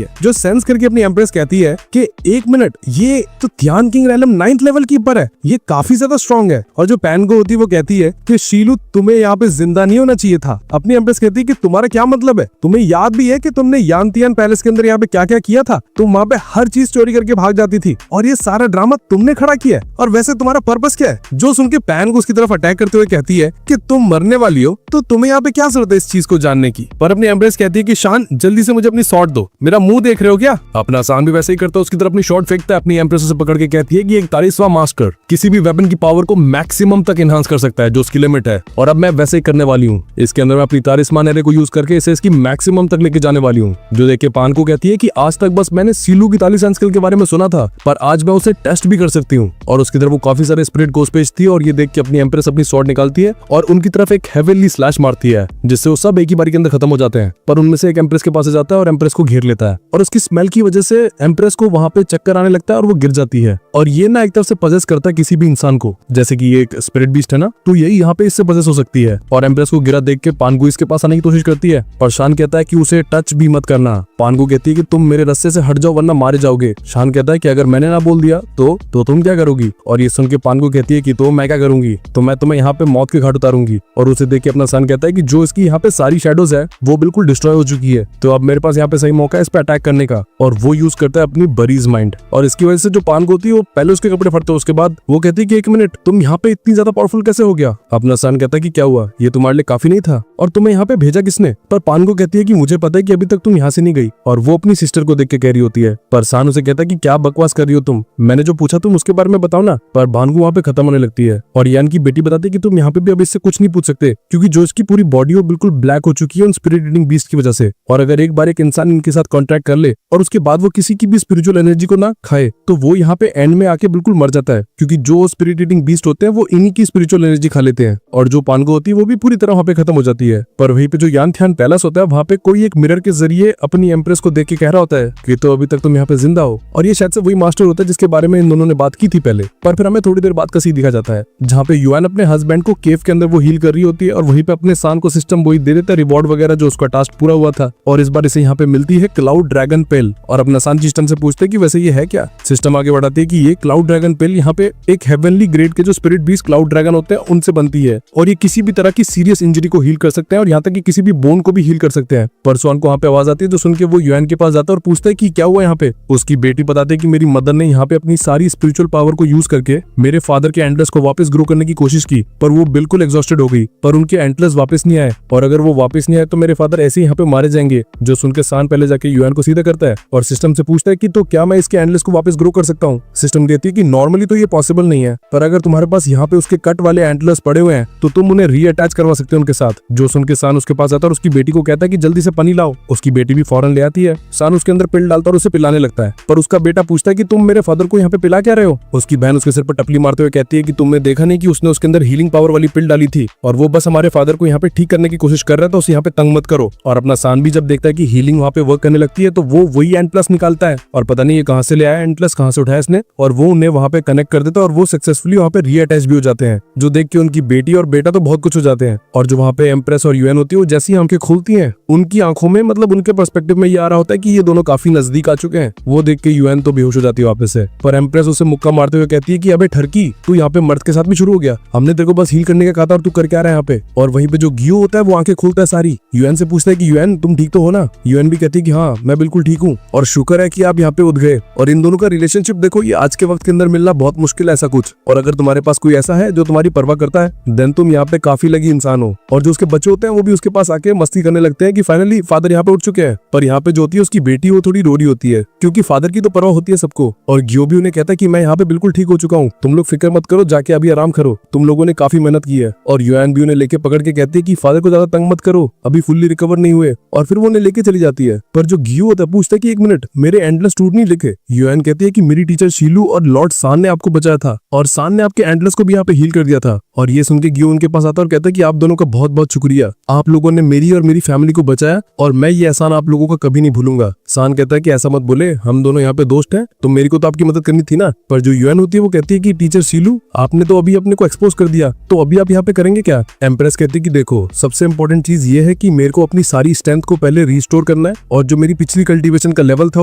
है, जो सेंस करके अपनी एम्प्रेस कहती है कि एक मिनट, ये तो ध्यान किंग रैलम 9th लेवल की ऊपर है, ये काफी ज्यादा स्ट्रॉन्ग है। और जो पैनगो होती है वो कहती है कि शीलू तुम्हें यहाँ पे जिंदा नहीं होना चाहिए था। अपनी एम्प्रेस कहती है कि तुम्हारा क्या मतलब है, तुम्हें याद भी है कि तुमने यान तियान पैलेस के अंदर यहाँ पे क्या क्या किया था, तुम वहाँ पे हर चीज चोरी करके भाग जाती थी और ये सारा ड्रामा तुमने खड़ा किया है, और वैसे तुम्हारा पर्पस क्या है? जो सुन के पैनगो उसकी तरफ अटैक करते हुए कहती है कि तुम मरने वाली हो तो तुम्हें यहाँ पे क्या जरूरत है इस चीज को जानने की। पर अपनी एम्प्रेस कहती है कि शान जल्दी से मुझे अपनी शॉट दो, मेरा मुंह देख रहे हो क्या? अपना शान भी वैसे ही करता है, उसकी तरफ अपनी शॉट फेंकता है, अपनी एम्प्रेस से पकड़ के कहती है कि 41वां मास्टर किसी भी वेपन की पावर को मैक्सिमम तक एनहांस कर सकता है जो उसकी लिमिट है, और अब मैं वैसे ही करने वाली हूँ। इसके अंदर मैं अपनी तारिस्मान एरे को यूज करके इसे इसकी मैक्सिमम तक लेके जाने वाली हूँ। जो देख के पान को कहती है कि आज तक बस मैंने सीलू की तालिसान स्किल के बारे में सुना था, पर आज मैं उसे टेस्ट भी कर सकती हूँ। और उसकी तरफ वो काफी सारे स्पिरिट गोस्ट भेजती है और ये देख के अपनी एम्प्रेस अपनी स्वॉर्ड निकालती है और उनकी तरफ एक हेवनली स्लैश मारती है, जिससे वो सब एक ही बारी के अंदर खत्म हो जाते हैं। पर उनमें से एक एम्प्रेस के पास जाता है और एम्प्रेस को घेर लेता है, और उसकी स्मेल की वजह से एम्प्रेस को वहां पे चक्कर आने लगता है और वो गिर जाती है। और ये ना एक तरफ से पजेस करता है किसी भी इंसान को, जैसे कि ये एक स्पिरिट बीस्ट है ना, तो यही यहाँ पे इससे पजेस हो सकती है। और एम्प्रेस को गिरा देख के पानगु इसके पास आने की कोशिश करती है, पर शान कहता है कि उसे टच भी मत करना। पानगु कहती है कि तुम मेरे रास्ते से हट जाओ वरना मारे जाओगे। शान कहता है कि अगर मैंने ना बोल दिया तो तुम क्या करोगी? और ये सुन के पानगु कहती है कि तो मैं क्या करूंगी, तो मैं तुम्हें यहाँ पे मौत के घाट उतारूंगी। और उसे देख के अपना सन कहता है कि जो इसकी यहाँ पे सारी शेडोज है वो बिल्कुल डिस्ट्रॉय हो चुकी है, तो अब मेरे पास यहाँ पे सही मौका है इस पे अटैक करने का। और वो यूज करता है अपनी बरीज माइंड, और इसकी वजह से जो पानगु होती है वो पहले उसके कपड़े फटते हैं, उसके बाद वो कहती है कि एक मिनट, तुम यहाँ पे इतनी ज्यादा पावरफुल कैसे हो गया? अपना सन कहता है कि क्या हुआ, ये तुम्हारे लिए काफी नहीं था और तुम्हें यहाँ पे भेजा किसने? पर पानगु कहती है कि मुझे पता है कि अभी तक तुम यहाँ से नहीं गई, और वो अपनी सिस्टर को देख के कह रही होती है। पर सान उसे कहता है कि क्या बकवास कर रही हो तुम, मैंने जो पूछा तुम उसके बारे में बताओ ना। पर भानगु वहाँ पे खत्म होने लगती है और यान की बेटी बताती है कि तुम यहाँ पे भी अब इससे कुछ नहीं पूछ सकते, क्योंकि जो इसकी पूरी बॉडी वो बिल्कुल ब्लैक हो चुकी है उन स्पिरिट ईटिंग बीस्ट की वजह से। और अगर एक बार एक इंसान इनके साथ कॉन्ट्रैक्ट कर ले और उसके बाद वो किसी की भी स्पिरिचुअल एनर्जी को ना खाए, तो वो यहाँ पे एंड में आके बिल्कुल मर जाता है, क्योंकि जो स्पिरिट ईटिंग बीस्ट होते हैं वो इन्हीं की स्पिरिचुअल एनर्जी खा लेते हैं। और जो पानगु होती है वो भी पूरी तरह वहाँ पे खत्म हो जाती है। पर वहीं पे जो यान ध्यान पैलेस होता है वहाँ पे कोई एक मिरर के जरिए अपनी एम्प्रेस को देख के कह रहा होता है कि तो अभी तक तुम यहाँ पे जिंदा हो। और ये शायद से वही मास्टर होता है जिसके बारे में इन दोनों ने बात की थी पहले। पर फिर हमें थोड़ी देर बाद का सीन दिखा जाता है जहाँ पे युआन अपने हस्बैंड को केव के अंदर वो हील कर रही होती है, और वहीं पे अपने सान को सिस्टम वही दे देता है रिवॉर्ड वगैरह जो उसका टास्क पूरा हुआ था। और इस बार इसे यहाँ पे मिलती है क्लाउड ड्रैगन पेल, और अपना सान सिस्टम से पूछते हैं कि वैसे ये है क्या। सिस्टम आगे बढ़ाती है कि ये क्लाउड ड्रैगन पेल यहाँ पे एक हेवनली ग्रेड के जो स्पिरिट बीस्ट क्लाउड ड्रैगन होते हैं उनसे बनती है, और ये किसी भी तरह की सीरियस इंजरी को हील कर सकते हैं और यहाँ तक कि किसी भी बोन को भी हील कर सकते हैं। पर स्वान को वहाँ पे आवाज आती है जो सुन के वो युआन के पास जाता है और पूछता है कि क्या हुआ यहाँ पे। उसकी बेटी बताते है कि मेरी मदर ने यहाँ पे अपनी सारी स्पिरिचुअल पावर को यूज करके मेरे फादर के एंटलर्स को वापस ग्रो करने की कोशिश की, पर वो बिल्कुल एग्जॉस्टेड हो गई, पर उनके एंटलर्स वापस नहीं आए, और अगर वो वापस नहीं आए तो मेरे फादर ऐसे ही यहाँ पे मारे जाएंगे। जो सुन के सान पहले जाके युआन को सीधा करता है और सिस्टम से पूछता है कि तो क्या मैं इसके एंटलर्स को वापस ग्रो कर सकता हूँ। सिस्टम कहती है कि नॉर्मली तो ये पॉसिबल नहीं है, पर अगर तुम्हारे पास यहाँ पे उसके कट वाले एंटलर्स पड़े हुए हैं तो तुम उन्हें रीअटैच करवा सकते हो उनके साथ। जो सुन के सान उसके पास आता है और उसकी बेटी को कहता है कि जल्दी से पानी लाओ। उसकी बेटी भी फौरन ले आती है। सान उसके अंदर पिल डालता है और उसे पिलाने लगता है, पर उसका बेटा पूछता है कि तुम मेरे फादर को यहाँ पे पिला क्या रहे हो। उसकी बहन उसके सिर पर टपली मारते हुए कहती है कि तुमने देखा नहीं कि उसने उसके अंदर हीलिंग पावर वाली पिल डाली थी और वो बस हमारे फादर को यहाँ पे ठीक करने की कोशिश कर रहा था, उसे यहाँ पे तंग मत करो। और अपना सान भी जब देखता है कि हीलिंग वहाँ पे वर्क करने लगती है तो वो वही एंड प्लस निकालता है, और पता नहीं ये कहाँ से ले आया एंड प्लस, कहाँ से उठाया इसने, और वो उन्हें वहाँ पे कनेक्ट कर देता है और वो सक्सेसफुली वहाँ पे रीअटैच भी हो जाते हैं। जो देख के उनकी बेटी और बेटा तो बहुत कुछ हो जाते हैं। और जो वहाँ पे एम्प्रेस और युआन होती है वो जैसी आंखें खुलती हैं उनकी आंखों में मतलब उनके पर्सपेक्टिव में ये आ रहा होता है कि ये दोनों काफी नजदीक आ चुके हैं। वो देख के युआन तो बेहोश हो जाती है वापस से, पर एम्प्रेस उसे मुक्का मारते हुए कहती है कि अबे ठरकी, तू यहाँ पे मर्द के साथ भी शुरू हो गया, हमने तेरे को बस हील करने का कहा था और तू कर क्या रहा है यहाँ पे। और वहीं पे जो गियो होता है वो आंखें खोलता है सारी, युआन से पूछता है कि युआन तुम ठीक तो हो ना। युआन भी कहती है कि हाँ मैं बिल्कुल ठीक हूँ और शुक्र है कि आप यहाँ पे उठ गए। और इन दोनों का रिलेशनशिप देखो, ये आज के वक्त के अंदर मिलना बहुत मुश्किल है ऐसा कुछ, और अगर तुम्हारे पास कोई ऐसा है जो तुम्हारी परवाह करता है देन तुम यहाँ पे काफी लगी इंसान हो। और जो उसके बच्चे होते हैं वो भी उसके पास आके मस्ती करने लगते हैं कि फाइनली फादर यहाँ पे उठ चुके हैं। पर यहाँ पे जो होती है उसकी बेटी वो थोड़ी रो रही होती है, क्योंकि फादर की तो परवाह होती है सबको। और गियो भी उन्हें कहता है कि मैं यहाँ पे बिल्कुल ठीक हो चुका हूँ, तुम लोग फिक्र मत करो, जाके अभी आराम करो, तुम लोगों ने काफी मेहनत की है। और युआन भी उन्हें लेके पकड़ के कहती है कि फादर को ज्यादा तंग मत करो, अभी फुल्ली रिकवर नहीं हुए, और फिर वो उन्हें लेके चली जाती है। पर जो गियो होता है पूछता है कि एक मिनट, मेरे एंडलेस टूट नहीं लिखे। युआन कहती है कि मेरी टीचर शीलू और लॉर्ड सान ने आपको बचाया था और सान ने आपके एंडलेस को भी यहाँ पे हील कर दिया था, और ये सुन के गियो उनके पास आता है और कहता है कि आप दोनों का बहुत बहुत शुक्रिया, आप लोगों ने मेरी और मेरी फैमिली को बचाया और मैं ये एहसान आप लोगों का कभी नहीं भूलूंगा। सान कहता है कि ऐसा मत बोले, हम दोनों यहाँ पे दोस्त हैं, तो मेरी को तो आपकी मदद करनी थी ना। पर जो यूएन होती है वो कहती है कि टीचर सीलू, आपने तो अभी अपने को एक्सपोज कर दिया, तो अभी आप यहाँ पे करेंगे क्या। एम्प्रेस कहती है कि देखो, सबसे इंपॉर्टेंट चीज ये है कि मेरे को अपनी सारी स्ट्रेंथ को पहले रिस्टोर करना है और जो मेरी पिछली कल्टीवेशन का लेवल था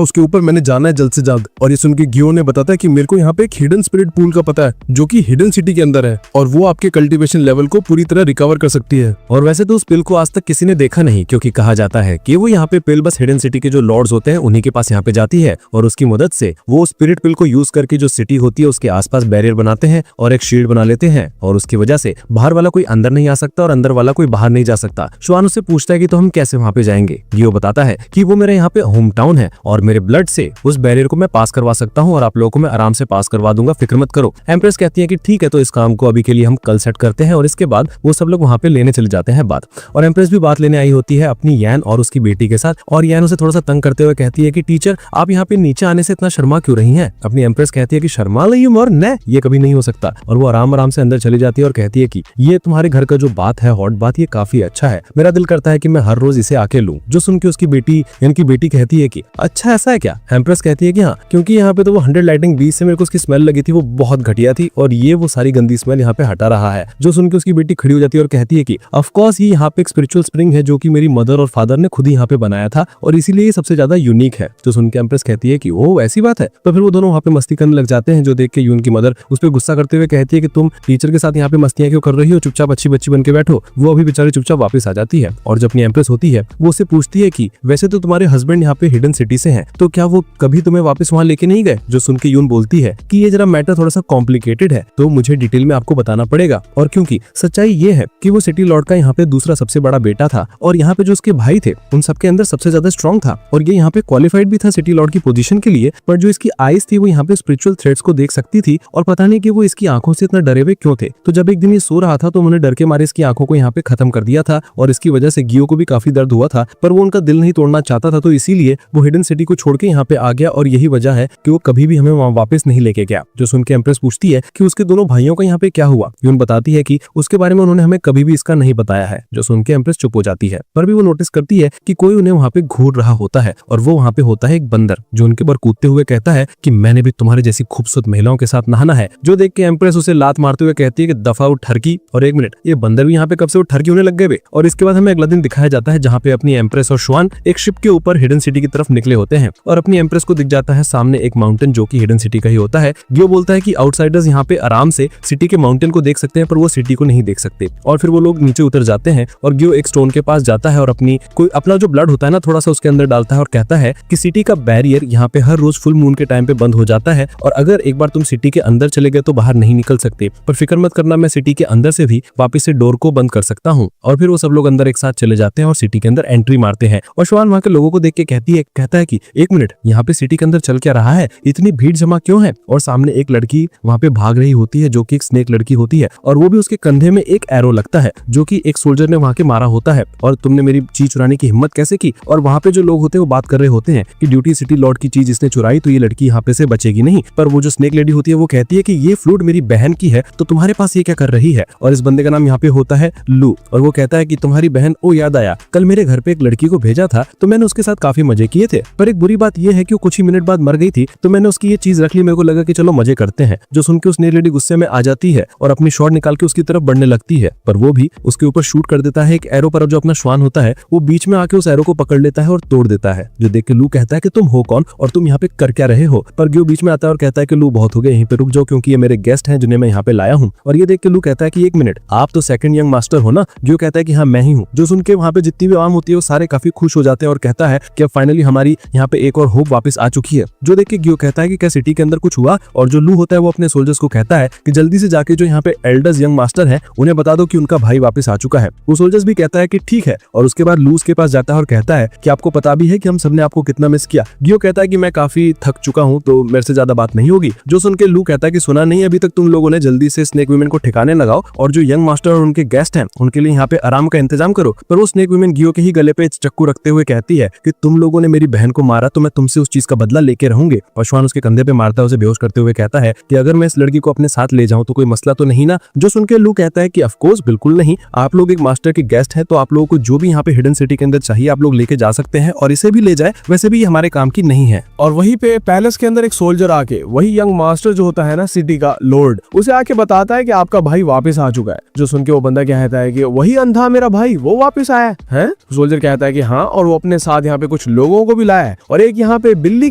उसके ऊपर मैंने जाना है जल्द से जल्द। और ये सुन के गियो ने बताता है कि मेरे को यहाँ पे एक हिडन स्पिरिट पूल का पता है जो कि हिडन सिटी के अंदर है और वो आपके कल्टीवेशन लेवल को पूरी तरह रिकवर कर सकती है। और वैसे तो उस पिल को आज तक किसी ने देखा नहीं, क्योंकि कहा जाता है कि वो यहाँ पे पिल बस हिडन सिटी के जो लॉर्ड्स होते हैं उन्हीं के पास यहाँ पे जाती है और उसकी मदद से वो स्पिरिट पिल को यूज करके जो सिटी होती है उसके आसपास बैरियर बनाते हैं और एक शील्ड बना लेते हैं और उसकी वजह से बाहर वाला कोई अंदर नहीं आ सकता और अंदर वाला कोई बाहर नहीं जा सकता। श्वान उससे पूछता है कि तो हम कैसे वहां पे जाएंगे। गियो बताता है कि वो मेरे यहाँ पे होम टाउन है और मेरे ब्लड से उस बैरियर को मैं पास करवा सकता हूँ और आप लोगों को मैं आराम से पास करवा दूंगा, फिक्र मत करो। एम्प्रेस कहती है कि ठीक है, तो इस काम को अभी के लिए हम कल सेट करते हैं। और इसके बाद वो सब लोग वहां पे लेने चले जाते हैं बात। और एम्प्रेस भी बात लेने आई होती है अपनी यैन और उसकी बेटी के साथ और यैन उसे थोड़ा सा तंग करते हुए कहती है कि टीचर आप यहाँ पे नीचे आने से इतना शर्मा क्यों रही हैं। अपनी एम्प्रेस कहती है कि शर्मा रही हूं और न, ये कभी नहीं हो सकता। और वो आराम आराम से अंदर चली जाती है और कहती है कि ये तुम्हारे घर का जो बात है, हॉट बात, ये काफी अच्छा है, मेरा दिल करता है कि मैं हर रोज इसे आके लूं। जो सुन के उसकी बेटी यानी कि बेटी कहती है कि अच्छा ऐसा है क्या। एम्प्रेस कहती है कि हाँ, क्योंकि यहाँ पे तो वो 100 लाइटिंग 20 से मेरे को उसकी स्मेल लगी थी, वो बहुत घटिया थी और ये वो सारी गंदी स्मेल यहाँ पे हटा रहा है। जो सुन के उसकी बेटी खड़ी हो जाती है और कहती है कि ऑफ कोर्स ये यहाँ पे एक स्पिरिचुअल स्प्रिंग है जो कि मेरी मदर और फादर ने खुद ही यहाँ पे बनाया था और इसीलिए ये सबसे ज्यादा यूनिक है। जो सुन के एम्प्रेस कहती है कि ओह ऐसी बात है। तो फिर वो दोनों वहाँ पे मस्ती करने लग जाते हैं, जो देख के यून की मदर उस पर गुस्सा करते हुए कहती है कि तुम टीचर के साथ यहाँ पे मस्तियां क्यों कर रही हो, चुपचाप अच्छी बच्ची बन के बैठो। वो अभी बेचारी चुपचाप वापस आ जाती है और जब अपनी एम्प्रेस होती है वो उससे पूछती है कि वैसे तो तुम्हारे हस्बैंड यहाँ पे हिडन सिटी से हैं, तो क्या वो कभी तुम्हें वापस वहाँ लेके नहीं गए। जो सुन के यून बोलती है कि ये जरा मैटर थोड़ा सा कॉम्प्लिकेटेड है, तो मुझे डिटेल में आपको बताना पड़ेगा। और क्योंकि सच्चाई ये है कि वो सिटी लॉर्ड का यहाँ पे दूसरा सबसे बड़ा बेटा था और यहाँ पे जो उसके भाई थे उन सबके अंदर सबसे ज्यादा स्ट्रॉन्ग था और ये यहाँ पे क्वालिफाइड भी था सिटी लॉर्ड की पोजीशन के लिए। पर जो इसकी आईज थी वो यहाँ पे स्पिरिचुअल थ्रेट्स को देख सकती थी और पता नहीं कि वो इसकी आंखों से इतना डरे हुए क्यों थे। तो जब एक दिन ये सो रहा था तो उन्होंने डर के मारे इसकी आंखों को यहाँ पे खत्म कर दिया था और इसकी वजह से गियो को भी काफी दर्द हुआ था, पर वो उनका दिल नहीं तोड़ना चाहता था, तो इसीलिए वो हिडन सिटी को छोड़ के यहाँ पे आ गया और यही वजह है कि वो कभी भी हमें वहाँ वापस नहीं लेके गया। जो सुन के एम्प्रेस पूछती है कि उसके दोनों भाइयों का यहाँ पे क्या हुआ। यून बताती है कि उसके बारे में उन्होंने हमें कभी भी इसका नहीं बताया है। जो सुन के एम्प्रेस चुप हो जाती है, पर भी वो नोटिस करती है कि कोई उन्हें वहाँ पे घूर रहा होता है और वो वहाँ पे होता है एक बंदर, जो उनके ऊपर कूदते हुए कहता है कि मैंने भी तुम्हारे जैसी खूबसूरत महिलाओं के साथ नहाना है। जो देख के एम्प्रेस उसे लात मारते हुए कहती है कि दफा उठ ठरकी। और एक मिनट, ये बंदर भी यहाँ पे कब से वो ठरकी होने लग गए बे। और इसके बाद हमें अगला दिन दिखाया जाता है जहाँ पे अपनी एम्प्रेस और श्वान एक शिप के ऊपर हिडन सिटी की तरफ निकले होते हैं और अपनी एम्प्रेस को दिख जाता है सामने एक माउंटेन जो कि हिडन सिटी का ही होता है। गियो बोलता है कि आउटसाइडर्स यहाँ पे आराम से सिटी के माउंटेन को देख सकते हैं पर वो सिटी को नहीं देख सकते। और फिर वो लोग नीचे उतर जाते हैं और गियो एक स्टोन के पास जाता है और अपना जो ब्लड होता है ना थोड़ा सा उसके अंदर डालता है और कहता है कि सिटी का बैरियर यहाँ पे हर रोज फुल मून के टाइम पे बंद हो जाता है और अगर एक बार तुम सिटी के अंदर चले गए तो बाहर नहीं निकल सकते, पर फिक्र मत करना, मैं सिटी के अंदर से भी वापस से डोर को बंद कर सकता हूँ। और फिर वो सब लोग अंदर एक साथ चले जाते हैं और सिटी के अंदर एंट्री मारते हैं और श्वान वहाँ के लोगों को देख के कहता है कि एक मिनट, यहाँ पे सिटी के अंदर चल क्या रहा है, इतनी भीड़ जमा क्यों है। और सामने एक लड़की वहाँ पे भाग रही होती है जो कि एक स्नेक लड़की होती है और वो भी उसके कंधे में एक एरो लगता है जो कि एक सोल्जर ने वहाँ के मारा होता है। और तुमने मेरी चीज चुराने की हिम्मत कैसे की। और वहाँ पे जो लोग होते हैं वो बात कर रहे होते हैं कि ड्यूटी सिटी लॉर्ड की चीज इसने चुराई तो ये लड़की यहाँ पे से बचेगी नहीं। पर वो जो स्नेक लेडी होती है वो कहती है कि ये फ्लूट मेरी बहन की है तो तुम्हारे पास ये क्या कर रही है। और इस बंदे का नाम यहाँ पे होता है लू और वो कहता है कि तुम्हारी बहन, ओ याद आया, कल मेरे घर पे एक लड़की को भेजा था तो मैंने उसके साथ काफी मजे किए थे, पर एक बुरी बात ये है कि वो कुछ ही मिनट बाद मर गई थी तो मैंने उसकी ये चीज रख ली, मेरे को लगा कि चलो मजे करते हैं। जो सुन के उस स्नेक लेडी गुस्से में आ जाती है और अपनी शॉट निकाल के उसकी तरफ बढ़ने लगती है, पर वो भी उसके ऊपर शूट कर देता है एक एरो पर। जो अपना श्वान होता है वो बीच में आके उस एरो को पकड़ लेता है और तोड़ देता है। जो देख के लू कहता है कि तुम हो कौन और तुम यहाँ पे कर क्या रहे हो। पर गियो बीच में आता है और कहता है कि लू बहुत हो गया, यहीं पे रुक जाओ क्योंकि ये मेरे गेस्ट हैं जिन्हें मैं यहाँ पे लाया हूँ। और ये देख के लू कहता है कि एक मिनट, आप तो सेकंड यंग मास्टर हो ना। गियो कहता है कि हाँ मैं ही हूँ। जो सुन के वहाँ पे जितनी भी आवाम होती है वो सारे काफी खुश हो जाते हैं और कहता है कि अब फाइनली हमारी यहाँ पे एक और होप वापस आ चुकी है। जो देख के गियो कहता है कि क्या सिटी के अंदर कुछ हुआ। और जो लू होता है वो अपने सोल्जर्स को कहता है कि जल्दी से जाके जो यहाँ पे एल्डर्स यंग मास्टर है उन्हें बता दो कि उनका भाई वापस आ चुका है। वो सोल्जर्स भी कहता है कि ठीक है। और उसके बाद लू के पास जाता है और कहता है कि आपको पता भी है कि हम सबने आपको कितना मिस किया। गियो कहता है कि मैं काफी थक चुका हूँ तो मेरे से ज्यादा बात नहीं होगी। जो सुन के लू कहता है कि सुना नहीं अभी तक तुम लोगों ने, जल्दी से स्नेक वुमेन को ठिकाने लगाओ और जो यंग मास्टर और उनके गेस्ट हैं उनके लिए यहाँ पे आराम का इंतजाम करो। पर वो स्नेक वुमेन गियो के ही गले पे चक्कू रखते हुए कहती है कि तुम लोगों ने मेरी बहन को मारा तो मैं तुमसे उस चीज का बदला लेके रहूंगी। पशुआन उसके कंधे पे मारता है, उसे बेहोश करते हुए कहता है कि अगर मैं इस लड़की को अपने साथ ले जाऊं तो कोई मसला तो नहीं ना। जो सुन के लू कहता है कि ऑफ कोर्स बिल्कुल नहीं, आप लोग एक मास्टर के गेस्ट हैं, तो आप लोगों को जो भी यहाँ पे हिडन सिटी के अंदर चाहिए आप लोग लेके जा सकते हैं, और इसे भी ले जाए, वैसे भी ये हमारे काम की नहीं है। और वहीं पे पैलेस के अंदर एक सोल्जर आके वही यंग मास्टर जो होता है ना सिटी का लॉर्ड, उसे आके बताता है कि आपका भाई वापस आ चुका है। जो सुन के वो बंदा कहता है कि वही अंधा मेरा भाई वो वापस आया है? सोल्जर कहता है कि हाँ, और वो अपने साथ यहाँ पे कुछ लोगों को भी लाया है, और एक यहाँ पे बिल्ली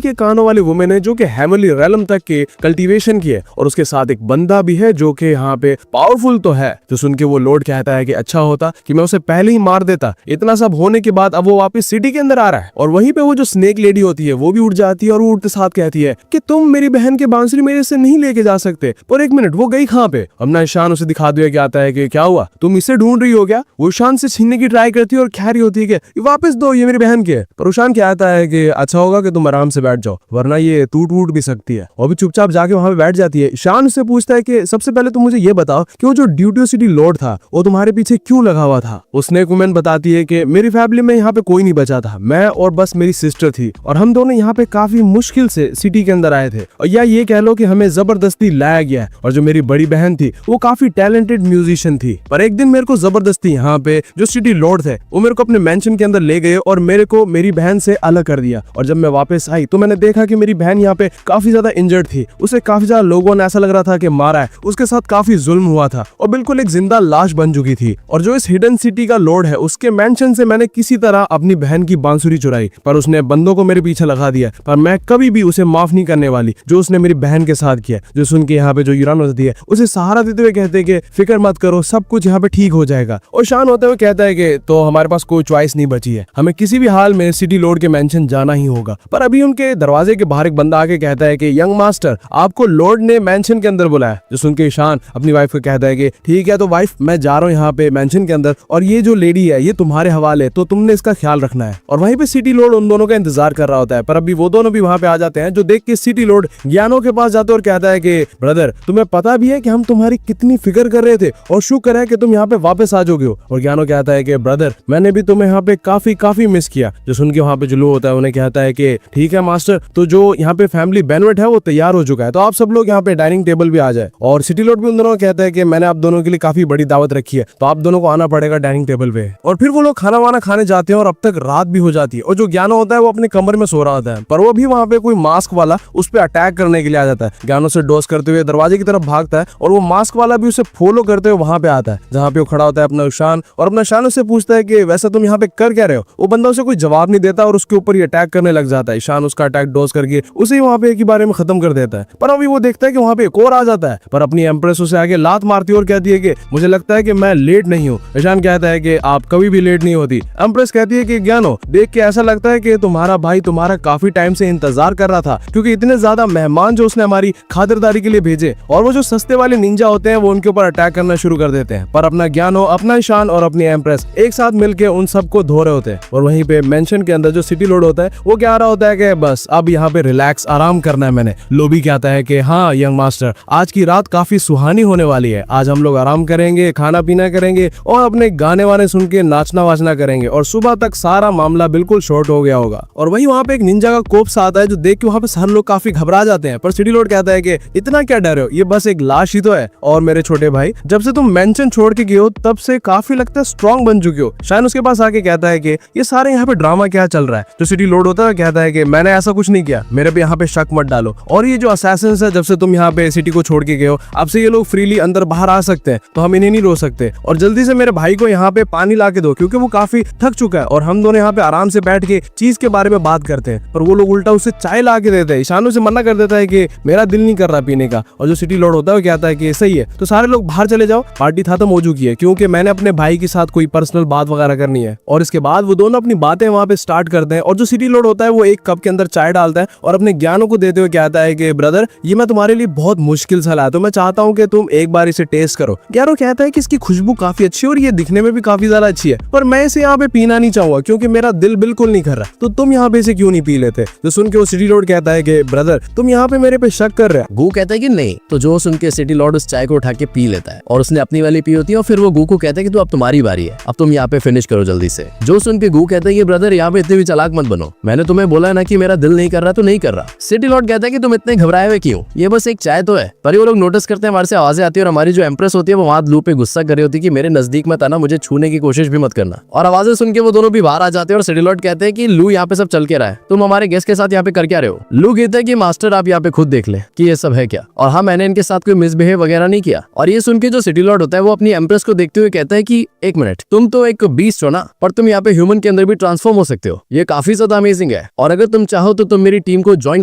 के कानों वाली वुमेन है जो कि हेमली रेलम तक के कल्टीवेशन की है, और उसके साथ एक बंदा भी है जो कि यहाँ पे पावरफुल तो है। तो सुन के वो लॉर्ड कहता है कि अच्छा होता कि मैं उसे पहले ही मार देता, इतना सब होने के बाद अब वो वापस सिटी के अंदर आ रहा है। और वहीं पे वो जो स्नेक लेडी होती है वो भी उठ जाती है, और वो उठते साथ कहती है कि तुम मेरी बहन के बांसुरी मेरे से नहीं लेके जा सकते। पर एक मिनट, वो गई कहाँ पे? अपना ईशान उसे दिखा दिया कि आता है कि क्या हुआ, तुम इसे ढूंढ रही हो क्या? वो ईशान से छीनने की ट्राई करती है और कह रही होती है कि वापस दो, ये मेरी बहन की है। पर ईशान कहता है कि अच्छा होगा कि तुम आराम से बैठ जाओ, वरना ये टूट वूट भी सकती है। और भी चुपचाप जाके वहां पे बैठ जाती है। ईशान उससे पूछता है कि सबसे पहले तुम मुझे ये बताओ कि वो जो ड्यूटी सिटी लॉर्ड था वो तुम्हारे पीछे क्यों लगा हुआ था? उसने वुमेन बताती है कि मेरी फैमिली में यहाँ पे कोई नहीं बचा था, मैं और बस मेरी सिस्टर थी, और हम दोनों यहाँ पे काफी मुश्किल से सिटी के अंदर आए थे, और या ये कह लो कि हमें जबरदस्ती लाया गया है। और जो मेरी बड़ी बहन थी वो काफी टैलेंटेड म्यूजिशियन थी, पर एक दिन मेरे को जबरदस्ती यहाँ पे जो सिटी लॉर्ड थे वो मेरे को अपने मेंशन के अंदर ले गए और मेरे को मेरी बहन से अलग कर दिया। और जब मैं वापस आई तो मैंने देखा कि मेरी बहन यहाँ पे काफी ज्यादा इंजर्ड थी, उसे काफी ज्यादा लोगों ने ऐसा लग रहा था कि मारा है, उसके साथ काफी जुल्म हुआ था और बिल्कुल एक जिंदा लाश बन चुकी थी। और जो इस हिडन सिटी का लॉर्ड है उसके मेंशन से मैंने किसी तरह अपनी बहन की बांसुरी चुराई, पर उसने बंदों को मेरे पीछे लगा दिया, पर मैं कभी भी उसे माफ नहीं करने वाली जो उसने मेरी बहन के साथ किया। जो सुन के यहाँ पे जो यूरान होती है उसे सहारा देते हुए कहते हैं कि फिक्र मत करो, सब कुछ यहाँ पे ठीक हो जाएगा। और शान होते हुए कहता है कि तो हमारे पास कोई चॉइस नहीं बची है, हमें किसी भी हाल में सिटी लॉर्ड के मेंशन जाना ही होगा। पर अभी उनके दरवाजे के बाहर एक बंदा आके कहता है कि यंग मास्टर आपको लॉर्ड ने मेंशन के अंदर बुलाया। जो सुन के शान अपनी वाइफ को कहता है कि ठीक है तो वाइफ मैं जा रहा हूँ यहाँ पे मेंशन के अंदर, और ये जो लेडी है ये तुम्हारे हवाले, तो तुमने इसका ख्याल रखना है। और वहीं पे सिटी लॉर्ड उन दोनों का इंतजार कर रहा होता है, पर अभी वो दोनों भी वहां पे आ जाते हैं। जो देख के सिटी लॉर्ड ज्ञानो के पास जाते और कहता है कि ब्रदर तुम्हें पता भी है कि हम तुम्हारी कितनी फिक्र कर रहे थे, और शुक्र है कि तुम यहाँ पे वापस आ जाओगे हो। और ज्ञानो कहता है कि ब्रदर मैंने भी तुम्हें यहाँ पे काफी मिस किया। जो सुन के वहाँ पे जो लोग होता है उन्हें कहता है कि ठीक है मास्टर, तो जो यहाँ पे फैमिली बैनवेट है वो तैयार हो चुका है, तो आप सब लोग यहाँ पे डाइनिंग टेबल भी आ जाए। और सिटी लॉर्ड भी उन दोनों को कहता है कि मैंने आप दोनों के लिए काफी बड़ी दावत रखी है, तो आप दोनों को आना पड़ेगा डाइनिंग टेबल पे। और फिर वो लोग खाना वाना खाने जाते हैं और अब तक रात भी हो जाती है। और जो ज्ञानो होता है वो अपने कमरे में सो रहा होता है, पर वो भी वहाँ पे कोई मास्क वाला उस पर अटैक करने के लिए आ जाता है। ज्ञानो से डोज करते हुए दरवाजे की तरफ भागता है, और वो मास्क वाला भी उसे फॉलो करते हुए वहां पे आता है जहाँ पे वो खड़ा होता है अपना शान, और अपना शान उससे पूछता है कि वैसे तुम यहाँ पे कर क्या रहे हो। वो बंदा उसे कोई जवाब नहीं देता और उसके ऊपर ये अटैक करने लग जाता है। शान उसका अटैक डोज करके उसे वहाँ पे एक ही बारे में खत्म कर देता है। पर अभी वो देखता है कि वहाँ पे एक और आ जाता है, पर अपनी एम्प्रेस उसे आगे लात मारती है और कहती है कि मुझे लगता है कि मैं लेट नहीं हूँ। ईशान कहता है कि आप कभी भी लेट नहीं होती। एम्प्रेस कहती है कि ज्ञानो देख के ऐसा लगता है कि तुम्हारा भाई तुम्हारा काफी टाइम से इंतजार कर रहा था, क्योंकि इतने ज्यादा मेहमान जो उसने हमारी खातिरदारी के लिए भेजे, और वो जो सस्ते वाले निंजा होते हैं वो उनके ऊपर अटैक करना शुरू कर देते हैं। पर अपना ज्ञानो, अपना ईशान और अपनी एम्प्रेस एक साथ मिलकर उन सबको धो रहे होते हैं। और वहीं पे मेंशन के अंदर जो सिटी लॉर्ड होता है वो क्या रहा होता है कि बस अब यहाँ पे रिलैक्स आराम करना है मैंने। लोबी कहता है कि हाँ यंग मास्टर, आज की रात काफी सुहानी होने वाली है, आज हम लोग आराम करेंगे, खाना पीना करेंगे और अपने गाने वाने सुन के नाचना वाचना करेंगे, और सुबह तक सारा मामला बिल्कुल शॉर्ट हो गया होगा। और वही वहाँ पे एक निंजा का कोप्स आता है जो देख के वहाँ पे सारे लोग काफी घबरा जाते हैं। पर सिटी लॉर्ड कहता है कि इतना क्या डर हो, ये बस एक लाश ही तो है। और मेरे छोटे भाई, जब से तुम मेंशन छोड़ के गए हो तब से काफी लगता है स्ट्रॉन्ग बन चुके हो। शायद उसके पास आके कहता है कि ये सारे यहाँ पे ड्रामा क्या चल रहा है। जो सिटी लॉर्ड होता है कहता है कि मैंने ऐसा कुछ नहीं किया, मेरे पे यहाँ पे शक मत डालो। और ये जो असैसिन्स है, जब से तुम यहाँ पे सिटी को छोड़ के गए हो, अब से ये लोग फ्रीली अंदर बाहर आ सकते हैं, तो हम इन्हें नहीं रोक सकते। और जल्दी से मेरे भाई को यहाँ पे पानी ला के दो, क्योंकि वो काफी थक चुका है, और हम दोनों यहाँ पे आराम से बैठ के चीज के बारे में बात करते हैं। पर वो लोग उल्टा उसे चाय ला के देते हैं। ईशान उसे मना कर देता है कि मेरा दिल नहीं कर रहा पीने का। और जो सिटी लॉर्ड होता है वो कहता है कि सही है, तो सारे लोग बाहर चले जाओ, पार्टी खत्म हो चुकी है, क्योंकि मैंने अपने भाई के साथ कोई पर्सनल बात वगैरह करनी है। और इसके बाद वो दोनों अपनी बातें वहां पे स्टार्ट करते हैं। और जो सिटी लॉर्ड होता है वो एक कप के अंदर चाय डालता है और अपने ज्ञानों को देते हुए कहता है कि ब्रदर, ये मैं तुम्हारे लिए बहुत मुश्किल सा लाया, तो मैं चाहता हूँ कि तुम एक बार इसे टेस्ट करो। ज्ञानो कहता है कि इसकी खुशबू काफी अच्छी है और ये दिखने में भी काफी ज्यादा अच्छी है, पर मैं इसे यहाँ पे पीना नहीं चाहूंगा क्योंकि मेरा दिल बिल्कुल नहीं कर रहा, तो तुम यहाँ पे इसे क्यों नहीं पी लेते। तो सुन के वो सिटी लॉर्ड कहता है कि ब्रदर, तुम यहाँ पे मेरे पे शक कर रहे हो। गू कहता है कि नहीं, तो जो सुन के सिटी लॉर्ड उस चाय को उठा के पी लेता है और उसने अपनी वाली पी होती है। और फिर वो गू को कहता है कि तू अब तुम्हारी बारी है, अब तुम यहाँ पे फिनिश करो जल्दी से। जो सुन के गू कहता है कि ब्रदर, यहाँ पे इतने भी चालाक मत बनो, मैंने तुम्हें बोला है ना कि मेरा दिल नहीं कर रहा तो नहीं कर रहा। सिटी लॉर्ड कहता है कि तुम इतने घबराए हुए क्यों, ये बस एक चाय तो है। पर वो लोग नोटिस करते हैं हमारे से आवाजें आती जाती है और हमारी जो एम्प्रेस होती है वो वहां लू पे गुस्सा कर रही होती है कि मेरे नजदीक मत आना, मुझे छूने की कोशिश भी मत करना। और आवाजें सुन के वो दोनों भी बाहर आ जाते हैं और सिटी लॉर्ड कहते हैं कि लू यहाँ पे सब चल के रहा है, तुम हमारे गेस्ट के साथ यहाँ पे कर क्या रहे हो। लू कहता है कि मास्टर आप यहाँ पे खुद देख ले कि ये सब है क्या, और हाँ मैंने इनके साथ कोई मिसबिहेव वगैरह नहीं किया। और ये सुन के जो सिटी लॉर्ड होता है वो अपनी एम्प्रेस को देखते हुए कहता है कि एक मिनट, तुम तो एक बीस्ट हो ना, पर तुम यहाँ पे ह्यूमन के अंदर भी ट्रांसफॉर्म हो सकते हो, ये काफी ज्यादा अमेजिंग है, और अगर तुम चाहो तो तुम मेरी टीम को ज्वाइन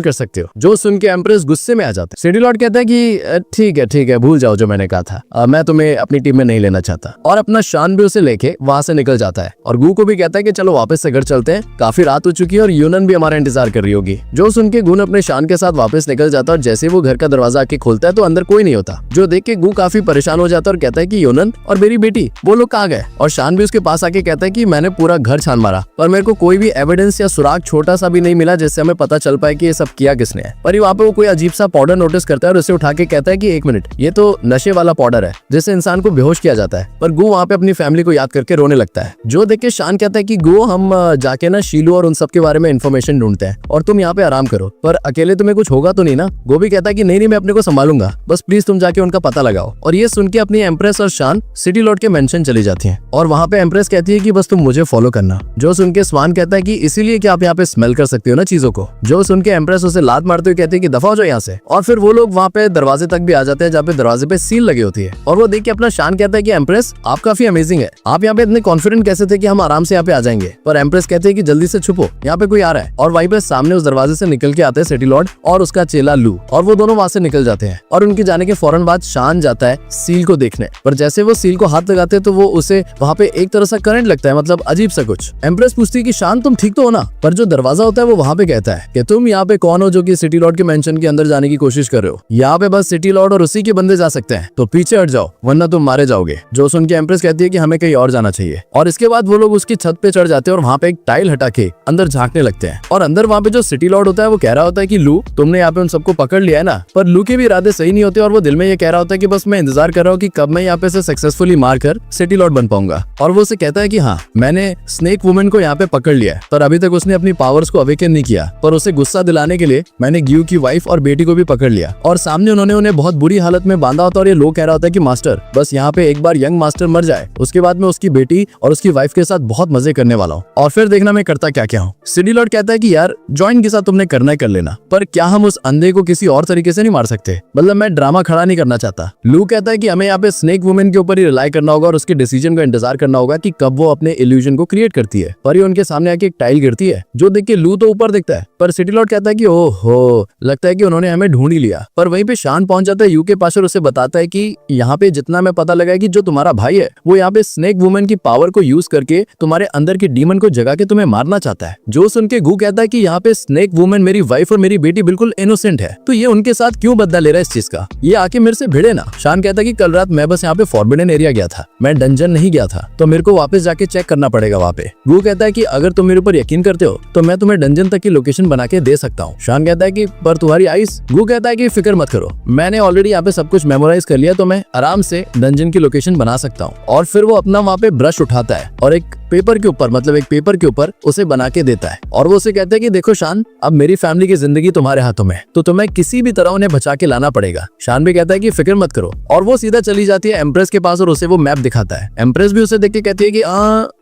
कर सकते हो। जो सुन के एम्प्रेस गुस्से में आ जाते हैं। सिटी लॉर्ड कहता है कि ठीक है भूल जाओ जो मैंने कहा था, मैं तुम्हें अपनी टीम में नहीं लेना चाहता, और अपना शान भी उसे लेके वहां से निकल जाता है। और गू को भी कहता है कि चलो वापस से घर चलते हैं, काफी रात हो चुकी है और यूनन भी हमारा इंतजार कर रही होगी। जो सुन के गून अपने शान के साथ वापस निकल जाता है और जैसे वो घर का दरवाजा आके खोलता है तो अंदर कोई नहीं होता। जो देख के गू काफी परेशान हो जाता है और कहता है कि यूनन और मेरी बेटी वो लोग कहाँ गए। और शान भी उसके पास आके कहता है कि मैंने पूरा घर छान मारा पर मेरे को कोई भी एविडेंस या सुराग छोटा सा भी नहीं मिला जिससे हमें पता चल पाए कि ये सब किया किसने है। पर वहाँ पे वो कोई अजीब सा पाउडर नोटिस करता है और उसे उठा के कहता है कि एक मिनट, ये तो नशे वाला पाउडर है जिससे इंसान को बेहोश किया जाता है। पर गू वहाँ पे अपनी फैमिली को याद करके रोने लगता है। जो देख के शान कहता है कि गो हम जाके ना शीलू और उन सब के बारे में इन्फॉर्मेशन ढूंढते हैं और तुम यहाँ पे आराम करो, पर अकेले तुम्हें कुछ होगा तो नहीं ना। गो भी कहता है कि नहीं मैं अपने को संभालूंगा, बस प्लीज तुम जाके उनका पता लगाओ। और ये सुन के अपनी एम्प्रेस और शान सिटी लॉर्ड के मेंशन चली जाती हैं और वहाँ पे एम्प्रेस कहती है कि बस तुम मुझे फॉलो करना। जो सुन के स्वान कहता है कि इसीलिए कि आप यहाँ पे स्मेल कर सकते हो ना चीजों को। जो सुन के एम्प्रेस उसे लात मारते हुए कहती है कि दफा हो जाओ यहाँ से। और फिर वो लोग वहाँ पे दरवाजे तक भी आ जाते हैं जहाँ पे दरवाजे पे सील लगी होती है। और वो देख के अपना शान कहता है कि एम्प्रेस आप काफी अमेजिंग है, आप यहाँ पे इतने कॉन्फिडेंट कैसे थे कि हम आराम से यहाँ पे आ जाएंगे। पर एम्प्रेस कहते हैं कि जल्दी से छुपो, यहाँ पे कोई आ रहा है। और वहीं पे सामने उस दरवाजे से निकल के आते हैं सिटी लॉर्ड और उसका चेला लू, और वो दोनों वहां से निकल जाते हैं। और उनके जाने के फौरन बाद शान जाता है सील को देखने, पर जैसे वो सील को हाथ लगाते हैं तो वो उसे वहाँ पे एक तरह सा करंट लगता है, मतलब अजीब सा कुछ। एम्प्रेस पूछती है कि शान तुम ठीक तो हो ना। पर जो दरवाजा होता है वो वहाँ पे कहता है कि तुम यहाँ पे कौन हो जो कि सिटी लॉर्ड के मेंशन के अंदर जाने की कोशिश कर रहे हो, यहाँ पे बस सिटी लॉर्ड और उसी के बंदे जा सकते हैं, तो पीछे हट जाओ वरना तुम मारे जाओगे। जो सुन के एम्प्रेस कहती है कि हमें कहीं और जाना चाहिए। और इसके बाद वो लोग उसकी छत पे चढ़ जाते हैं और वहाँ पे एक टाइल हटा के अंदर झांकने लगते हैं। और अंदर वहाँ पे जो सिटी लॉर्ड होता है वो कह रहा होता है कि लू तुमने यहाँ पे उन सबको पकड़ लिया है ना। पर लू के भी इरादे सही नहीं होते और वो दिल में ये कह रहा होता है कि बस मैं इंतजार कर रहा हूँ कि कब मैं यहाँ पे से सक्सेसफुली मार कर सिटी लॉर्ड बन पाऊंगा। और वो उसे कहता है कि हाँ मैंने स्नेक वुमेन को यहाँ पे पकड़ लिया है, पर अभी तक उसने अपनी पावर्स को अवेकन नहीं किया। पर उसे गुस्सा दिलाने के लिए मैंने ग्यू की वाइफ और बेटी को भी पकड़ लिया और सामने उन्होंने उन्हें बहुत बुरी हालत में बांधा होता। और ये लोग कह रहा होता है कि मास्टर बस यहाँ पे एक बार यंग मास्टर मर जाए उसके बाद मैं उसकी बेटी और उसकी वाइफ के साथ बहुत मजे करने वाला हूँ और फिर देखना मैं करता क्या क्या हूँ। सिटी लॉर्ड कहता है कि यार जॉइन के साथ तुमने करना ही कर लेना, पर क्या हम उस अंधे को किसी और तरीके से नहीं मार सकते, मतलब मैं ड्रामा खड़ा नहीं करना चाहता। लू कहता है कि हमें यहाँ पे स्नेक वुमेन के ऊपर ही रिलाई करना होगा और उसके डिसीजन का इंतजार करना होगा कि कब वो अपने इल्यूजन को क्रिएट करती है। पर ये उनके सामने आके एक टाइल गिरती है जो देख के लू तो ऊपर दिखता है, पर सिटी लॉर्ड कहता है कि ओहो लगता है कि उन्होंने हमें ढूंढ ही लिया। पर वहीं पे शान पहुंच जाता है यू के पास और उसे बताता है कि यहाँ पे जितना मैं पता लगा कि जो तुम्हारा भाई है वो यहाँ पे स्नेक वुमेन की पावर को यूज करके तुम्हारे अंदर की डीमन को जगा के तुम्हें मारना चाहता है। जो सुन के गू कहता है कि यहाँ पे स्नेक वुमेन मेरी वाइफ और मेरी बेटी बिल्कुल इनोसेंट है, तो ये उनके साथ क्यों बदला ले रहा है इस चीज का, ये आके मेरे से भिड़े ना। शान कहता है कि कल रात मैं बस यहाँ पे फॉरबिडन एरिया गया था, मैं डंजन नहीं गया था, तो मेरे को वापस जाके चेक करना पड़ेगा वहाँ पे। गू कहता है कि अगर तुम मेरे ऊपर यकीन करते हो तो मैं तुम्हें डंजन तक की लोकेशन बना के दे सकता हूँ। शान कहता है कि पर तुम्हारी आइस। गू कहता है कि फिक्र मत करो, मैंने ऑलरेडी यहाँ पे सब कुछ मेमोराइज कर लिया, तो मैं आराम से डंजन की लोकेशन बना सकता हूँ। और फिर वो अपना वहाँ पे ब्रश उठाता है और एक पेपर के ऊपर, मतलब एक पेपर के ऊपर उसे बना के देता है और वो उसे कहता है कि देखो शान अब मेरी फैमिली की जिंदगी तुम्हारे हाथों में, तो तुम्हें किसी भी तरह उन्हें बचा के लाना पड़ेगा। शान भी कहता है कि फिक्र मत करो और वो सीधा चली जाती है एम्प्रेस के पास और उसे वो मैप दिखाता है। एम्प्रेस भी उसे देख के कहती है कि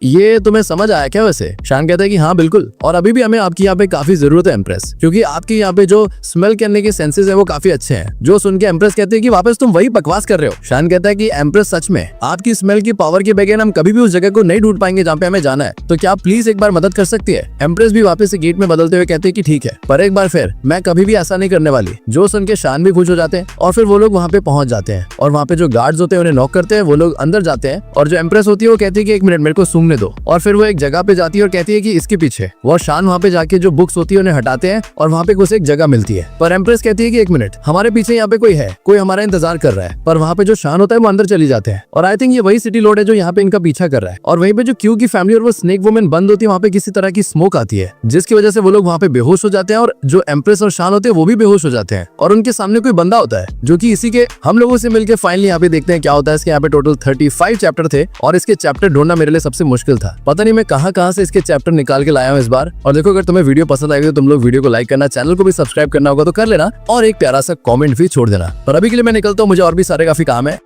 ये तुम्हें समझ आया क्या वैसे। शान कहता है कि हाँ बिल्कुल, और अभी भी हमें आपकी यहाँ पे काफी जरूरत है एम्प्रेस, क्योंकि आपकी यहाँ पे जो स्मेल करने के सेंसेस है वो काफी अच्छे हैं। जो सुन के एम्प्रेस कहती है कि वापस तुम वही बकवास कर रहे हो। शान कहता है कि एम्प्रेस सच में आपकी स्मेल की पावर के बगैर हम कभी भी उस जगह को नहीं ढूंढ पाएंगे जहाँ पे हमें जाना है, तो क्या आप प्लीज एक बार मदद कर सकती है। एम्प्रेस भी वापस से गेट में बदलते हुए कहते हैं कि ठीक है, पर एक बार फिर मैं कभी भी ऐसा नहीं करने वाली। जो सुन के शान भी खुश हो जाते हैं और फिर वो लोग वहाँ पे पहुंच जाते हैं और वहाँ पे जो गार्ड्स होते हैं उन्हें नॉक करते हैं। वो लोग अंदर जाते हैं और जो एम्प्रेस होती है वो कहती है कि एक मिनट मेरे को सूंघने दो, और फिर वो एक जगह पे जाती है और कहती है कि इसके पीछे। वो शान वहाँ पे जाके जो बुक्स होती है उन्हें हटाते हैं और वहाँ पे उसे एक जगह मिलती है। पर एम्प्रेस कहती है कि एक मिनट हमारे पीछे यहाँ पे कोई है, कोई हमारा इंतजार कर रहा है। पर वहाँ पे जो शान होता है वो अंदर चली जाते हैं और आई थिंक ये वही सिटी लॉर्ड है जो यहाँ पे इनका पीछा कर रहा है। और वहीं पे जो क्यू की फैमिली और वो स्नेक वुमेन बंद होती है, वहाँ पे किसी तरह की स्मोक आती है जिसकी वजह से वो लोग वहाँ पे बेहोश हो जाते हैं और जो एम्प्रेस और शान होते हैं वो भी बेहोश हो जाते हैं। और उनके सामने कोई बंदा होता है जो कि इसी के हम लोगों से मिलकर फाइनली यहाँ पे देखते हैं क्या होता है। इसके यहाँ पे टोटल 35 चैप्टर थे और इसके चैप्टर ढूंढना मेरे लिए सबसे मुश्किल था। पता नहीं मैं कहाँ से इसके चैप्टर निकाल के लाया हूँ इस बार। और देखो अगर तुम्हें वीडियो पसंद आएगी तो तुम लोग वीडियो को लाइक करना, चैनल को भी सब्सक्राइब करना होगा तो कर लेना और एक प्यारा सा कॉमेंट भी छोड़ देना। पर अभी के लिए मैं निकलता हूँ, मुझे और भी सारे काफी काम है।